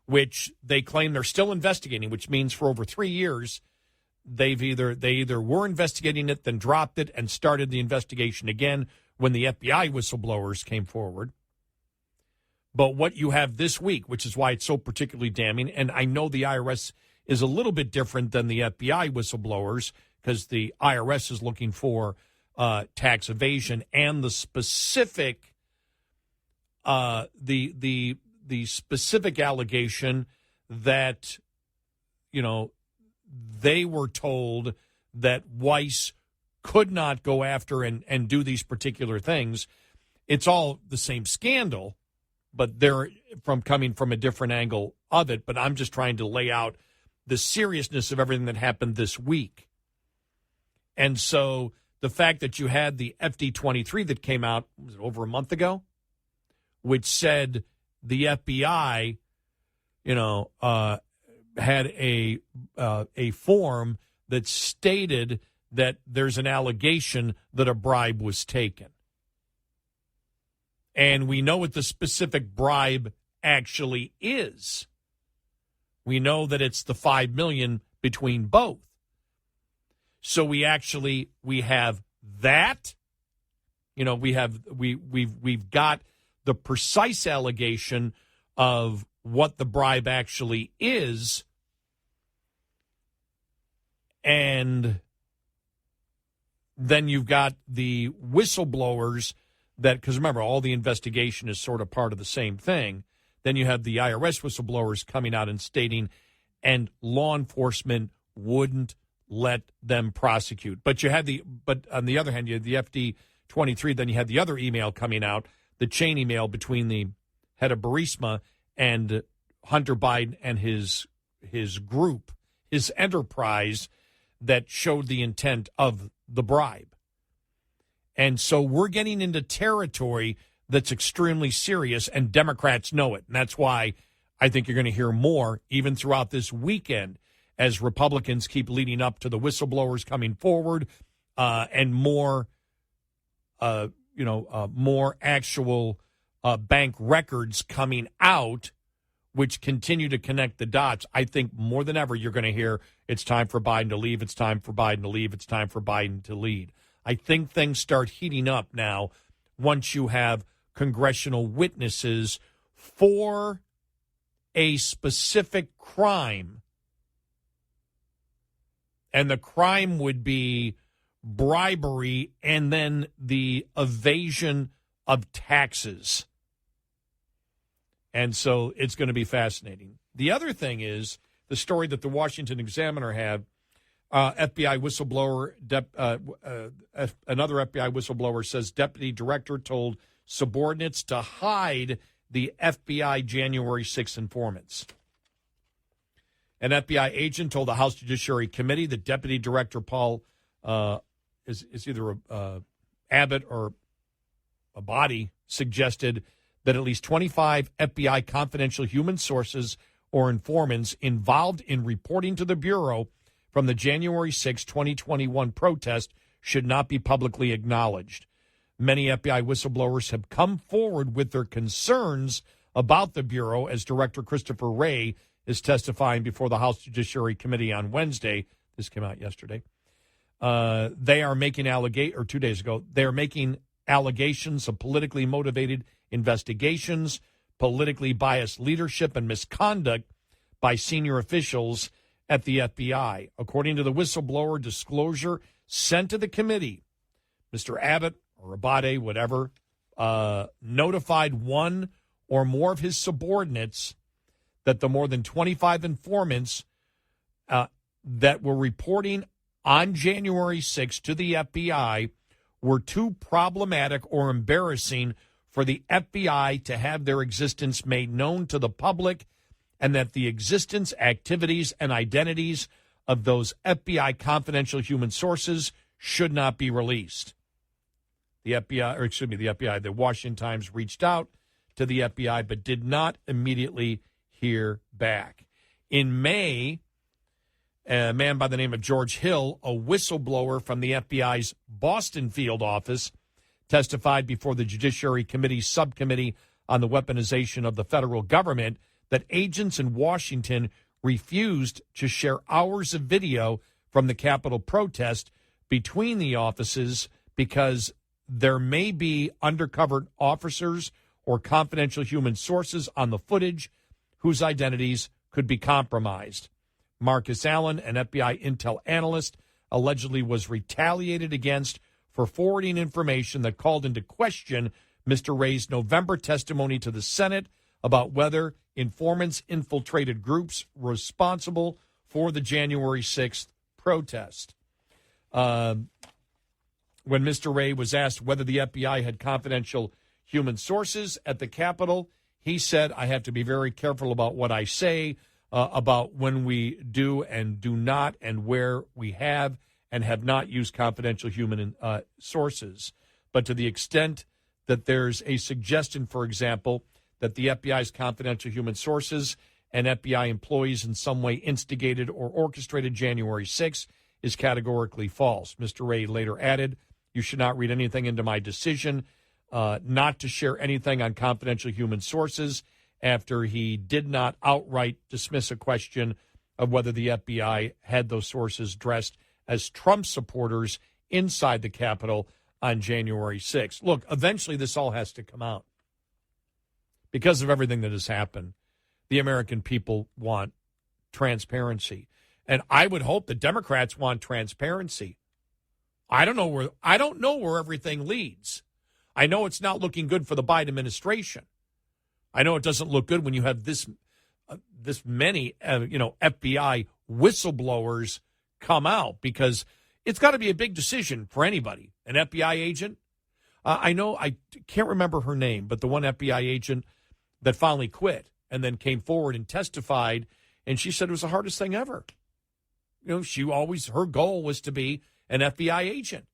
which they claim they're still investigating, which means for over 3 years they either were investigating it, then dropped it, and started the investigation again when the FBI whistleblowers came forward. But what you have this week, which is why it's so particularly damning, and I know the IRS is a little bit different than the FBI whistleblowers because the IRS is looking for tax evasion and the specific the specific allegation that they were told that Weiss could not go after and do these particular things. It's all the same scandal, but they're coming from a different angle of it. But I'm just trying to lay out the seriousness of everything that happened this week. And so the fact that you had the FD-23 that came out, was it over a month ago, which said the FBI, had a form that stated that there's an allegation that a bribe was taken. And we know what the specific bribe actually is. We know that it's the $5 million between both. So we have that. We've got the precise allegation of what the bribe actually is. And then you've got the whistleblowers because remember, all the investigation is sort of part of the same thing. Then you have the IRS whistleblowers coming out and stating, and law enforcement wouldn't let them prosecute. But on the other hand, you had the FD-23, then you had the other email coming out, the chain email between the head of Burisma and Hunter Biden and his group, his enterprise, that showed the intent of the bribe. And so we're getting into territory that's extremely serious, and Democrats know it. And that's why I think you're going to hear more, even throughout this weekend, as Republicans keep leading up to the whistleblowers coming forward and more actual bank records coming out, which continue to connect the dots. I think more than ever you're going to hear it's time for Biden to leave, it's time for Biden to leave, it's time for Biden to lead. I think things start heating up now once you have congressional witnesses for a specific crime. And the crime would be bribery and then the evasion of taxes. And so it's going to be fascinating. The other thing is the story that the Washington Examiner had. FBI whistleblower, another FBI whistleblower says deputy director told subordinates to hide the FBI January 6 informants. An FBI agent told the House Judiciary Committee that Deputy Director Paul is either Abbott or a body suggested that at least 25 FBI confidential human sources or informants involved in reporting to the Bureau from the January 6, 2021 protest should not be publicly acknowledged. Many FBI whistleblowers have come forward with their concerns about the Bureau, as Director Christopher Wray is testifying before the House Judiciary Committee on Wednesday. This came out yesterday. They are making 2 days ago, they are making allegations of politically motivated investigations, politically biased leadership, and misconduct by senior officials at the FBI. According to the whistleblower disclosure sent to the committee, Mr. Abbott or Abate, whatever, notified one or more of his subordinates that the more than 25 informants that were reporting on January 6th to the FBI were too problematic or embarrassing for the FBI to have their existence made known to the public, and that the existence, activities, and identities of those FBI confidential human sources should not be released. The Washington Times reached out to the FBI but did not immediately hear back. In May, a man by the name of George Hill, a whistleblower from the FBI's Boston field office, testified before the Judiciary Committee subcommittee on the weaponization of the federal government that agents in Washington refused to share hours of video from the Capitol protest between the offices because there may be undercover officers or confidential human sources on the footage whose identities could be compromised. Marcus Allen, an FBI intel analyst, allegedly was retaliated against for forwarding information that called into question Mr. Wray's November testimony to the Senate about whether informants infiltrated groups responsible for the January 6th protest. When Mr. Wray was asked whether the FBI had confidential human sources at the Capitol, he said, "I have to be very careful about what I say, about when we do and do not, and where we have and have not used confidential human sources. But to the extent that there's a suggestion, for example, that the FBI's confidential human sources and FBI employees in some way instigated or orchestrated January 6th is categorically false." Mr. Wray later added, "You should not read anything into my decision not to share anything on confidential human sources," after he did not outright dismiss a question of whether the FBI had those sources dressed as Trump supporters inside the Capitol on January 6th. Look, eventually this all has to come out. Because of everything that has happened, the American people want transparency. And I would hope the Democrats want transparency. I don't know where everything leads. I know it's not looking good for the Biden administration. I know it doesn't look good when you have this many FBI whistleblowers come out, because it's got to be a big decision for anybody. An FBI agent, I can't remember her name, but the one FBI agent that finally quit and then came forward and testified, and she said it was the hardest thing ever. Her goal was to be an FBI agent.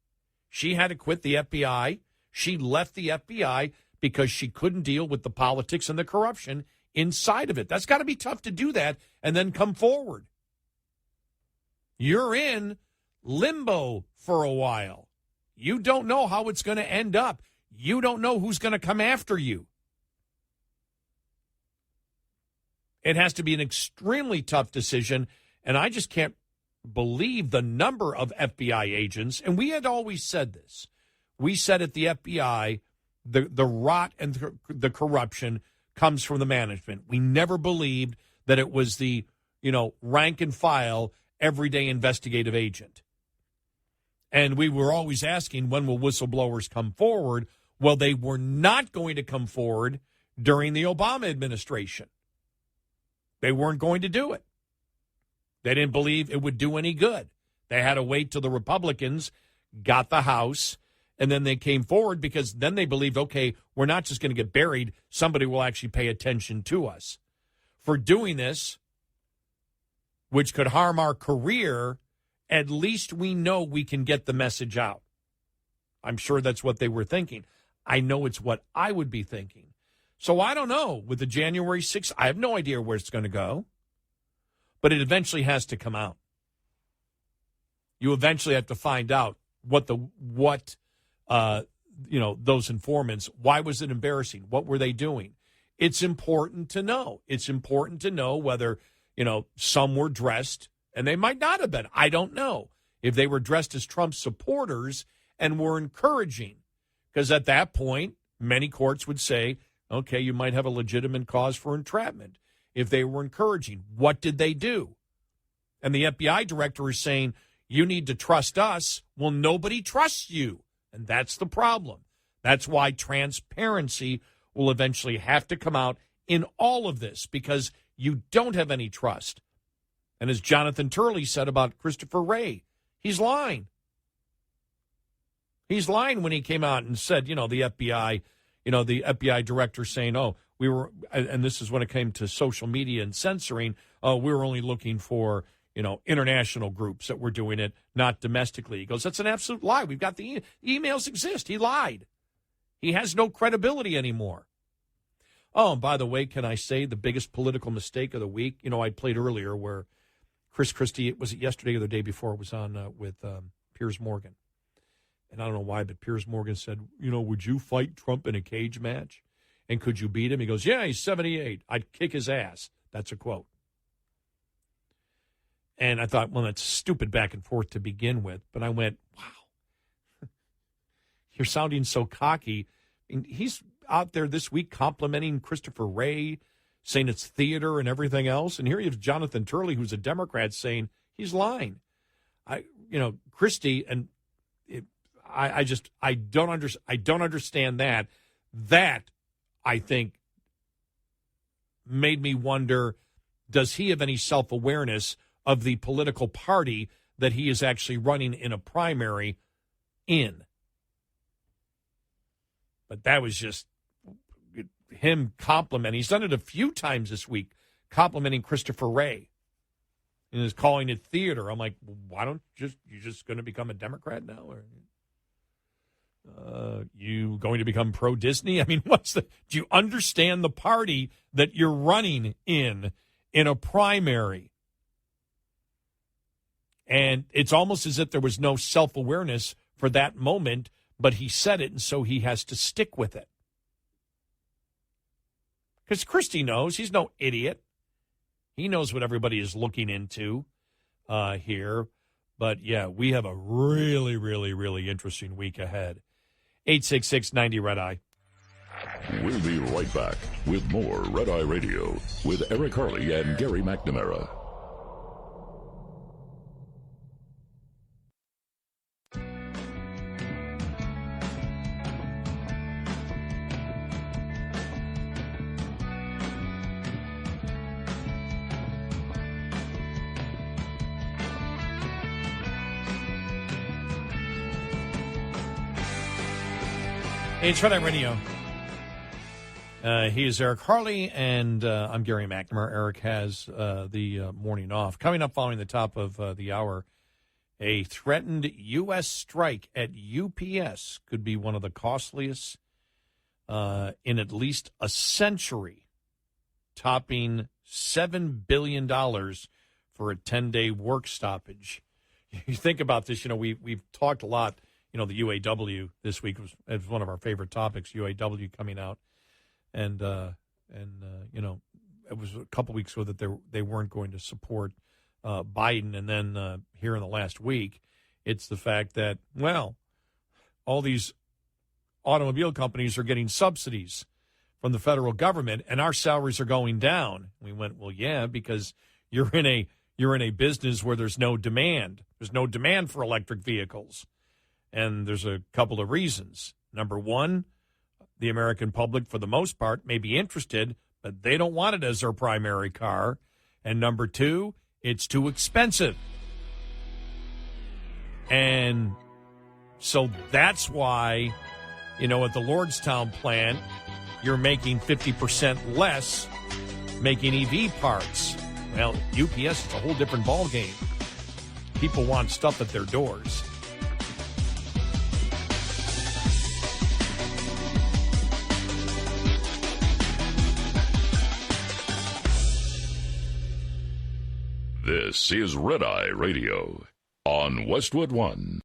She had to quit the FBI. She left the FBI because she couldn't deal with the politics and the corruption inside of it. That's got to be tough to do that and then come forward. You're in limbo for a while. You don't know how it's going to end up. You don't know who's going to come after you. It has to be an extremely tough decision, and I just can't believe the number of FBI agents, and we had always said this. We said at the FBI, the rot and the corruption comes from the management. We never believed that it was the, rank and file, everyday investigative agent. And we were always asking, when will whistleblowers come forward? Well, they were not going to come forward during the Obama administration. They weren't going to do it. They didn't believe it would do any good. They had to wait till the Republicans got the House, and then they came forward, because then they believed, okay, we're not just going to get buried. Somebody will actually pay attention to us. For doing this, which could harm our career, at least we know we can get the message out. I'm sure that's what they were thinking. I know it's what I would be thinking. So I don't know. With the January 6th, I have no idea where it's going to go. But it eventually has to come out. You eventually have to find out those informants, why was it embarrassing? What were they doing? It's important to know. It's important to know whether, some were dressed, and they might not have been. I don't know if they were dressed as Trump supporters and were encouraging. Because at that point, many courts would say, okay, you might have a legitimate cause for entrapment. If they were encouraging, what did they do? And the FBI director is saying, you need to trust us. Well, nobody trusts you. And that's the problem. That's why transparency will eventually have to come out in all of this, because you don't have any trust. And as Jonathan Turley said about Christopher Wray, he's lying. He's lying when he came out and said, the FBI director saying, we were, and this is when it came to social media and censoring, we were only looking for, international groups that were doing it, not domestically. He goes, that's an absolute lie. We've got the emails exist. He lied. He has no credibility anymore. Oh, and by the way, can I say the biggest political mistake of the week? I played earlier where Chris Christie, was it yesterday or the day before, was on with Piers Morgan. And I don't know why, but Piers Morgan said, would you fight Trump in a cage match? And could you beat him? He goes, yeah, he's 78. I'd kick his ass. That's a quote. And I thought, well, that's stupid back and forth to begin with. But I went, wow, you're sounding so cocky. And he's out there this week complimenting Christopher Wray, saying it's theater and everything else. And here you have Jonathan Turley, who's a Democrat, saying he's lying. Christie, and I don't understand that. That, I think, made me wonder, does he have any self-awareness of the political party that he is actually running in a primary in? But that was just him complimenting. He's done it a few times this week, complimenting Christopher Wray and is calling it theater. I'm like, why don't you're just going to become a Democrat now? Or you going to become pro-Disney? I mean, do you understand the party that you're running in a primary? And it's almost as if there was no self-awareness for that moment, but he said it, and so he has to stick with it. Because Christie knows. He's no idiot. He knows what everybody is looking into here. But, yeah, we have a really, really, really interesting week ahead. 866-90-RED-EYE. We'll be right back with more Red Eye Radio with Eric Harley and Gary McNamara. Hey, it's Red Eye Radio. He is Eric Harley, and I'm Gary McNamara. Eric has the morning off. Coming up following the top of the hour, a threatened U.S. strike at UPS could be one of the costliest in at least a century, topping $7 billion for a 10-day work stoppage. You think about this, we've talked a lot. The UAW this week was one of our favorite topics, UAW coming out. And it was a couple weeks ago that they weren't going to support Biden. And then here in the last week, it's the fact that, all these automobile companies are getting subsidies from the federal government and our salaries are going down. We went, well, yeah, because you're in a business where there's no demand. There's no demand for electric vehicles. And there's a couple of reasons. Number one, the American public, for the most part, may be interested, but they don't want it as their primary car. And number two, it's too expensive. And so that's why, at the Lordstown plant, you're making 50% less making EV parts. Well, UPS is a whole different ballgame. People want stuff at their doors. This is Red Eye Radio on Westwood One.